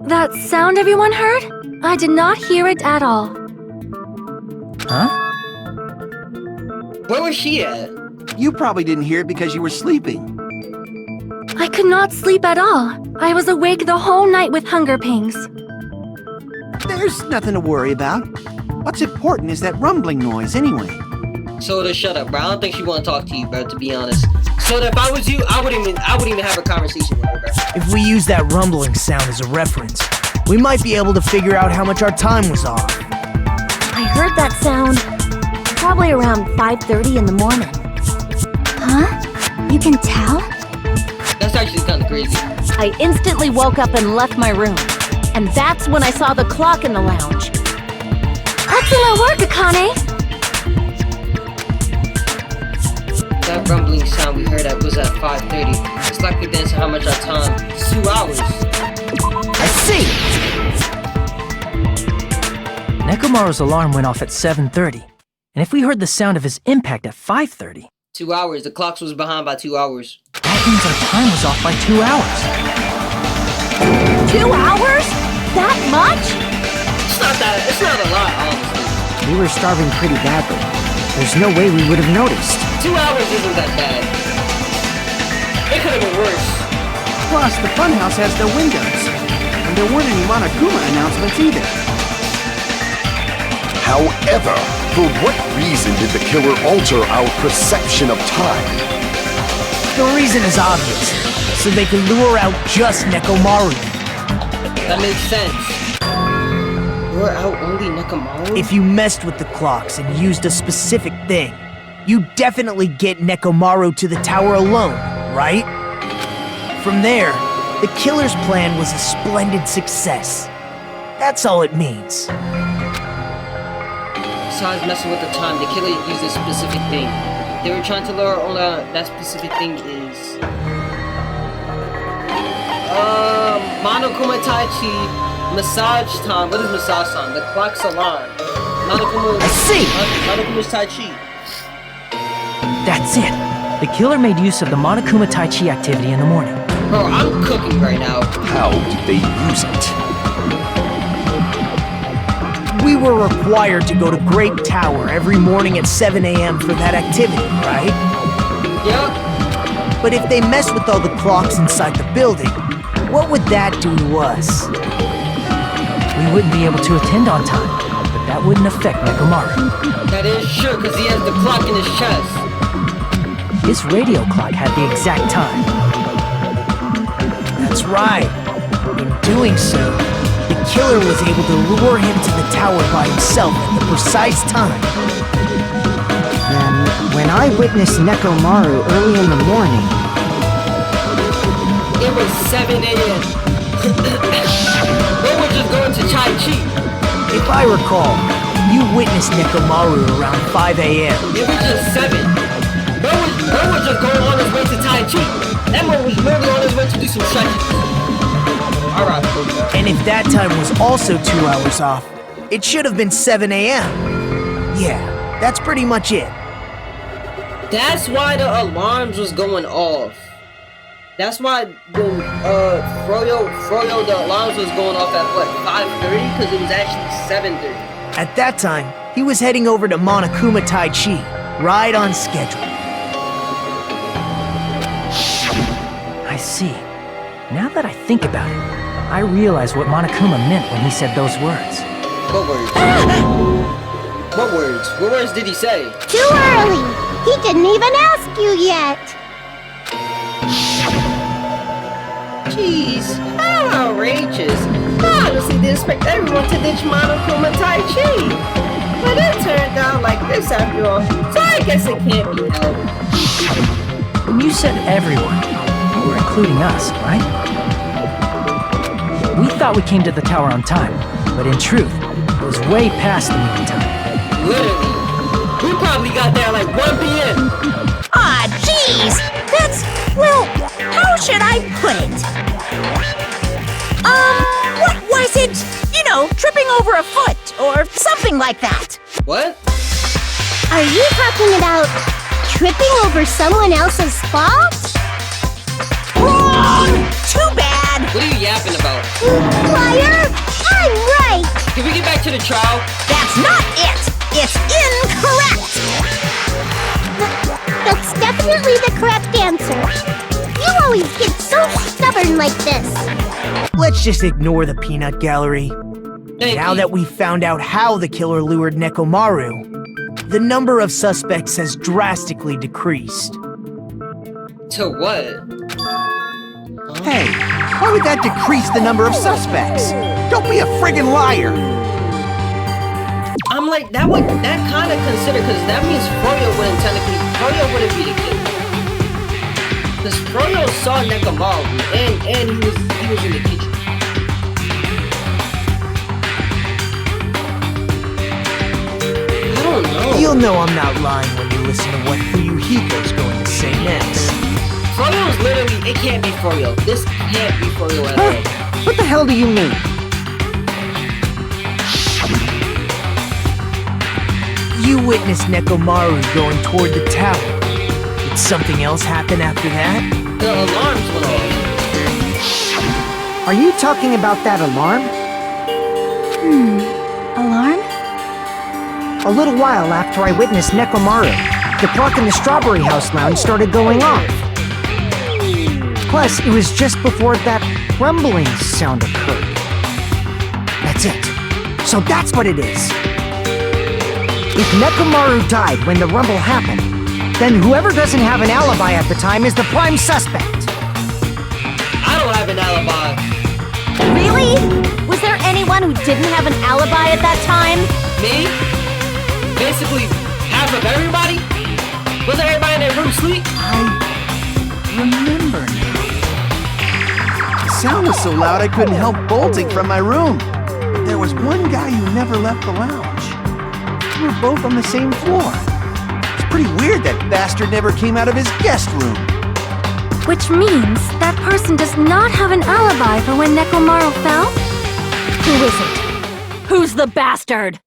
Speaker 5: That sound everyone heard? I did not hear it at all.
Speaker 8: Huh?
Speaker 1: Where was she at?
Speaker 7: You probably didn't hear it because you were sleeping.
Speaker 5: I could not sleep at all. I was awake the whole night with hunger pangs.
Speaker 7: There's nothing to worry about. What's important is that rumbling noise anyway.
Speaker 1: Soda, shut up, bro. I don't think she want to talk to you, bro, to be honest. Soda, if I was you, I wouldn't even have a conversation with her, bro.
Speaker 10: If we use that rumbling sound as a reference, we might be able to figure out how much our time was off.
Speaker 4: I heard that sound probably around 5:30 in the morning.
Speaker 3: Huh? You can tell?
Speaker 1: That's actually kind of crazy.
Speaker 4: I instantly woke up and left my room. And that's when I saw the clock in the lounge.
Speaker 5: Excellent work, Akane!
Speaker 1: That rumbling sound we heard was at 5:30. It's like we're dancing how much our time? It's 2 hours.
Speaker 10: I see!
Speaker 8: Nekomaru's alarm went off at 7:30. And if we heard the sound of his impact at 5:30...
Speaker 1: 2 hours. The clock was behind by 2 hours.
Speaker 8: That means our time was off by 2 hours.
Speaker 4: 2 hours? That much?
Speaker 1: It's not a lot, honestly.
Speaker 6: We were starving pretty badly. There's no way we would have noticed.
Speaker 1: 2 hours isn't that bad. It could have been worse.
Speaker 7: Plus, the funhouse has no windows. And there weren't any Monokuma announcements either.
Speaker 9: However, for what reason did the killer alter our perception of time?
Speaker 10: The reason is obvious. So they can lure out just Nekomaru.
Speaker 1: That makes sense. Lure out only Nekomaru?
Speaker 10: If you messed with the clocks and used a specific thing, you definitely get Nekomaru to the tower alone, right? From there, the killer's plan was a splendid success. That's all it means.
Speaker 1: Besides messing with the time, the killer used a specific thing. They were trying to lure on that specific thing is... Monokuma Tai Chi, massage time. What is massage time? The clock salon. Monokuma...
Speaker 10: I see!
Speaker 1: Monokuma's Tai Chi.
Speaker 8: That's it. The killer made use of the Monokuma Tai Chi activity in the morning.
Speaker 1: Bro, I'm cooking right now.
Speaker 9: How did they use it?
Speaker 10: We were required to go to Great Tower every morning at 7 a.m. for that activity, right?
Speaker 1: Yep.
Speaker 10: But if they mess with all the clocks inside the building, what would that do to us?
Speaker 8: We wouldn't be able to attend on time, but that wouldn't affect Nekomaru.
Speaker 1: That is true, because he has the clock in his chest.
Speaker 8: His radio clock had the exact time.
Speaker 10: That's right. In doing so, the killer was able to lure him to the tower by himself at the precise time.
Speaker 6: Then, when I witnessed Nekomaru early in the morning...
Speaker 1: It was 7 a.m. They were just going to Tai Chi.
Speaker 10: If I recall, you witnessed Nekomaru around 5 a.m.
Speaker 1: It was just 7. Bro was just going on his way to Tai Chi. That man was literally on his way to do some stretches. Alright.
Speaker 10: And if that time was also 2 hours off, it should have been 7 a.m. Yeah, that's pretty much it.
Speaker 1: That's why the alarms was going off. That's why when Froyo, the alarms was going off at what, 5:30? Because it was actually 7:30.
Speaker 10: At that time, he was heading over to Monokuma Tai Chi, right on schedule.
Speaker 8: I see. Now that I think about it, I realize what Monokuma meant when he said those words.
Speaker 1: What words? What words? What words did he say?
Speaker 11: Too early! He didn't even ask you yet!
Speaker 1: Jeez, how outrageous. I honestly didn't expect everyone to ditch Monokuma Tai Chi. But it turned out like this after all, so I guess it can't be helped.
Speaker 8: When you said everyone, you were including us, right? We thought we came to the tower on time, but in truth, it was way past the meeting time.
Speaker 1: Literally. We probably got there like 1 p.m.
Speaker 2: Aw, jeez! That's, well, how should I put it? What was it? You know, tripping over a foot, or something like that.
Speaker 1: What?
Speaker 11: Are you talking about tripping over someone else's fault?
Speaker 2: Wrong! Too bad!
Speaker 1: What are you yapping about?
Speaker 11: Liar! I'm right!
Speaker 1: Can we get back to the trial?
Speaker 2: That's not it! It's incorrect!
Speaker 11: That's definitely the correct answer. You always get so stubborn like this.
Speaker 10: Let's just ignore the peanut gallery.
Speaker 1: Thank
Speaker 10: Now
Speaker 1: you.
Speaker 10: that we've found out how the killer lured Nekomaru, the number of suspects has drastically decreased.
Speaker 1: To what?
Speaker 7: Hey, why would that decrease the number of suspects? Don't be a friggin' liar!
Speaker 1: I'm like, that kind of consider, because that means Froyo wouldn't be the killer. Because Froyo saw Nekomaru, and he was in the kitchen. I don't know.
Speaker 10: You'll know I'm not lying when you listen to what Fuyuhiko's going to say next.
Speaker 1: Froyo is literally, it can't be Froyo. This can't be Froyo at all.
Speaker 6: What the hell do you mean?
Speaker 10: You witnessed Nekomaru going toward the tower. Did something else happen after that?
Speaker 1: The alarms went off.
Speaker 6: Are you talking about that alarm?
Speaker 3: Alarm?
Speaker 6: A little while after I witnessed Nekomaru, the clock in the Strawberry House lounge started going off. Plus, it was just before that rumbling sound occurred. That's it. So that's what it is. If Nekomaru died when the rumble happened, then whoever doesn't have an alibi at the time is the prime suspect.
Speaker 1: I don't have an alibi.
Speaker 5: Really? Was there anyone who didn't have an alibi at that time?
Speaker 1: Me? Basically, half of everybody? Wasn't everybody in their room asleep?
Speaker 8: Remember now.
Speaker 7: The sound was so loud I couldn't help bolting from my room. There was one guy who never left the lounge. We were both on the same floor. It's pretty weird that bastard never came out of his guest room.
Speaker 5: Which means that person does not have an alibi for when Nekomaru fell? Who is it? Who's the bastard?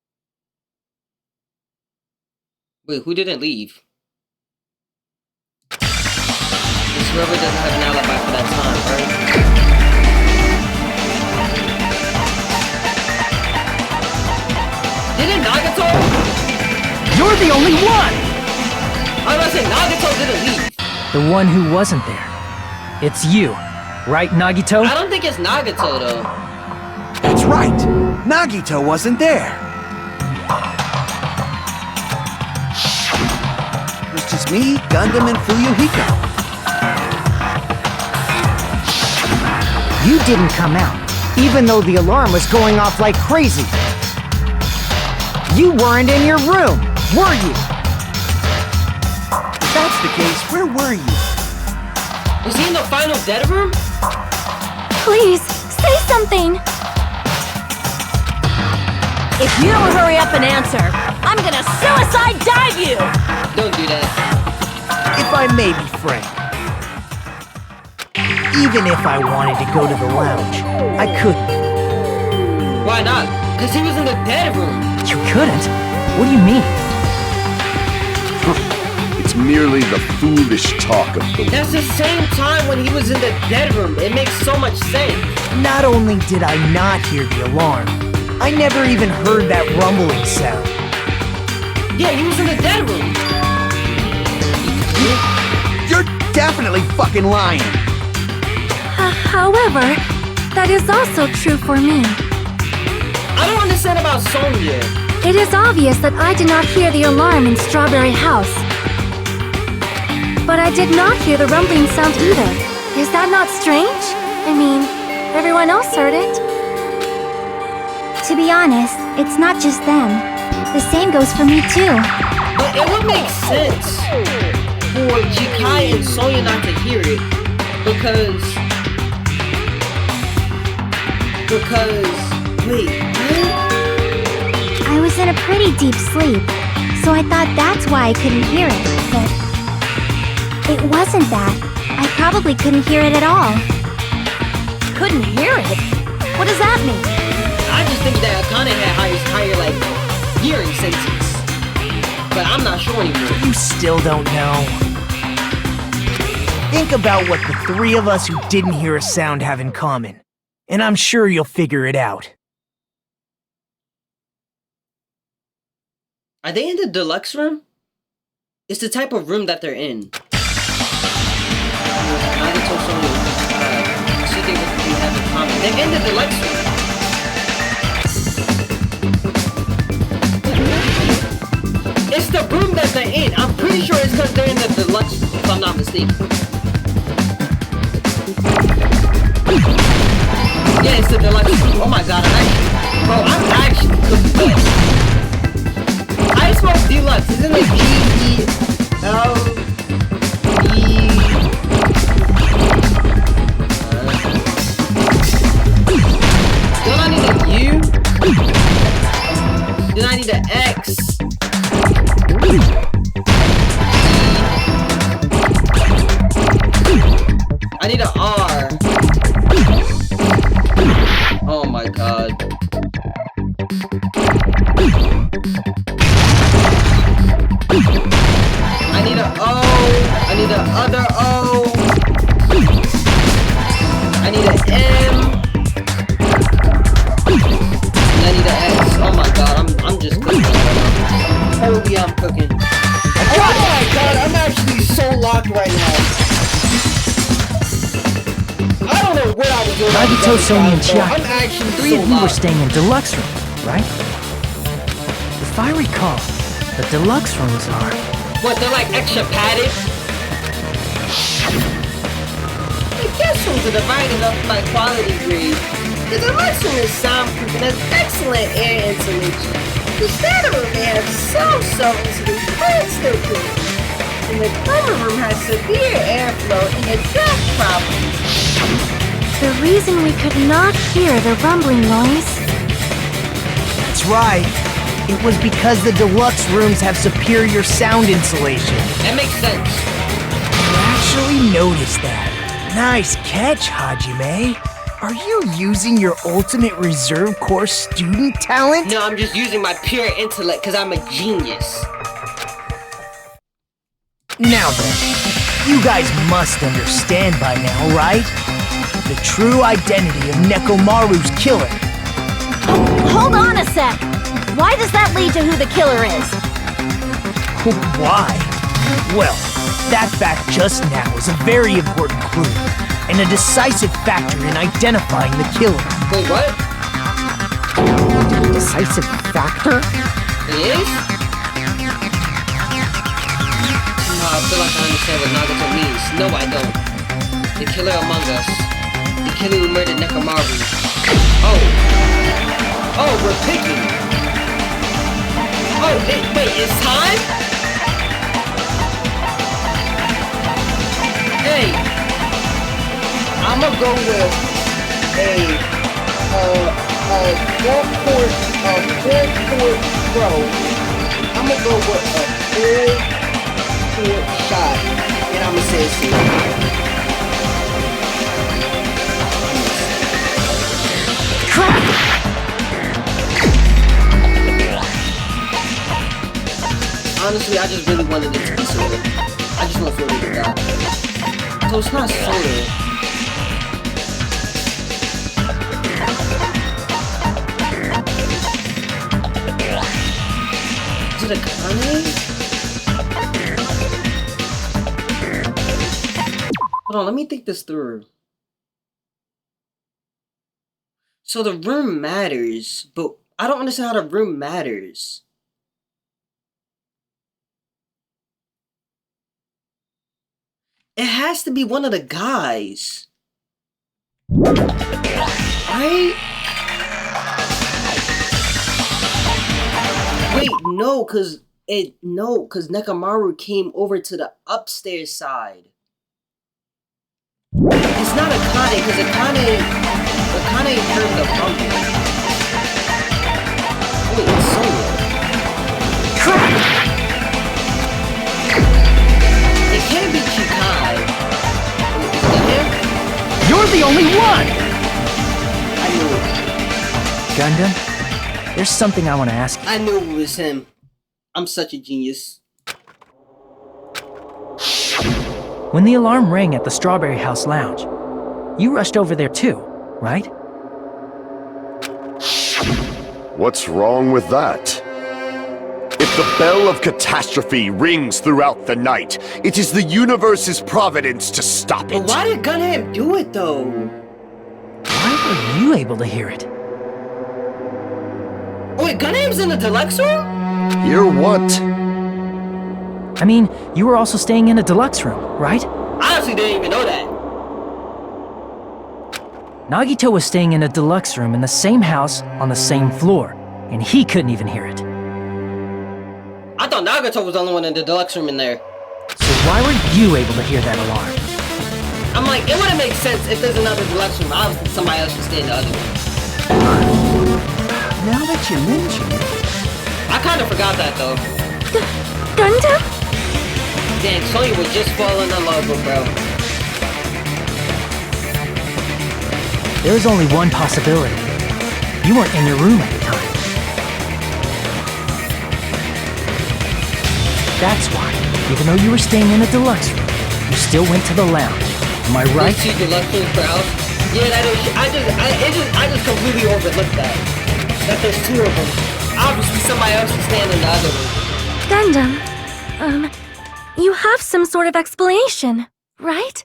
Speaker 1: Wait, who didn't leave? It's whoever doesn't have an alibi for that time, right? Didn't Nagato?
Speaker 8: You're the only one!
Speaker 1: I was gonna say Nagato didn't leave.
Speaker 8: The one who wasn't there. It's you, right, Nagito?
Speaker 1: I don't think it's Nagato though.
Speaker 7: That's right. Nagito wasn't there. It was just me, Gundam, and Fuyuhiko.
Speaker 6: You didn't come out, even though the alarm was going off like crazy. You weren't in your room, were you?
Speaker 7: If that's the case, where were you?
Speaker 1: Was he in the final dead room?
Speaker 5: Please, say something! If you don't hurry up and answer, I'm gonna suicide dive you!
Speaker 1: Don't do that.
Speaker 10: If I may be frank, even if I wanted to go to the lounge, I couldn't.
Speaker 1: Why not? Because he was in the dead room.
Speaker 8: You couldn't? What do you mean?
Speaker 9: It's merely the foolish talk of the
Speaker 1: That's the same time when he was in the dead room. It makes so much sense.
Speaker 10: Not only did I not hear the alarm, I never even heard that rumbling sound.
Speaker 1: Yeah, he was in the dead room.
Speaker 7: You're definitely fucking lying.
Speaker 5: However, that is also true for me.
Speaker 1: I don't understand about Sonya.
Speaker 5: It is obvious that I did not hear the alarm in Strawberry House. But I did not hear the rumbling sound either. Is that not strange? I mean, everyone else heard it.
Speaker 3: To be honest, it's not just them. The same goes for me too.
Speaker 1: But it would make sense for Jikai and Sonya not to hear it because wait, what?
Speaker 3: I was in a pretty deep sleep, so I thought that's why I couldn't hear it, but it wasn't that. I probably couldn't hear it at all.
Speaker 4: Couldn't hear it? What does that mean?
Speaker 1: I just think that Akane had higher like hearing senses. But I'm not sure anymore.
Speaker 10: You still don't know. Think about what the three of us who didn't hear a sound have in common, and I'm sure you'll figure it out.
Speaker 1: Are they in the deluxe room? It's the type of room that they're in. Nagato, Sonya, see what they have in common. They're in the deluxe room. It's the room that they're in. I'm pretty sure it's because they're in the deluxe, if I'm not mistaken. Yeah, it's the deluxe room. Oh my god, I'm actually confused. I smoke deluxe. Isn't it G-E-L-E? Don't I need a U? Then I need an X. I need an R. Oh my god. I need an O. I need the other O. I need an M. And I need an X. Oh my god, I'm just cooking right now. Holy, I'm cooking. Oh my god, I'm actually so locked right now. I don't know what I was doing.
Speaker 10: Nagato, Sonya, and Chiaki.
Speaker 1: I'm actually
Speaker 10: Three
Speaker 1: so
Speaker 10: of you were
Speaker 1: locked.
Speaker 10: staying in deluxe room, right? If I recall, the deluxe rooms are...
Speaker 1: What, they're like extra padded? The guest rooms are divided up by quality grade. The deluxe room is soundproof and has excellent air insulation. The standard room may have so-so insulation, but it's still cool. And the common room has severe airflow and a draft problem.
Speaker 5: The reason we could not hear the rumbling noise.
Speaker 10: That's right. It was because the deluxe rooms have superior sound insulation.
Speaker 1: That makes sense.
Speaker 10: I actually noticed that. Nice catch, Hajime. Are you using your ultimate reserve corps student talent?
Speaker 1: No, I'm just using my pure intellect because I'm a genius.
Speaker 10: Now then, you guys must understand by now, right? The true identity of Nekomaru's killer.
Speaker 4: Hold on a sec! Why does that lead to who the killer is?
Speaker 10: Why? Well, that fact just now is a very important clue, and a decisive factor in identifying the killer.
Speaker 1: Wait, what?
Speaker 6: Decisive factor?
Speaker 1: It is? No, I feel like I understand what Nagato means. No, I don't. The killer among us. The killer who murdered Nekomaru. Oh. Oh, we're picking. Oh, wait, it's time? Hey. I'ma go with a four-quart pro. I'ma go with a four-quart shot. And I'ma say it's here.
Speaker 4: Crap!
Speaker 1: Honestly, I just really wanted it to be soda. I just want to feel like that. So it's not soda. Is it a Kanye? Hold on, let me think this through. So the room matters, but I don't understand how the room matters. It has to be one of the guys. Right? Wait, Wait, no, cause Nekamaru came over to the upstairs side. It's not Akane, cause Akane heard the rumble. Wait, it's Sonia.
Speaker 6: Crap!
Speaker 1: It can't be Chikai. Is it him?
Speaker 10: You're the only one!
Speaker 1: I knew it.
Speaker 8: Gundam, there's something I want to ask you.
Speaker 1: I knew it was him. I'm such a genius.
Speaker 8: When the alarm rang at the Strawberry House Lounge, you rushed over there too, right?
Speaker 9: What's wrong with that? If the bell of catastrophe rings throughout the night, it is the universe's providence to stop it.
Speaker 1: But why did Gunham do it though?
Speaker 8: Why were you able to hear it?
Speaker 1: Wait, Gunham's in the deluxe room?
Speaker 9: Hear what?
Speaker 8: I mean, you were also staying in a deluxe room, right?
Speaker 1: I honestly didn't even know that.
Speaker 8: Nagito was staying in a deluxe room in the same house on the same floor, and he couldn't even hear it.
Speaker 1: I thought Nagato was the only one in the deluxe room in there.
Speaker 8: So why were you able to hear that alarm?
Speaker 1: I'm like, it wouldn't make sense if there's another deluxe room. Obviously, somebody else should stay in the other room.
Speaker 6: Now that you mention it...
Speaker 1: I kind of forgot that though.
Speaker 5: Gundam?
Speaker 1: Dang, Sonya would just fall in love with bro.
Speaker 8: There was only one possibility. You weren't in your room at the time. That's why, even though you were staying in a deluxe room, you still went to the lounge. Am I right?
Speaker 1: You see deluxe rooms per house? Yeah, that is. I just completely overlooked that. That there's two of them. Obviously, somebody else is staying in the other room.
Speaker 5: Gundam, you have some sort of explanation, right?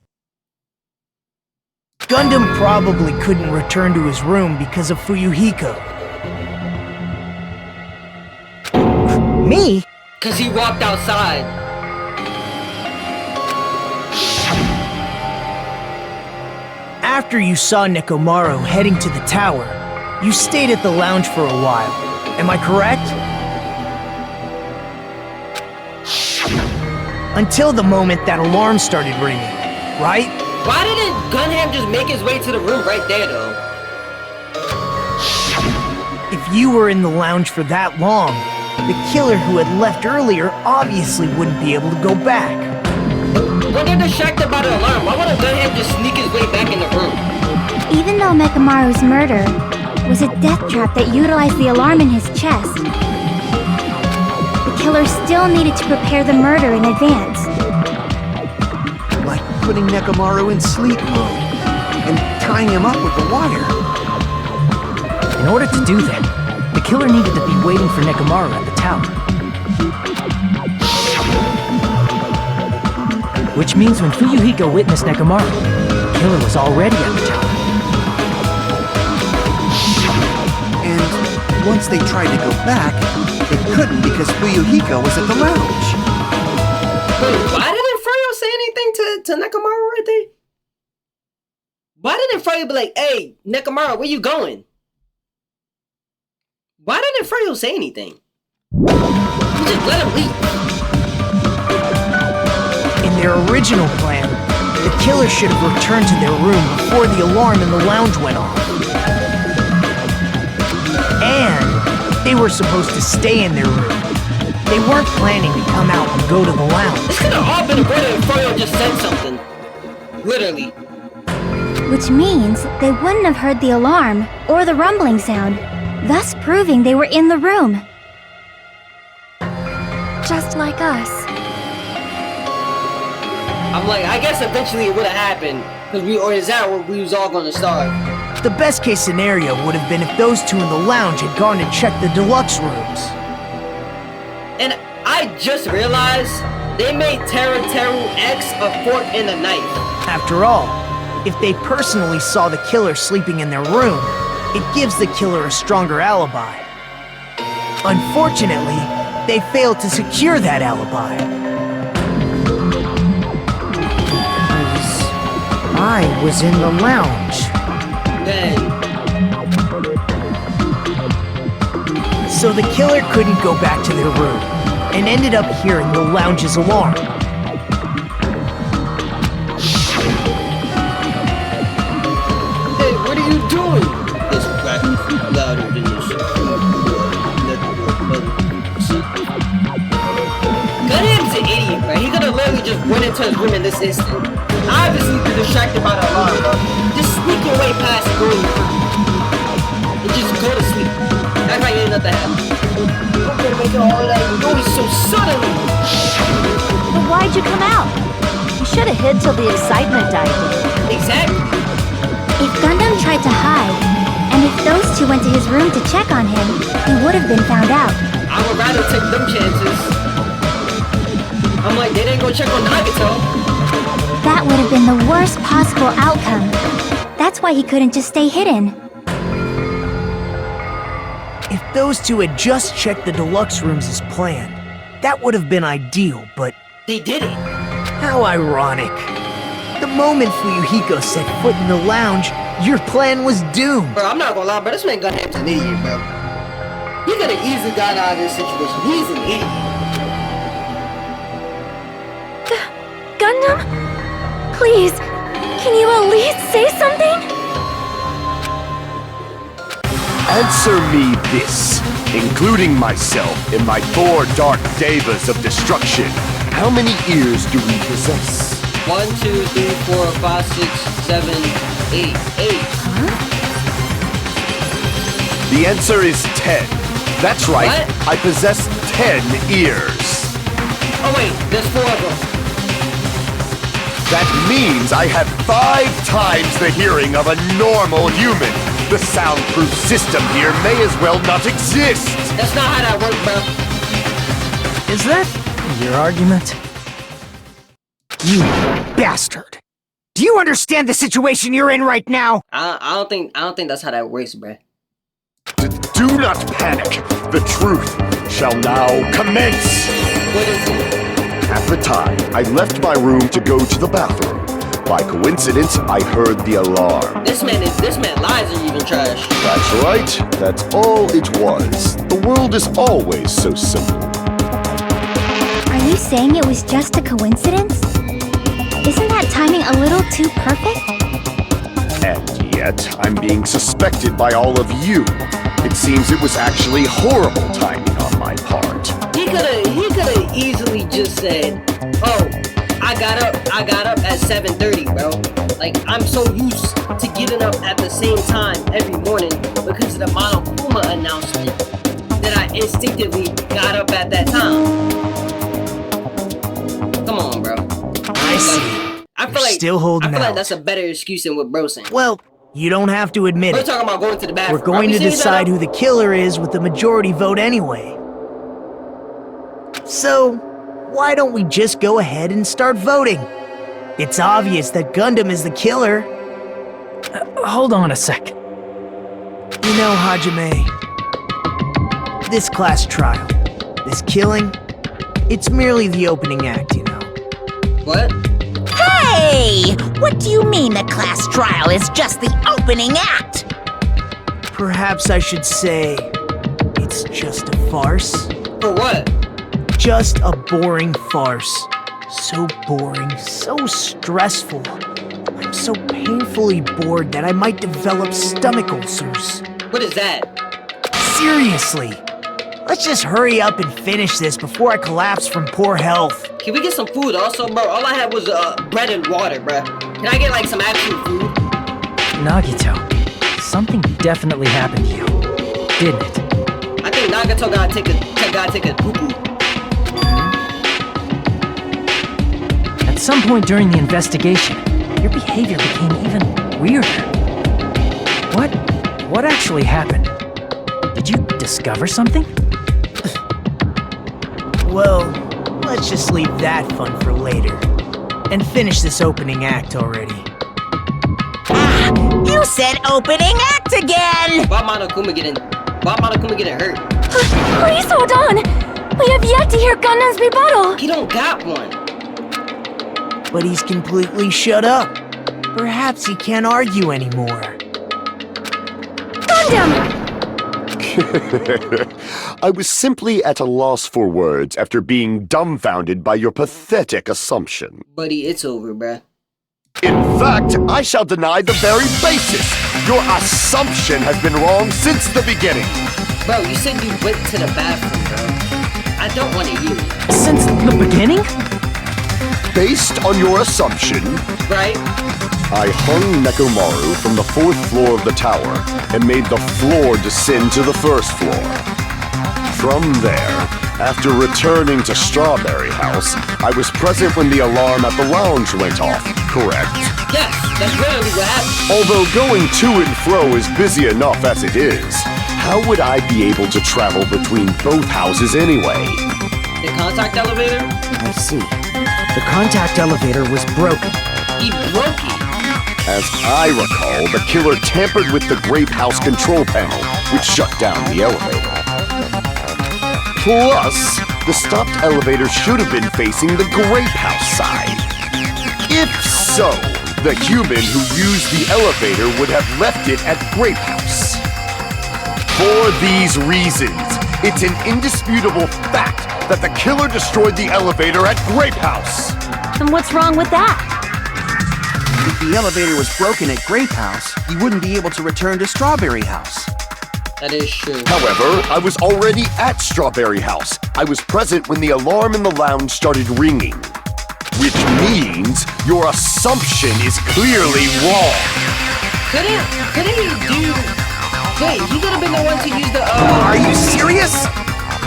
Speaker 10: Gundam probably couldn't return to his room because of Fuyuhiko.
Speaker 6: Me?
Speaker 1: Cause he walked outside.
Speaker 10: After you saw Nekomaru heading to the tower, you stayed at the lounge for a while. Am I correct? Until the moment that alarm started ringing, right?
Speaker 1: Why didn't Gunham just make his way to the room right there though?
Speaker 10: If you were in the lounge for that long, the killer who had left earlier obviously wouldn't be able to go back.
Speaker 1: When they're distracted by the alarm, why wouldn't Gunham just sneak his way back in the room?
Speaker 3: Even though Mekamaru's murder was a death trap that utilized the alarm in his chest, the killer still needed to prepare the murder in advance.
Speaker 7: Like putting Nekomaru in sleep mode and tying him up with the wire.
Speaker 8: In order to do that, the killer needed to be waiting for Nekomaru at the tower. Which means when Fuyuhiko witnessed Nekomaru, the killer was already at the tower.
Speaker 7: And once they tried to go back, they couldn't because Fuyuhiko was at the lounge.
Speaker 1: Wait, why didn't Froyo say anything to Nekomaru right there? Why didn't Froyo be like, hey, Nekomaru, where you going? Why didn't Froyo say anything? He just let him leave.
Speaker 10: In their original plan, the killer should have returned to their room before the alarm in the lounge went off. And they were supposed to stay in their room. They weren't planning to come out and go to the lounge.
Speaker 1: This could have all been avoided if Froyo just said something. Literally.
Speaker 3: Which means they wouldn't have heard the alarm or the rumbling sound, thus proving they were in the room.
Speaker 5: Just like us.
Speaker 1: I'm like, I guess eventually it would have happened. Or is that where we was all gonna start?
Speaker 10: The best case scenario would have been if those two in the lounge had gone to check the deluxe rooms.
Speaker 1: And I just realized they made Teru X a fork and a knife.
Speaker 10: After all, if they personally saw the killer sleeping in their room, it gives the killer a stronger alibi. Unfortunately, they failed to secure that alibi.
Speaker 6: I was in the lounge.
Speaker 1: Dang.
Speaker 10: So the killer couldn't go back to their room, and ended up hearing the lounge's alarm.
Speaker 1: Hey, what are you doing? This rap louder than this. Gundam's an idiot, bro. He could have literally just went into his room in this instant. Obviously, he's distracted by the alarm, bro. Just sneak your way past and go in your room. And just go to sleep. Act like ain't nothing happened. Don't gonna make all that noise so suddenly.
Speaker 4: But why'd you come out? You should have hid till the excitement died down.
Speaker 1: Exactly.
Speaker 3: If Gundam tried to hide, and if those two went to his room to check on him, he would have been found out.
Speaker 1: I would rather take them chances. I'm like, they didn't go check on Nagato.
Speaker 3: That would have been the worst possible outcome. That's why he couldn't just stay hidden.
Speaker 10: If those two had just checked the deluxe rooms as planned, that would have been ideal, but
Speaker 1: They did it.
Speaker 10: how ironic. The moment Fuyuhiko set foot in the lounge, your plan was doomed.
Speaker 1: Bro, I'm not gonna lie, bro. This man Gundam's an idiot, bro. He could have easily gotten out of this situation. He's an idiot.
Speaker 5: Gundam? Please, can you at least say something?
Speaker 9: Answer me this, including myself in my 4 dark devas of destruction. How many ears do we possess?
Speaker 1: 1, 2, 3, 4, 5, 6, 7, 8. 8.
Speaker 9: The answer is 10. That's right,
Speaker 1: What?
Speaker 9: I possess 10 ears.
Speaker 1: Oh wait, there's 4 of them.
Speaker 9: That means I have 5 times the hearing of a normal human. The soundproof system here may as well not exist.
Speaker 1: That's not how that works, bro.
Speaker 10: Is that your argument?
Speaker 6: You bastard! Do you understand the situation you're in right now?
Speaker 1: I don't think that's how that works, bro.
Speaker 9: Do not panic. The truth shall now commence.
Speaker 1: What is it?
Speaker 9: At the time, I left my room to go to the bathroom. By coincidence, I heard the alarm.
Speaker 1: This man lies or even trash.
Speaker 9: That's right. That's all it was. The world is always so simple.
Speaker 3: Are you saying it was just a coincidence? Isn't that timing a little too perfect?
Speaker 9: And yet, I'm being suspected by all of you. It seems it was actually horrible timing on my part.
Speaker 1: He coulda easily just said, "Oh, I got up at 7:30, bro. Like, I'm so used to getting up at the same time every morning because of the Monokuma announcement that I instinctively got up at that time." Come on, bro.
Speaker 10: I see.
Speaker 1: I feel like
Speaker 10: still holding
Speaker 1: I feel like
Speaker 10: out.
Speaker 1: that's a better excuse than what bro saying.
Speaker 10: Well, you don't have to admit
Speaker 1: We're
Speaker 10: it.
Speaker 1: talking about going to the bathroom.
Speaker 10: We're going
Speaker 1: Are we
Speaker 10: to
Speaker 1: serious
Speaker 10: decide
Speaker 1: right
Speaker 10: who the killer is with the majority vote anyway. So, why don't we just go ahead and start voting? It's obvious that Gundam is the killer.
Speaker 8: Hold on a sec.
Speaker 10: You know, Hajime, this class trial, this killing, it's merely the opening act, you know.
Speaker 1: What?
Speaker 2: Hey! What do you mean the class trial is just the opening act?
Speaker 10: Perhaps I should say, it's just a farce.
Speaker 1: For what?
Speaker 10: Just a boring farce. So boring, so stressful. I'm so painfully bored that I might develop stomach ulcers.
Speaker 1: What is that?
Speaker 10: Seriously, let's just hurry up and finish this before I collapse from poor health.
Speaker 1: Can we get some food also, bro? All I had was bread and water, bro. Can I get like some actual food?
Speaker 8: Nagito, something definitely happened to you, didn't it?
Speaker 1: I think Nagato gotta take a poo-poo.
Speaker 8: At some point during the investigation, your behavior became even weirder. What actually happened? Did you discover something?
Speaker 10: Well, let's just leave that fun for later. And finish this opening act already.
Speaker 2: Ah, you said opening act again!
Speaker 1: Why Monokuma getting hurt?
Speaker 5: Please hold on! We have yet to hear Gundam's rebuttal!
Speaker 1: He don't got one.
Speaker 10: But he's completely shut up. Perhaps he can't argue anymore.
Speaker 5: Gundam!
Speaker 9: I was simply at a loss for words after being dumbfounded by your pathetic assumption.
Speaker 1: Buddy, it's over, bruh.
Speaker 9: In fact, I shall deny the very basis. Your assumption has been wrong since the beginning.
Speaker 1: Bro, you said you went to the bathroom, bro. I don't want to hear it.
Speaker 8: Since the beginning?
Speaker 9: Based on your assumption,
Speaker 1: Right?
Speaker 9: I hung Nekomaru from the 4th floor of the tower and made the floor descend to the 1st floor. From there, after returning to Strawberry House, I was present when the alarm at the lounge went off, correct?
Speaker 1: Yes, that's literally what happened.
Speaker 9: Although going to and fro is busy enough as it is, how would I be able to travel between both houses anyway?
Speaker 1: The contact elevator?
Speaker 6: I see. The contact elevator was broken.
Speaker 1: He broke it.
Speaker 9: As I recall, the killer tampered with the Grape House control panel, which shut down the elevator. Plus, the stopped elevator should have been facing the Grape House side. If so, the human who used the elevator would have left it at Grape House. For these reasons, it's an indisputable fact that the killer destroyed the elevator at Grape House.
Speaker 4: And what's wrong with that?
Speaker 7: If the elevator was broken at Grape House, he wouldn't be able to return to Strawberry House.
Speaker 1: That is true.
Speaker 9: However, I was already at Strawberry House. I was present when the alarm in the lounge started ringing. Which means your assumption is clearly wrong.
Speaker 1: Couldn't he do... Wait, he could have been the one to use the...
Speaker 7: Are you serious?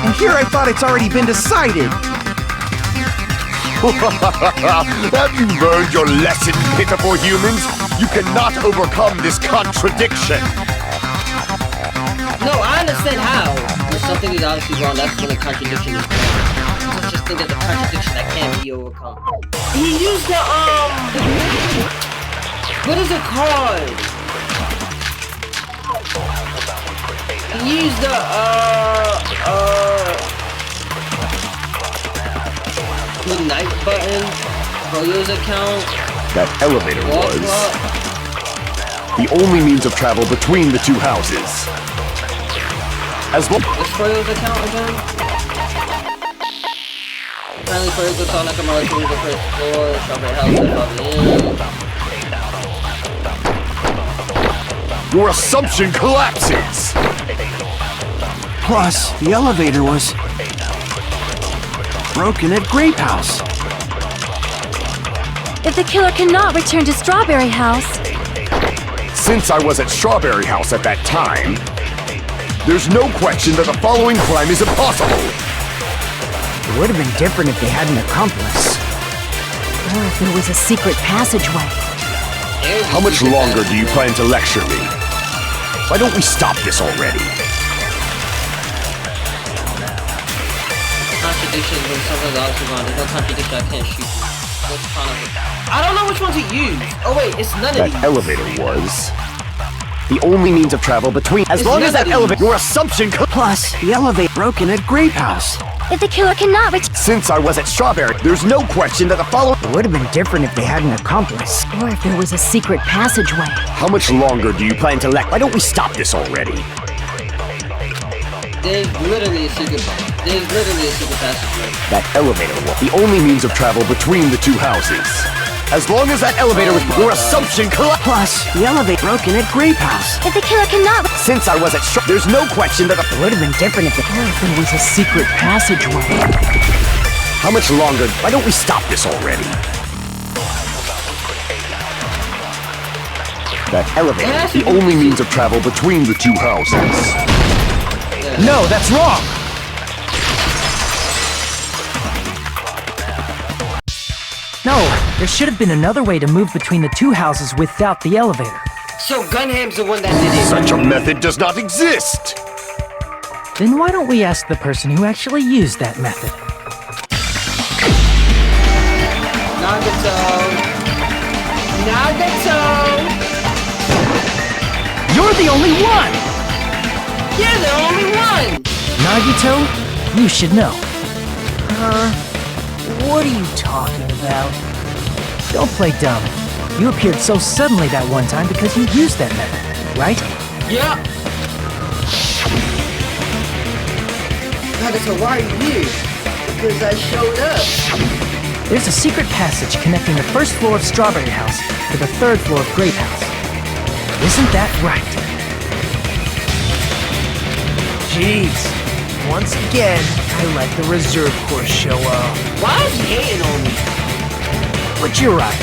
Speaker 7: And here I thought it's already been decided.
Speaker 9: Have you learned your lesson, pitiful humans? You cannot overcome this contradiction.
Speaker 1: No, I understand how. When something is obviously wrong, that's when a contradiction is wrong. Let's just think of the contradiction that can't be overcome. He used the, what is it called? He used the, night button, Froyo's account.
Speaker 9: That elevator
Speaker 1: Walk
Speaker 9: was
Speaker 1: clock.
Speaker 9: the only means of travel between the two houses. As long
Speaker 1: What's Froyo's account again? Apparently Froyo goes on Nakamura to the first floor, Strawberry House is probably in.
Speaker 9: your assumption collapses.
Speaker 7: Plus, the elevator was broken at Grape House.
Speaker 5: If the killer cannot return to Strawberry House,
Speaker 9: Since I was at Strawberry House at that time, there's no question that the following crime is impossible.
Speaker 6: It would have been different if they had an accomplice.
Speaker 4: Or if there was a secret passageway.
Speaker 9: How much longer do you plan to lecture me? Why don't we stop this already?
Speaker 1: Contradiction when something's obviously wrong. There's no contradiction, I can't shoot you. Which one of it? I don't know which one to use. Oh wait, it's none of
Speaker 9: That
Speaker 1: these.
Speaker 9: elevator was the only means of travel between. As
Speaker 1: It's
Speaker 9: long as
Speaker 1: none
Speaker 9: that
Speaker 1: of
Speaker 9: elevator,
Speaker 1: these.
Speaker 9: your assumption.
Speaker 7: Plus, the elevator broken at Grape House.
Speaker 5: if the killer cannot return...
Speaker 9: Since I was at Strawberry, there's no question that the following.
Speaker 6: It would have been different if they had an accomplice.
Speaker 4: Or if there was a secret passageway.
Speaker 9: How much longer do you plan to lecture? Why don't we stop this already?
Speaker 1: There's literally a secret passageway.
Speaker 9: That elevator was the only means of travel between the two houses. As long as that elevator was, your assumption collapsed.
Speaker 7: Plus, the elevator broken at Grape House.
Speaker 5: If the killer cannot...
Speaker 9: Since I was at there's no question that the.
Speaker 6: It would have been different if
Speaker 4: Or if there was a secret passageway.
Speaker 9: How much longer? Why don't we stop this already? That elevator is the only means of travel between the two houses.
Speaker 8: No, that's wrong! No, there should have been another way to move between the two houses without the elevator.
Speaker 1: So Gunham's the one that did it.
Speaker 9: Such a method does not exist.
Speaker 8: Then why don't we ask the person who actually used that method?
Speaker 1: Nagato!
Speaker 8: You're the only one!
Speaker 1: You're the only one!
Speaker 8: Nagito, you should know. What are you talking about? Don't play dumb. You appeared so suddenly that one time because you used that method, right?
Speaker 1: Yeah. God, so why are you here? Because I showed up.
Speaker 8: There's a secret passage connecting the first floor of Strawberry House to the third floor of Grape House. Isn't that right? Jeez. Once again, I let the reserve course show up.
Speaker 1: Why is he hating on me?
Speaker 8: But you're right.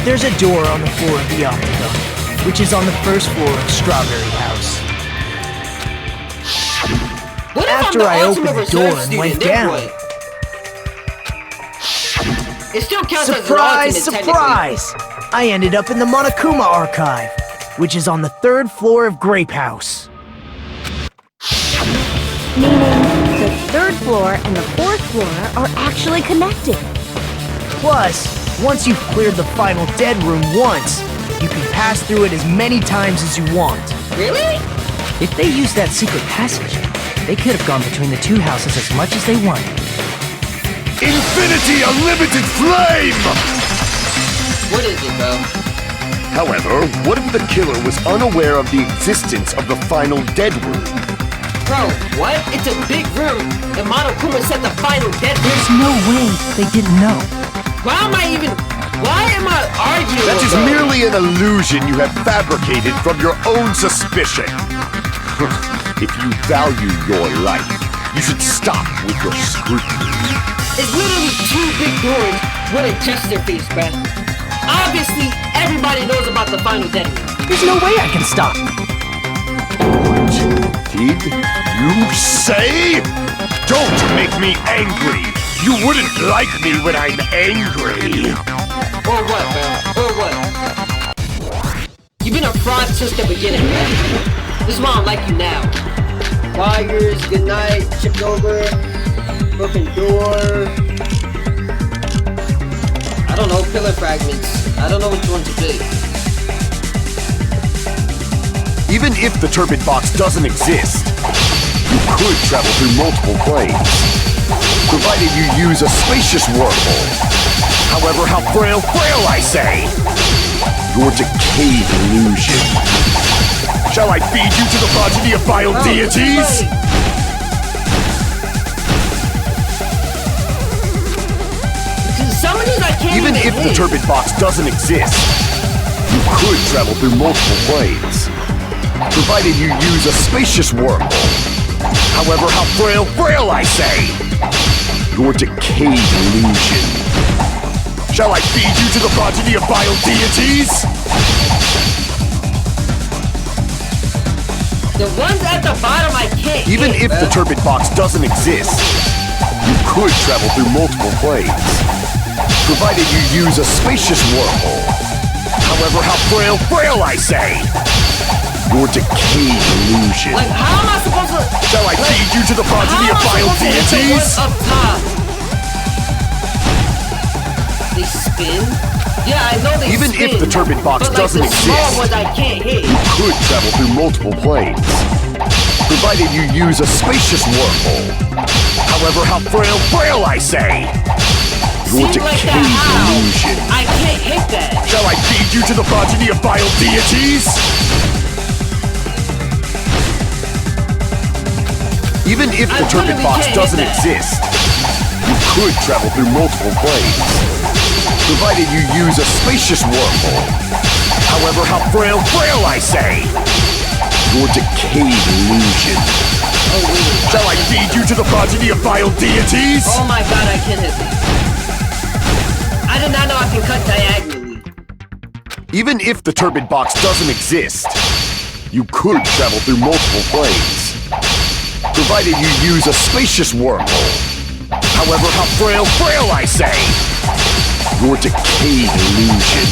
Speaker 8: There's a door on the floor of the Octagon, which is on the first floor of Strawberry House.
Speaker 1: What if
Speaker 8: After
Speaker 1: I'm the
Speaker 8: I opened
Speaker 1: ultimate
Speaker 8: the door
Speaker 1: reserve
Speaker 8: and
Speaker 1: student,
Speaker 8: went
Speaker 1: then
Speaker 8: down.
Speaker 1: what? It still counts
Speaker 8: Surprise,
Speaker 1: as an alternate,
Speaker 8: surprise! I ended up in the Monokuma Archive, which is on the third floor of Grape House.
Speaker 4: Meaning, the third floor and the fourth floor are actually connected.
Speaker 8: Plus, once you've cleared the final dead room once, you can pass through it as many times as you want.
Speaker 1: Really?
Speaker 8: If they used that secret passage, they could have gone between the two houses as much as they wanted.
Speaker 9: Infinity Unlimited Flame!
Speaker 1: What is it, bro?
Speaker 9: However, what if the killer was unaware of the existence of the final dead room?
Speaker 1: Bro, what? It's a big room. The Monokuma set the final dead room.
Speaker 8: There's no way they didn't know.
Speaker 1: Why am I arguing
Speaker 9: That
Speaker 1: with
Speaker 9: is
Speaker 1: them?
Speaker 9: merely an illusion you have fabricated from your own suspicion. If you value your life, you should stop with your scrutiny.
Speaker 1: It's literally two big doors with a Chesterfield, bruh. Obviously, everybody knows about the final dead room.
Speaker 8: There's no way I can stop.
Speaker 9: Did you say? Don't make me angry! You wouldn't like me when I'm angry!
Speaker 1: Or what, bro? Or what? You've been a fraud since the beginning, man. This is why I don't like you now. Wires, good night, chipped over, broken door. I don't know, pillar fragments. I don't know which one to pick.
Speaker 9: Even if the turbid box doesn't exist, you could travel through multiple planes, provided you use a spacious wormhole. However, how frail I say! Your decayed illusion. Shall I feed you to the progeny of vile deities?
Speaker 1: Some of these I can't
Speaker 9: Even if the
Speaker 1: hit.
Speaker 9: turbid box doesn't exist, you could travel through multiple planes, provided you use a spacious wormhole. However, how frail I say! Your decayed illusion. Shall I feed you to the progeny of vile deities?
Speaker 1: The ones at the bottom I can't
Speaker 9: Even
Speaker 1: hit,
Speaker 9: if the
Speaker 1: bro.
Speaker 9: turbid box doesn't exist, you could travel through multiple planes, provided you use a spacious wormhole. However, how frail I say! Your decayed illusion.
Speaker 1: Like, how am I supposed to...
Speaker 9: Shall I feed you to the progeny of vile deities?
Speaker 1: Up top? They spin? Yeah, I know they
Speaker 9: Even
Speaker 1: spin.
Speaker 9: if the turbid box
Speaker 1: but
Speaker 9: doesn't
Speaker 1: like the small
Speaker 9: exist,
Speaker 1: ones I can't hit.
Speaker 9: you could travel through multiple planes, provided you use a spacious wormhole. However, how frail I say! Your
Speaker 1: Seems like that
Speaker 9: decayed
Speaker 1: how?
Speaker 9: illusion.
Speaker 1: I can't hit that.
Speaker 9: Shall I feed you to the progeny of vile deities? Even if the
Speaker 1: I
Speaker 9: turbid
Speaker 1: literally
Speaker 9: box
Speaker 1: can't
Speaker 9: doesn't
Speaker 1: hit that.
Speaker 9: exist, you could travel through multiple planes, provided you use a spacious wormhole. However, how frail I say! Your decayed illusion.
Speaker 1: Oh, wait.
Speaker 9: Shall I feed you to the progeny of vile deities?
Speaker 1: Oh my god, I can't hit this. I did not know I can cut diagonally.
Speaker 9: Even if the turbid box doesn't exist, you could travel through multiple planes, provided you use a spacious wormhole. However, how frail I say! Your decayed illusion.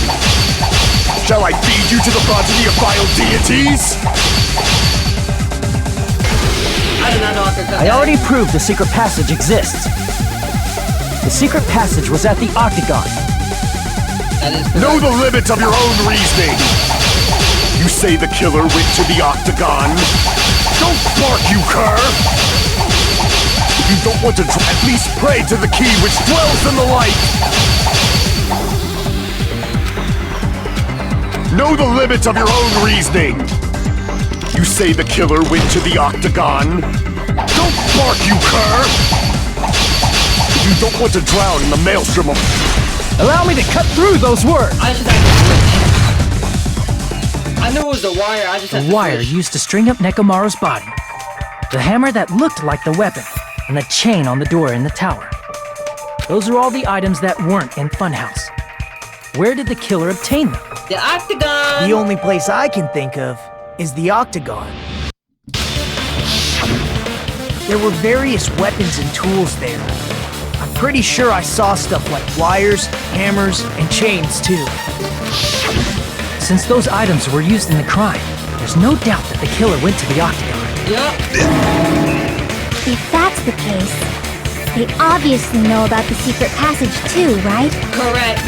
Speaker 9: Shall I feed you to the progeny of vile deities?
Speaker 1: I did not know I could cut
Speaker 8: I already proved the secret passage exists. The secret passage was at the Octagon.
Speaker 1: That is correct.
Speaker 9: Know the limits of your own reasoning! You say the killer went to the Octagon? Don't bark, you cur! If you don't want to at least pray to the key which dwells in the light! Know the limits of your own reasoning! You say the killer went to the Octagon? Don't bark, you cur! You don't want to drown in the maelstrom of...
Speaker 10: Allow me to cut through those words!
Speaker 1: I just had to switch. I knew it was the wire, I just had
Speaker 8: The
Speaker 1: to
Speaker 8: wire
Speaker 1: switch.
Speaker 8: used to string up Nekomaru's body, the hammer that looked like the weapon, and the chain on the door in the tower. Those are all the items that weren't in Funhouse. Where did the killer obtain them?
Speaker 1: The octagon!
Speaker 10: The only place I can think of is the octagon. There were various weapons and tools there. I'm pretty sure I saw stuff like wires, hammers, and chains too.
Speaker 8: Since those items were used in the crime, there's no doubt that the killer went to the octagon.
Speaker 1: Yup.
Speaker 3: If that's the case, they obviously know about the secret passage too, right?
Speaker 1: Correct.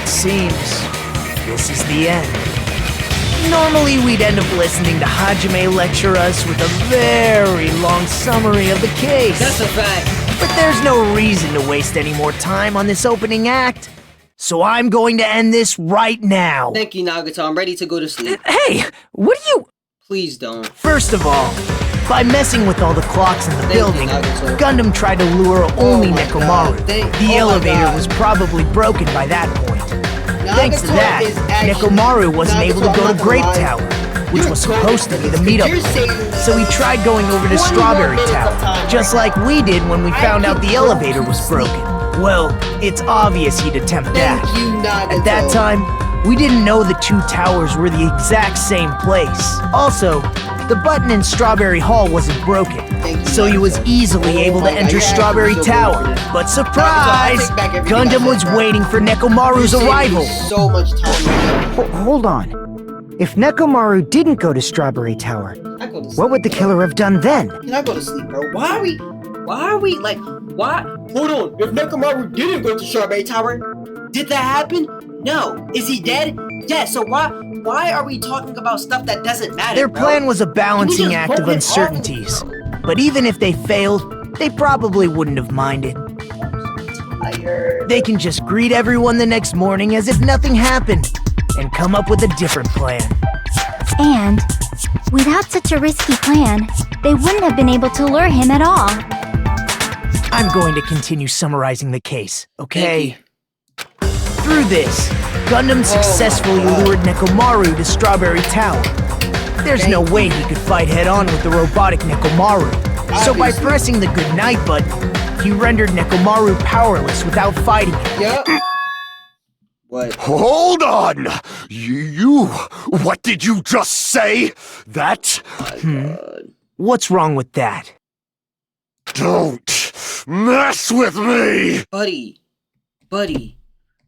Speaker 10: It seems this is the end. Normally we'd end up listening to Hajime lecture us with a very long summary of the case.
Speaker 1: That's a fact.
Speaker 10: But there's no reason to waste any more time on this opening act. So I'm going to end this right now.
Speaker 1: Thank you, Nagato. I'm ready to go to sleep.
Speaker 10: Hey, what are you...
Speaker 1: Please don't.
Speaker 10: First of all, by messing with all the clocks in the
Speaker 1: Thank
Speaker 10: building,
Speaker 1: you, Nagato.
Speaker 10: Gundam tried to lure only
Speaker 1: my
Speaker 10: Nekomaru.
Speaker 1: God.
Speaker 10: The
Speaker 1: Oh my
Speaker 10: elevator
Speaker 1: God.
Speaker 10: was probably broken by that point. Thanks to
Speaker 1: Nagato
Speaker 10: that,
Speaker 1: is actually-
Speaker 10: Nekomaru wasn't able to
Speaker 1: Nagato,
Speaker 10: go
Speaker 1: I'm
Speaker 10: to
Speaker 1: not
Speaker 10: Grape
Speaker 1: gonna lie.
Speaker 10: Tower, which
Speaker 1: You're
Speaker 10: was supposed to be the
Speaker 1: going-
Speaker 10: meetup
Speaker 1: you're saying
Speaker 10: point.
Speaker 1: that
Speaker 10: So he tried going over to
Speaker 1: 20 more
Speaker 10: Strawberry
Speaker 1: minutes of
Speaker 10: Tower,
Speaker 1: time
Speaker 10: just
Speaker 1: right
Speaker 10: like we did when we found out the
Speaker 1: can
Speaker 10: elevator
Speaker 1: go
Speaker 10: was
Speaker 1: to sleep.
Speaker 10: broken. Well, it's obvious he'd attempt that.
Speaker 1: Thank you, Nagato.
Speaker 10: At that time, we didn't know the two towers were the exact same place. Also, the button in Strawberry Hall wasn't broken,
Speaker 1: Thank you,
Speaker 10: so he was
Speaker 1: Nagato.
Speaker 10: easily
Speaker 1: Oh
Speaker 10: able
Speaker 1: my
Speaker 10: to
Speaker 1: God,
Speaker 10: enter
Speaker 1: you're
Speaker 10: Strawberry
Speaker 1: actually so
Speaker 10: Tower.
Speaker 1: good for this.
Speaker 10: But
Speaker 1: Nagato, I
Speaker 10: surprise!
Speaker 1: take back everything I
Speaker 10: Gundam
Speaker 1: said,
Speaker 10: was
Speaker 1: bro.
Speaker 10: waiting for Nekomaru's
Speaker 1: You're saving
Speaker 10: arrival.
Speaker 1: me so much time.
Speaker 6: Hold on. If Nekomaru didn't go to Strawberry Tower,
Speaker 1: I go to sleep.
Speaker 6: what would the killer have done then?
Speaker 1: Can I go to sleep, bro? Why are we, like, why? Hold on. If Nekomaru didn't go to Strawberry Tower, did that happen? No. Is he dead? Yes. So why are we talking about stuff that doesn't matter,
Speaker 10: Their
Speaker 1: bro?
Speaker 10: plan was a balancing
Speaker 1: just
Speaker 10: act
Speaker 1: vote
Speaker 10: of
Speaker 1: it off?
Speaker 10: uncertainties. But even if they failed, they probably wouldn't have minded. They can just greet everyone the next morning as if nothing happened and come up with a different plan.
Speaker 3: And without such a risky plan, they wouldn't have been able to lure him at all.
Speaker 10: I'm going to continue summarizing the case, okay?
Speaker 1: Thank
Speaker 10: Through this, Gundam successfully
Speaker 1: God.
Speaker 10: lured Nekomaru to Strawberry Tower. There's no way he could fight head-on with the robotic Nekomaru. So by
Speaker 1: Obviously.
Speaker 10: pressing the goodnight button, he rendered Nekomaru powerless without fighting him.
Speaker 1: Yup. What?
Speaker 9: Hold on! You... What did you just say? That...
Speaker 10: What's wrong with that?
Speaker 9: Don't mess with me!
Speaker 1: Buddy,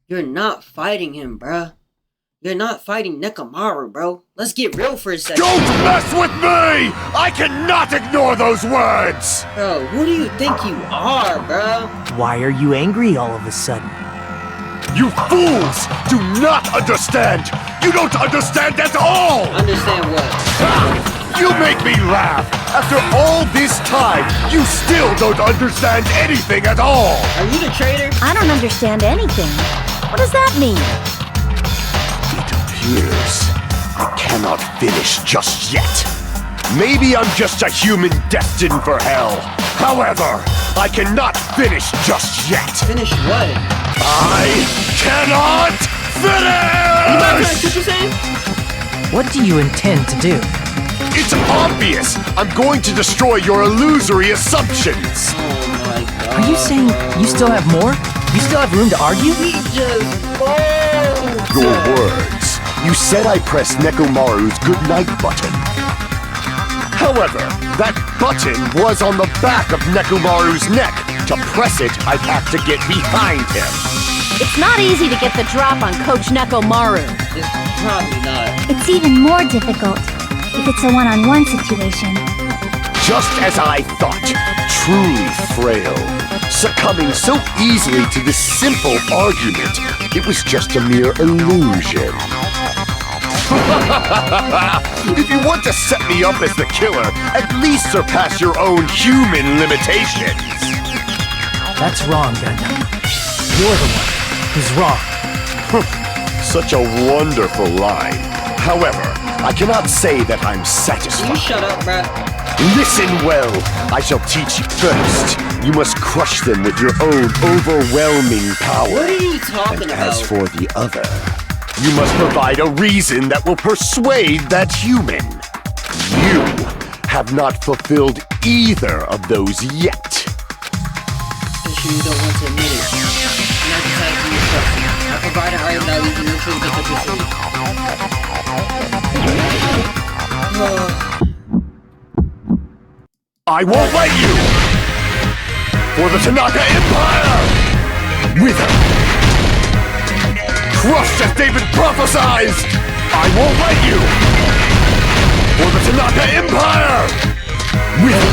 Speaker 1: you're not fighting him, bruh. You're not fighting Nekomaru, bro. Let's get real for a second.
Speaker 9: Don't mess with me! I cannot ignore those words!
Speaker 1: Bro, who do you think you are, bro?
Speaker 10: Why are you angry all of a sudden?
Speaker 9: You fools do not understand! You don't understand at all!
Speaker 1: Understand what?
Speaker 9: You make me laugh! After all this time, you still don't understand anything at all!
Speaker 1: Are you the traitor?
Speaker 4: I don't understand anything. What does that mean?
Speaker 9: It appears I cannot finish just yet. Maybe I'm just a human destined for hell. However, I cannot finish just yet.
Speaker 1: Finish what?
Speaker 9: I cannot finish!
Speaker 1: What you saying?
Speaker 8: What do you intend to do?
Speaker 9: It's obvious! I'm going to destroy your illusory assumptions!
Speaker 1: Oh my god.
Speaker 8: Are you saying you still have more? You still have room to argue?
Speaker 1: He just balls.
Speaker 9: Your words. You said I pressed Nekomaru's goodnight button. However, that button was on the back of Nekomaru's neck. To press it, I'd have to get behind him.
Speaker 4: It's not easy to get the drop on Coach Nekomaru.
Speaker 1: It's probably not.
Speaker 3: It's even more difficult if it's a one-on-one situation.
Speaker 9: Just as I thought, truly frail. Succumbing so easily to this simple argument, it was just a mere illusion. If you want to set me up as the killer, at least surpass your own human limitations.
Speaker 8: That's wrong, Gundam. You're the one who's wrong.
Speaker 9: Such a wonderful line. However, I cannot say that I'm
Speaker 1: You
Speaker 9: satisfied.
Speaker 1: shut up, bruh.
Speaker 9: Listen well. I shall teach you first. You must crush them with your own overwhelming power.
Speaker 1: What are you talking
Speaker 9: and
Speaker 1: about?
Speaker 9: as for the other, you must provide a reason that will persuade that human. You have not fulfilled either of those yet.
Speaker 1: Because you don't want to admit it. And I decide to use trust. I provide an item that leads you no choice but to pursue.
Speaker 9: I won't let you! For the Tanaka Empire! Wither! Crushed as David prophesied! I won't let you! For the Tanaka Empire! Wither!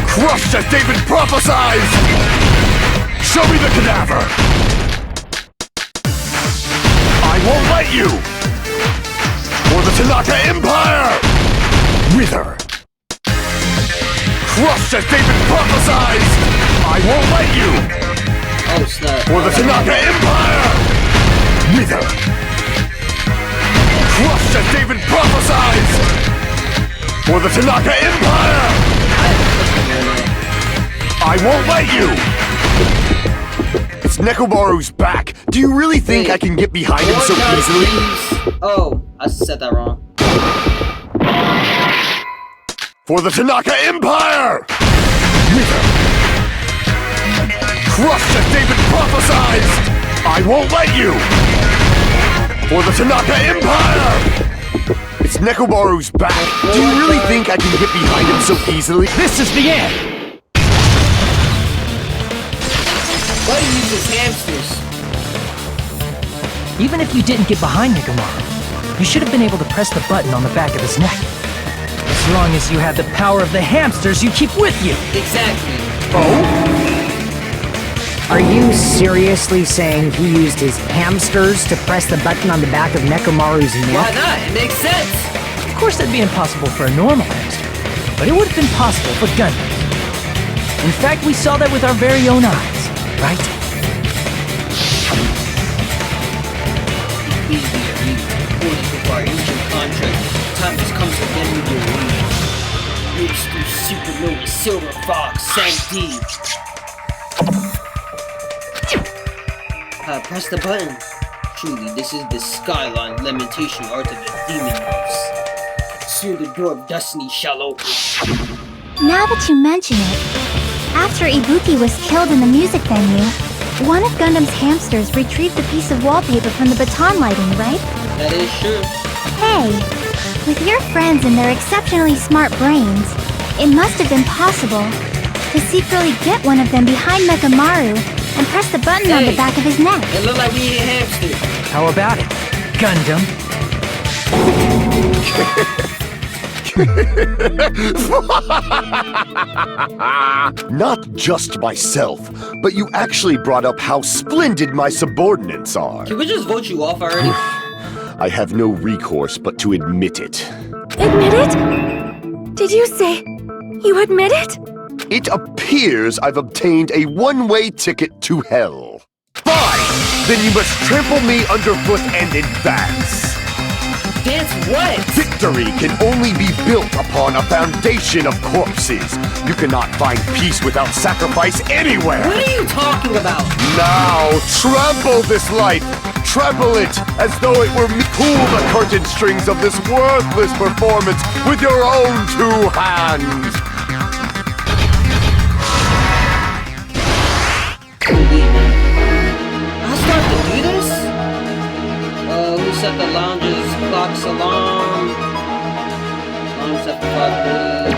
Speaker 9: Crushed as David prophesied! Show me the cadaver! I won't let you! For the Tanaka Empire! Wither! Crushed as David prophesied! I won't let you!
Speaker 1: Oh, snap.
Speaker 9: For the Tanaka Empire! Wither! Crushed as David prophesied! For the Tanaka Empire! I won't let you! It's Nekomaru's back! Do you really think I can get behind him so easily?
Speaker 1: Oh, I said that wrong.
Speaker 9: For the Tanaka Empire! Wither! Crushed as David prophesied! I won't let you! For the Tanaka Empire! It's Nekomaru's back! Do you really think I can get behind him so easily?
Speaker 8: This is the end!
Speaker 1: Buddy uses hamsters.
Speaker 8: Even if you didn't get behind Nekomaru, you should have been able to press the button on the back of his neck. As long as you had the power of the hamsters you keep with you.
Speaker 1: Exactly.
Speaker 6: Oh? Are you seriously saying he used his hamsters to press the button on the back of Nekomaru's neck?
Speaker 1: Why not? It makes sense.
Speaker 8: Of course that'd be impossible for a normal hamster, but it would have been possible for Gundams. In fact, we saw that with our very own eyes, right?
Speaker 1: Our ancient contract. Time has come to end with your lead. Roots through supernova, silver fox, Sank press the button. Truly, this is the skyline lamentation art of the demon house. Soon the door of destiny shall open.
Speaker 3: Now that you mention it, after Ibuki was killed in the music venue, one of Gundam's hamsters retrieved a piece of wallpaper from the baton lighting, right?
Speaker 1: That is true.
Speaker 3: Hey, with your friends and their exceptionally smart brains, it must have been possible to secretly get one of them behind Nekomaru and press the button on the back of his neck.
Speaker 1: It looked like we ate hamster.
Speaker 8: How about it, Gundam?
Speaker 9: Not just myself, but you actually brought up how splendid my subordinates are.
Speaker 1: Can we just vote you off already?
Speaker 9: I have no recourse but to admit it.
Speaker 5: Admit it? Did you say you admit it?
Speaker 9: It appears I've obtained a one-way ticket to hell. Fine! Then you must trample me underfoot and advance.
Speaker 1: Dance what?
Speaker 9: Victory can only be built upon a foundation of corpses. You cannot find peace without sacrifice anywhere.
Speaker 1: What are you talking about?
Speaker 9: Now, trample this life. Trample it as though it were me. Pull the curtain strings of this worthless performance with your own two hands.
Speaker 1: I start to do this? Who set the lounge's clock's alarm? Alarm set for 5:30.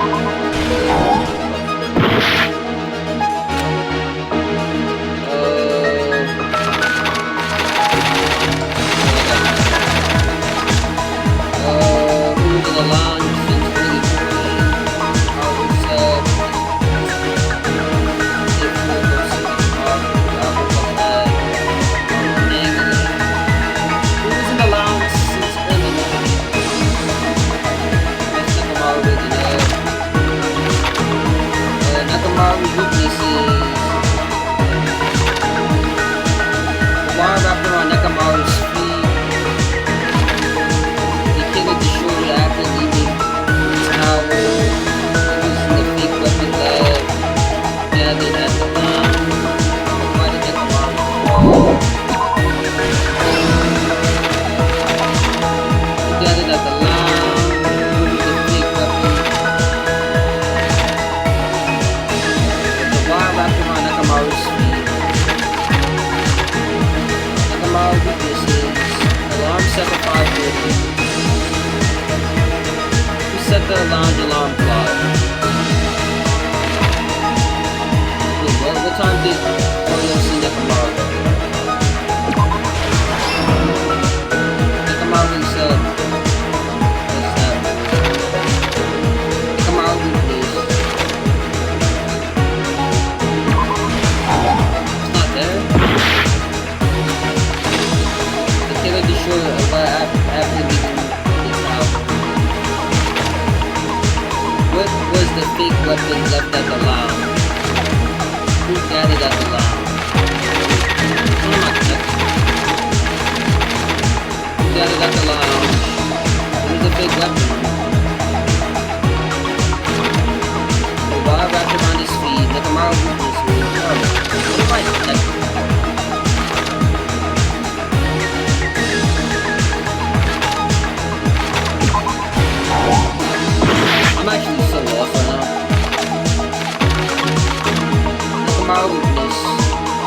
Speaker 1: Who's in the lounge since really set the 5:30? Who set the lounge alarm clock? Wait, what time did Oreo see Nekomaru? Nekomaru said, what's that? Nekomaru, please. It's not there? The killer destroyed a lot after leaving his house. What was the fake weapon left at the lounge? Who gathered at the lounge? Who gathered at the lounge? What was the fake weapon? The wire wrapped around his feet. Nekomaru moved his feet. What am I detecting? I'm actually so lost right now. Nekomaru weakness.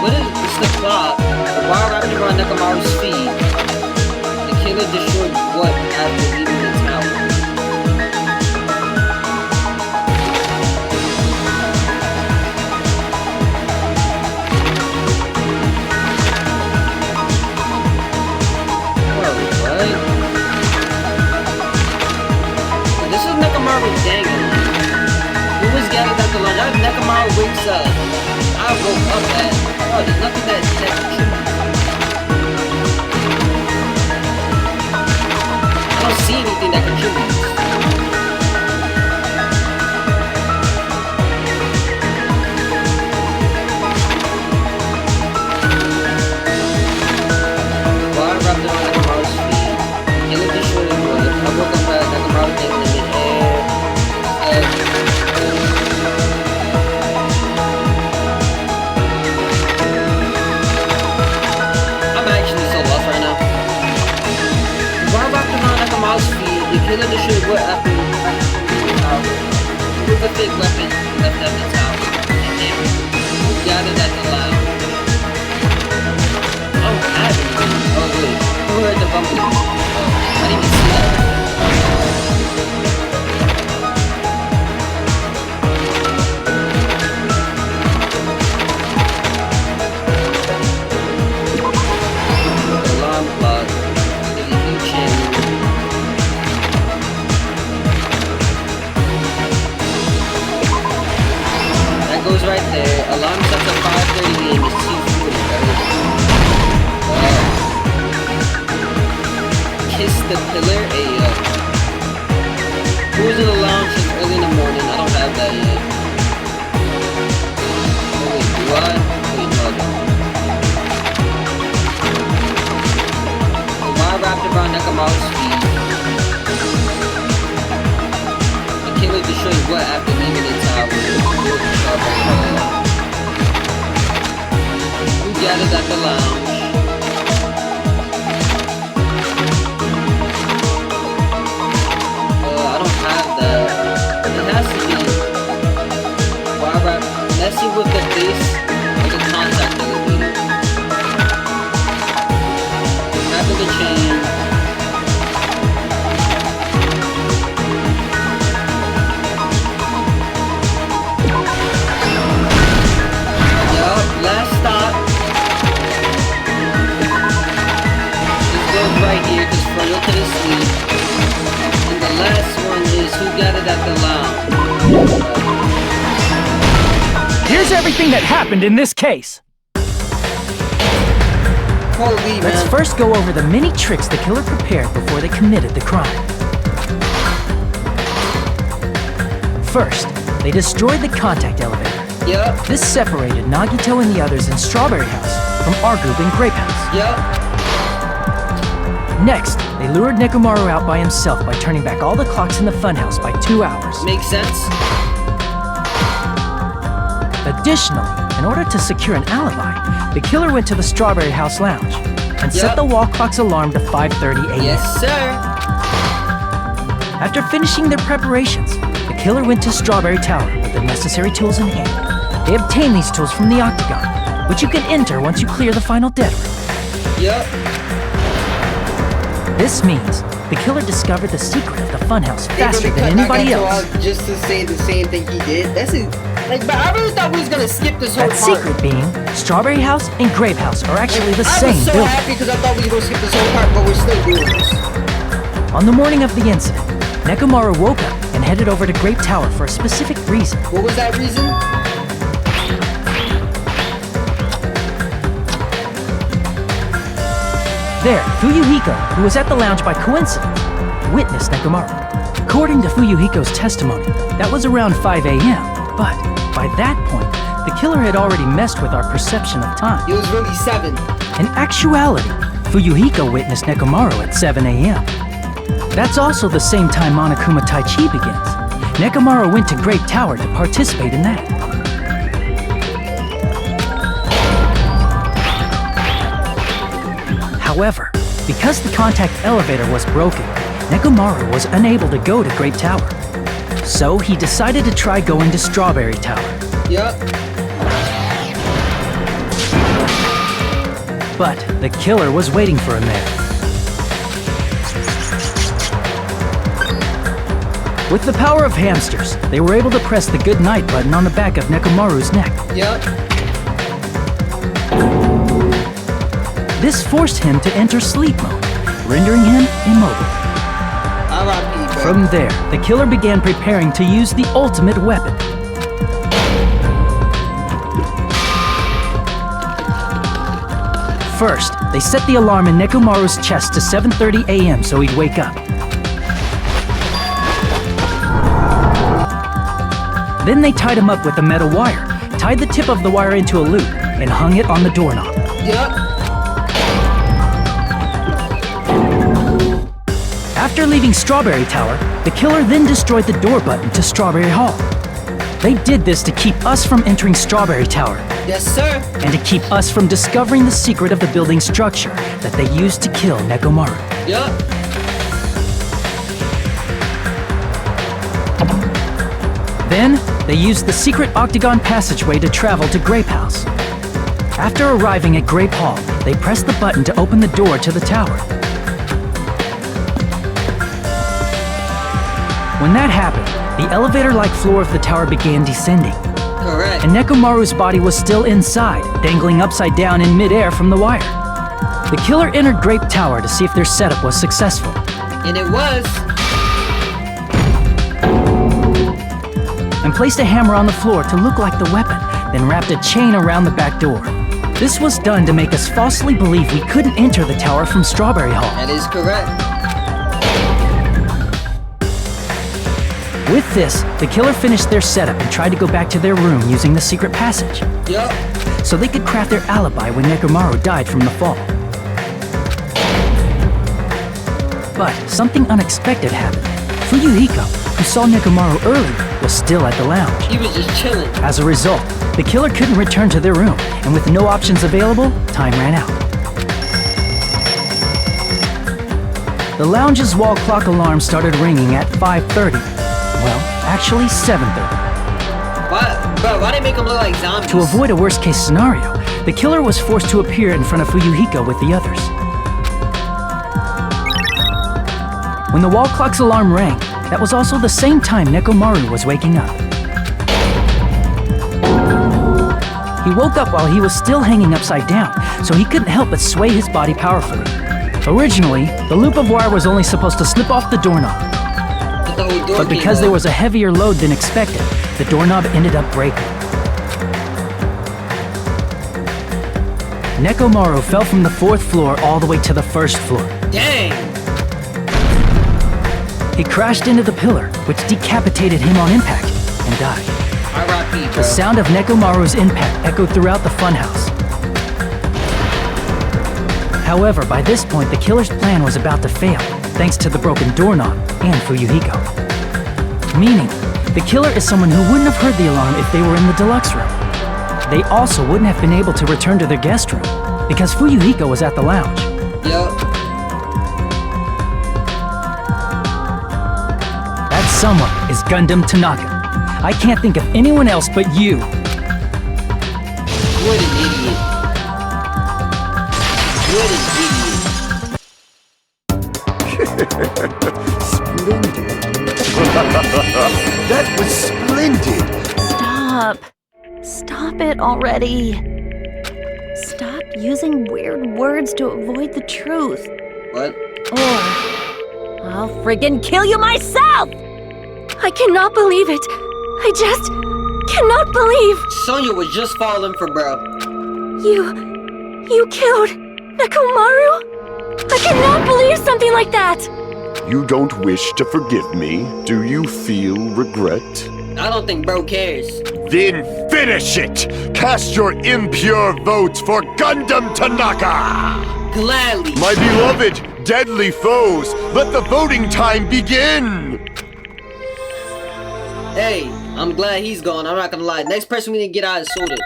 Speaker 1: What is this? The clock. The wire wrapped around Nekomaru's feet. The killer destroyed what after leaving the tower? Whoa, what? This is Nekomaru Danganronpa. Who was gathered at the lunch? Nekomaru wakes up. I woke up at. Oh, there's nothing that contributes. I don't see anything that contributes. Wire wrapped around Nekomaru's feet. Killer destroyed the wood. I woke up at Nekomaru thinking in midair. I'm actually so lost right now. Wire wrapped around Nekomaru's feet. The killer destroyed wood after the tower. With a big weapon left at the tower. And then who gathered at the lounge? I don't have anything. Oh wait, who heard the bumping? Oh, I didn't even see that. The alarm clock. There's a huge channel. That goes right there. Alarm sets at 5:30 a.m. It's 2:40, right? Kiss the pillar. Who was in the lounge since early in the morning? I don't have that yet. Oh wait, do I? Wait, no I don't. The wire wrapped around Nekomaru's feet. The killer destroyed what after leaving the tower? Who gathered at the lounge? I don't have that. It has to be wire wrap messing with the base of the contact elevator. Wrapping the chain. Yup, last stop. This goes right here because Froyo couldn't sleep. And the last one is who gathered at the lounge.
Speaker 10: Here's everything that happened in this case.
Speaker 1: Holy
Speaker 10: Let's
Speaker 1: man.
Speaker 10: first go over the many tricks the killer prepared before they committed the crime. First, they destroyed the contact elevator.
Speaker 1: Yup,
Speaker 10: This separated Nagito and the others in Strawberry House from our group in Grape House.
Speaker 1: yup.
Speaker 10: Next, they lured Nekomaru out by himself by turning back all the clocks in the funhouse by 2 hours.
Speaker 1: Makes sense.
Speaker 10: Additionally, in order to secure an alibi, the killer went to the Strawberry House lounge and set
Speaker 1: Yep.
Speaker 10: the wall clock's alarm to 5:30 a.m.
Speaker 1: Yes, sir.
Speaker 10: After finishing their preparations, the killer went to Strawberry Tower with the necessary tools in hand. They obtained these tools from the octagon, which you can enter once you clear the final dead room.
Speaker 1: Yup.
Speaker 8: This means the killer discovered the secret of the funhouse
Speaker 1: They
Speaker 8: faster
Speaker 1: really
Speaker 8: than
Speaker 1: cut
Speaker 8: anybody
Speaker 1: Nagato
Speaker 8: else.
Speaker 1: out just to say the same thing he did. That's it. Like, but I really thought we was gonna skip this whole
Speaker 8: That
Speaker 1: part.
Speaker 8: secret being, Strawberry House and Grape House are actually the
Speaker 1: I
Speaker 8: same
Speaker 1: was so
Speaker 8: building.
Speaker 1: happy because I thought we were gonna skip this whole part, but we're still doing this.
Speaker 8: On the morning of the incident, Nekomaru woke up and headed over to Grape Tower for a specific reason.
Speaker 1: What was that reason?
Speaker 8: There, Fuyuhiko, who was at the lounge by coincidence, witnessed Nekomaru. According to Fuyuhiko's testimony, that was around 5 a.m., but by that point, the killer had already messed with our perception of time.
Speaker 1: It was really 7.
Speaker 8: In actuality, Fuyuhiko witnessed Nekomaru at 7 a.m. That's also the same time Monokuma Tai Chi begins. Nekomaru went to Grape Tower to participate in that. However, because the contact elevator was broken, Nekomaru was unable to go to Grape Tower. So he decided to try going to Strawberry Tower.
Speaker 1: Yup.
Speaker 8: But the killer was waiting for him there. With the power of hamsters, they were able to press the good night button on the back of Nekomaru's neck.
Speaker 1: Yup.
Speaker 8: This forced him to enter sleep mode, rendering him immobile.
Speaker 1: R.I.P. bro.
Speaker 8: From there, the killer began preparing to use the ultimate weapon. First, they set the alarm in Nekomaru's chest to 7:30 a.m. so he'd wake up. Then they tied him up with a metal wire, tied the tip of the wire into a loop, and hung it on the doorknob.
Speaker 1: Yup.
Speaker 8: After leaving Strawberry Tower, the killer then destroyed the door button to Strawberry Hall. They did this to keep us from entering Strawberry Tower,
Speaker 1: Yes, sir.
Speaker 8: and to keep us from discovering the secret of the building's structure that they used to kill Nekomaru.
Speaker 1: Yup.
Speaker 8: Then, they used the secret octagon passageway to travel to Grape House. After arriving at Grape Hall, they pressed the button to open the door to the tower. When that happened, the elevator-like floor of the tower began descending,
Speaker 1: Correct.
Speaker 8: and Nekomaru's body was still inside, dangling upside down in midair from the wire. The killer entered Grape Tower to see if their setup was successful.
Speaker 1: And it was.
Speaker 8: And placed a hammer on the floor to look like the weapon, then wrapped a chain around the back door. This was done to make us falsely believe we couldn't enter the tower from Strawberry Hall.
Speaker 1: That is correct.
Speaker 8: With this, the killer finished their setup and tried to go back to their room using the secret passage,
Speaker 1: Yup.
Speaker 8: so they could craft their alibi when Nekomaru died from the fall. But something unexpected happened. Fuyuhiko, who saw Nekomaru earlier, was still at the lounge.
Speaker 1: He was just chilling.
Speaker 8: As a result, the killer couldn't return to their room, and with no options available, time ran out. The lounge's wall clock alarm started ringing at 5:30. Well, actually 7:30.
Speaker 1: Why they make him look like zombies?
Speaker 8: To avoid a worst-case scenario, the killer was forced to appear in front of Fuyuhiko with the others. When the wall clock's alarm rang, that was also the same time Nekomaru was waking up. He woke up while he was still hanging upside down, so he couldn't help but sway his body powerfully. Originally, the loop of wire was only supposed to slip off the doorknob,
Speaker 1: The whole door
Speaker 8: but because
Speaker 1: came
Speaker 8: there
Speaker 1: up.
Speaker 8: was a heavier load than expected, the doorknob ended up breaking. Nekomaru fell from the 4th floor all the way to the 1st floor.
Speaker 1: Dang.
Speaker 8: He crashed into the pillar, which decapitated him on impact, and died.
Speaker 1: R.I.P. bro.
Speaker 8: The sound of Nekomaru's impact echoed throughout the funhouse. However, by this point, the killer's plan was about to fail, thanks to the broken doorknob and Fuyuhiko. Meaning, the killer is someone who wouldn't have heard the alarm if they were in the deluxe room. They also wouldn't have been able to return to their guest room, because Fuyuhiko was at the lounge.
Speaker 1: Yup.
Speaker 8: That someone is Gundam Tanaka. I can't think of anyone else but you.
Speaker 1: What an idiot. What an idiot.
Speaker 9: Splendid. That was splendid.
Speaker 4: Stop. Stop it already. Stop using weird words to avoid the truth.
Speaker 1: What?
Speaker 4: Or I'll friggin' kill you myself!
Speaker 5: I cannot believe it. I just cannot believe
Speaker 1: Sonya was just falling for bro.
Speaker 5: you killed Nekomaru? I cannot believe something like that.
Speaker 9: You don't wish to forgive me? Do you feel regret?
Speaker 1: I don't think bro cares.
Speaker 9: Then finish it! Cast your impure votes for Gundam Tanaka!
Speaker 1: Gladly.
Speaker 9: My beloved, deadly foes, let the voting time begin!
Speaker 1: Hey, I'm glad he's gone. I'm not gonna lie. Next person we need to get out is Soda.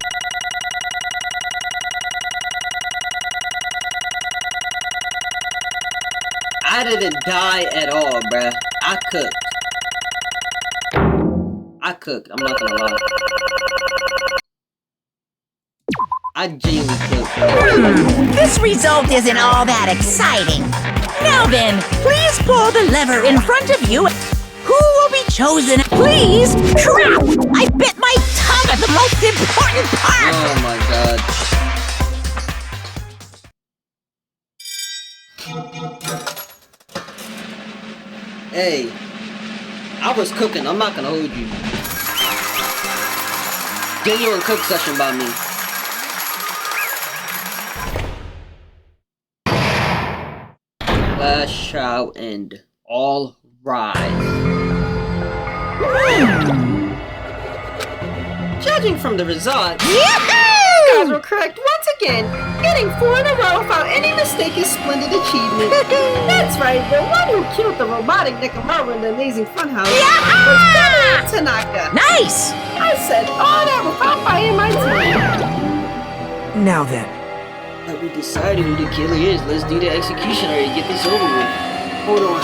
Speaker 1: I didn't die at all, bruh. I cooked. I'm not gonna lie. I genuinely cooked.
Speaker 2: This result isn't all that exciting. Now then, please pull the lever in front of you. Who will be chosen? Please? Crap! I bit my tongue at the most important part!
Speaker 1: Oh my god. Hey, I was cooking. I'm not gonna hold you. Genuine cook session by me. Last shall end. All rise. Judging from the results, you guys were correct once again. Getting 4 in a row without any mistake is splendid achievement. That's right, the one who killed the robotic Nekomaru in the amazing funhouse was Gundam Tanaka.
Speaker 2: Nice!
Speaker 1: I said all that without fighting my team.
Speaker 10: Now then,
Speaker 1: But we decided who the killer is. Let's do the execution already. Get this over with. Hold on.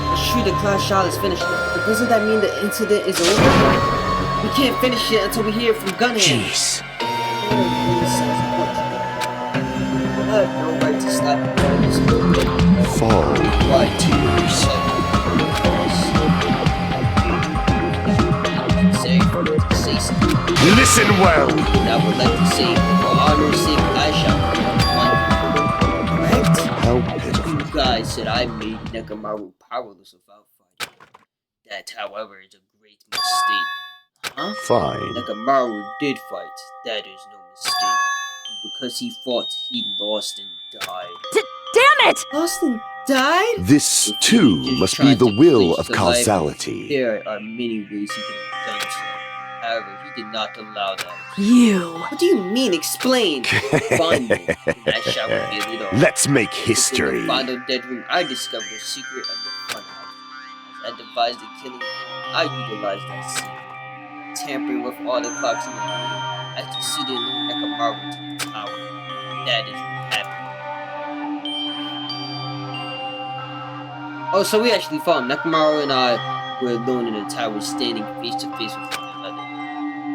Speaker 1: Let's shoot the class shot is finished. But doesn't that mean the incident is over? We can't finish it until we hear from Gunhead.
Speaker 10: jeez.
Speaker 1: I have no right to stop this.
Speaker 9: Fall, my tears.
Speaker 1: Say something.
Speaker 9: Listen well!
Speaker 1: And I would like to say, for honor's sake, I shall one. Right?
Speaker 9: How pitiful.
Speaker 1: You guys said I made Nekomaru powerless without fighting. That, however, is a great mistake. Huh?
Speaker 9: Fine.
Speaker 1: Nekomaru did fight. That is no mistake. Because he fought, he lost and died.
Speaker 4: Damn it!
Speaker 1: Lost and died?
Speaker 9: This,
Speaker 1: If he
Speaker 9: too,
Speaker 1: just
Speaker 9: must
Speaker 1: tried
Speaker 9: be the
Speaker 1: to
Speaker 9: will
Speaker 1: clinch
Speaker 9: of
Speaker 1: the life,
Speaker 9: causality.
Speaker 1: There are many ways he could have done so. However, he did not allow that.
Speaker 4: You.
Speaker 1: What do you mean, explain? Find me, and I shall reveal it all.
Speaker 9: Let's make
Speaker 1: In
Speaker 9: history.
Speaker 1: the final dead room, I discovered the secret of the funhouse. As I devised the killing, I utilized that secret. Tampering with all the clocks in the room, I succeeded in Nekomaru to the tower. That is what happened. Oh, so we actually fought. Nekomaru and I were alone in the tower, standing face to face with one another.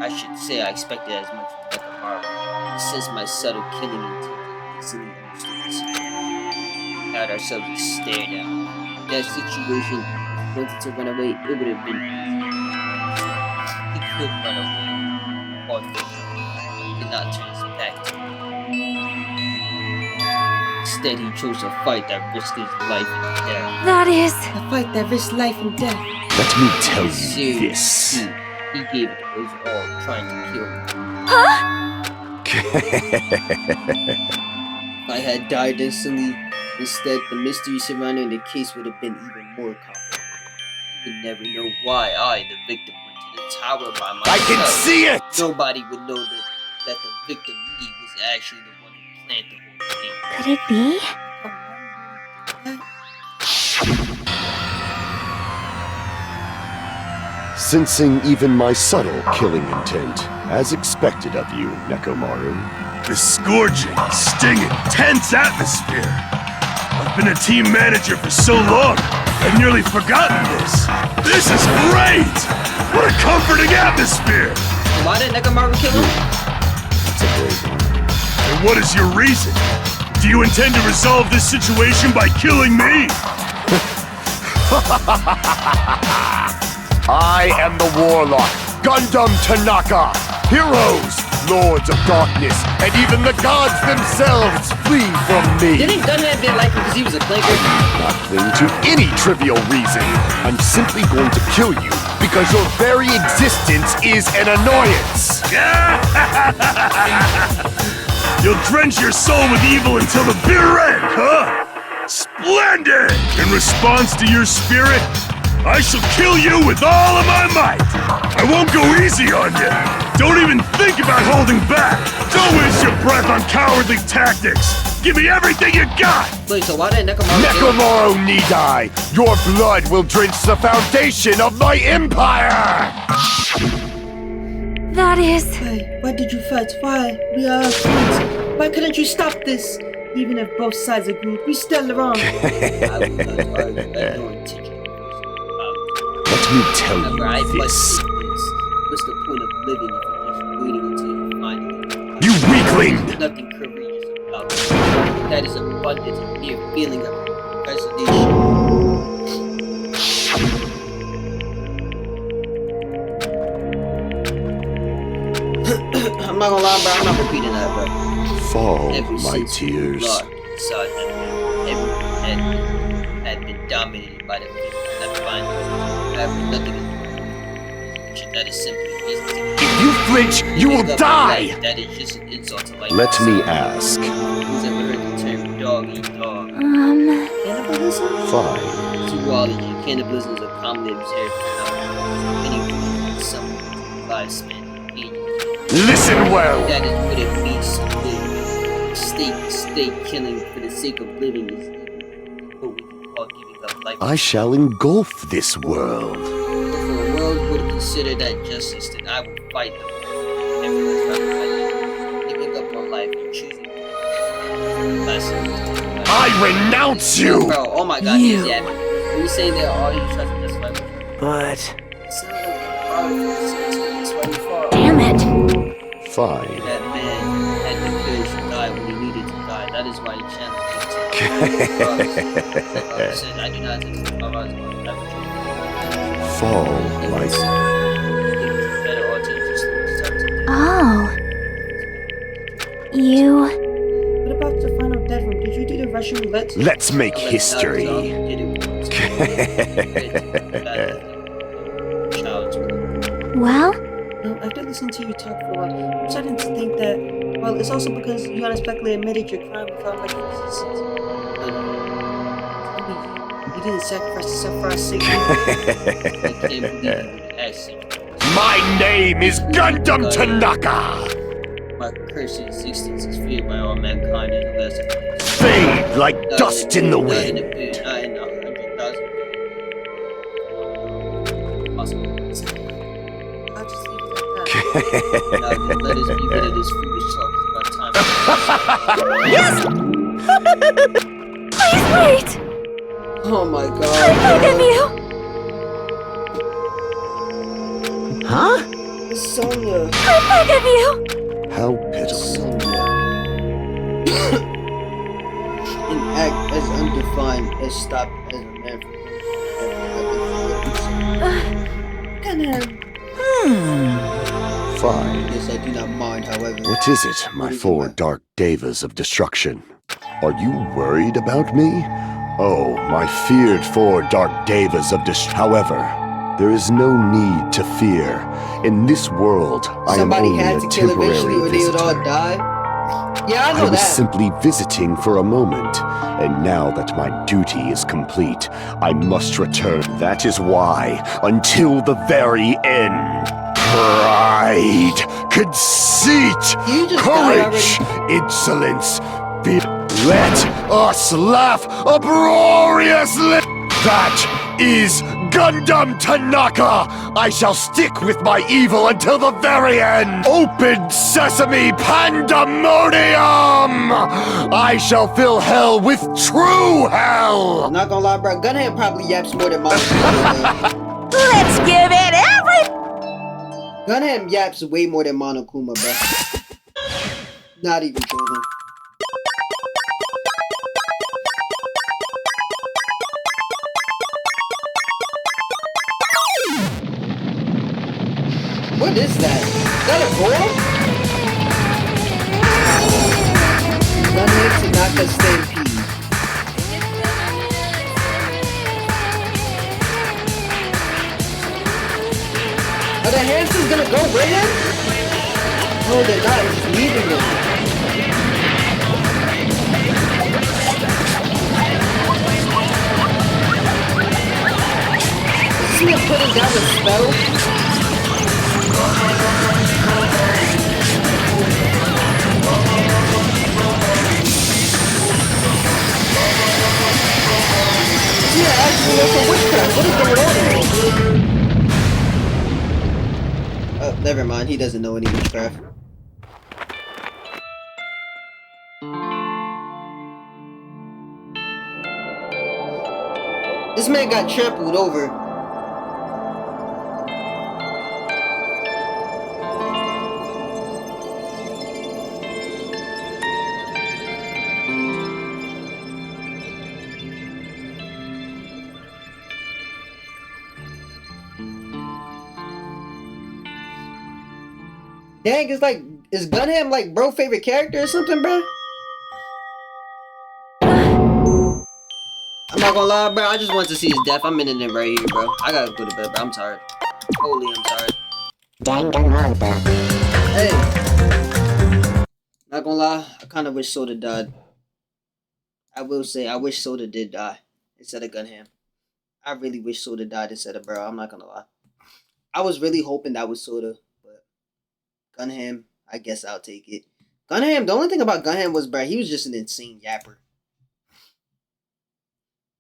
Speaker 1: I should say I expected as much from Nekomaru. Since my subtle killing intent easily understood the situation. We had ourselves a stare down. In that situation, if we wanted to run away, it would have been easy. He could run away. Unfortunately, he did not turn his back to me. Instead, he chose a fight that risked his life and death.
Speaker 5: That is...
Speaker 1: A fight that risked life and death.
Speaker 9: Let me tell you
Speaker 1: Serious.
Speaker 9: this.
Speaker 1: He gave it his all, trying to kill me. If I had died instantly, instead, the mystery surrounding the case would have been even more complicated. You would never know why I, the victim, went to the tower by myself.
Speaker 9: I can see it!
Speaker 1: Nobody would know that the victim, me, was actually the one who planned the whole thing.
Speaker 3: Could it be?
Speaker 9: Sensing even my subtle killing intent, as expected of you, Nekomaru.
Speaker 12: The scourging, stinging, tense atmosphere. I've been a team manager for so long, I've nearly forgotten this. This is great! What a comforting atmosphere!
Speaker 1: Why did Nekomaru kill him?
Speaker 9: It's a brave one.
Speaker 12: And what is your reason? Do you intend to resolve this situation by killing me?
Speaker 9: I am the Warlock, Gundam Tanaka. Heroes, lords of darkness, and even the gods themselves flee from me.
Speaker 1: Didn't Gunhead didn't like him because he was a clinker?
Speaker 9: Not cling to any trivial reason. I'm simply going to kill you because your very existence is an annoyance.
Speaker 12: You'll drench your soul with evil until the bitter end, huh? Splendid! In response to your spirit, I shall kill you with all of my might! I won't go easy on you! Don't even think about holding back! Don't waste your breath on cowardly tactics! Give me everything you got!
Speaker 1: Wait, so why did Nekomaru
Speaker 9: Nekomaru Nidai, your blood will drench the foundation of my empire!
Speaker 5: That is...
Speaker 1: Why did you fight? Why? We are friends. Why couldn't you stop this? Even if both sides agreed, we still wrong.
Speaker 9: Let me tell you this.
Speaker 1: What's the point of living if you're just waiting until you find it?
Speaker 9: You weakling!
Speaker 1: There's nothing courageous about it. That is abundant and mere feeling of resignation. I'm not gonna lie, bro. I'm not repeating that, bro.
Speaker 9: Fall, my tears.
Speaker 1: Inside them, every head had been dominated by the feeling that binds. However, nothing is that is simply easy to
Speaker 9: If you flinch, you will die!
Speaker 1: That is just an insult to life.
Speaker 9: Let me ask.
Speaker 1: Who's ever heard the term dog eat dog? Cannibalism?
Speaker 9: Fine.
Speaker 1: Zoology. Cannibalism is a commonly observed phenomenon. Many someone lifespan.
Speaker 9: Listen well!
Speaker 1: That is what it means to live. State killing for the sake of living is what we can call giving up life.
Speaker 9: I shall engulf this world.
Speaker 1: If a world would consider that justice, then I will fight them. Everyone's trying to fight them. Giving up on life and choosing lessons.
Speaker 9: I renounce you!
Speaker 1: Bro, oh my god, he's yapping. Are you saying that all you try to justify with you?
Speaker 10: But...
Speaker 5: Damn it!
Speaker 9: Fine.
Speaker 1: That man had the courage to die when he needed to die. That is why he channeled said, I do not think my eyes will ever
Speaker 9: Fall, my...
Speaker 3: Oh. You...
Speaker 1: What about the final dead room? Did you do the Russian roulette?
Speaker 9: Let's make history.
Speaker 3: Well?
Speaker 1: After listening to you talk for a while, I'm starting to think that, well, it's also because you unexpectedly admitted your crime without like resistance. You didn't sacrifice yourself for our sake. I can't believe you would ask.
Speaker 9: My name is Gundam Tanaka!
Speaker 1: My cursed existence is feared by all mankind in the last of
Speaker 9: Fade like dust in the wind.
Speaker 1: Not in 100,000. Awesome. I'll just leave it like that. Now then, let us be rid of this foolish talk about time.
Speaker 5: Yes! Please wait!
Speaker 1: Oh my god.
Speaker 5: I beg of you!
Speaker 6: Huh?
Speaker 1: Sonia.
Speaker 5: I beg of you!
Speaker 9: How pitiful.
Speaker 1: An act as undefined as stop as a man
Speaker 9: Fine.
Speaker 1: Yes, I do not mind, however.
Speaker 9: What is it, my four dark devas of destruction? Are you worried about me? Oh, my feared four dark devas of However, there is no need to fear. In this world, I am only a temporary visitor.
Speaker 1: Die. Yeah, I know
Speaker 9: I was
Speaker 1: that.
Speaker 9: simply visiting for a moment, and now that my duty is complete, I must return. That is why, until the very end, pride, conceit, courage, insolence, let us laugh uproariously. That is Gundam Tanaka! I shall stick with my evil until the very end! Open sesame pandemonium! I shall fill hell with true hell!
Speaker 1: I'm not gonna lie, bro. Gunhead probably yaps more than Monokuma.
Speaker 2: Let's give it every...
Speaker 1: Gunhead yaps way more than Monokuma, bro. Not even joking. What is that? Is that a goal? Gunhead to knock us stampede. Are the hamsters gonna go with him? No, they're not. He's leaving them. Is he putting down the spell? Yeah, actually, that's a witchcraft. What is going on here? Oh, never mind. He doesn't know any witchcraft. This man got trampled over. Dang, it's like, is Gunham like bro favorite character or something, bro? I'm not gonna lie, bro. I just want to see his death. I'm in it right here, bro. I gotta go to bed, bro. I'm tired. Holy, I'm tired.
Speaker 11: Danganronpa.
Speaker 1: Hey. Not gonna lie, I kind of wish Soda died. I will say, I wish Soda did die instead of Gunham. I really wish Soda died instead of bro. I'm not gonna lie. I was really hoping that was Soda, but Gunham, I guess I'll take it. Gunham, the only thing about Gunham was, bro, he was just an insane yapper.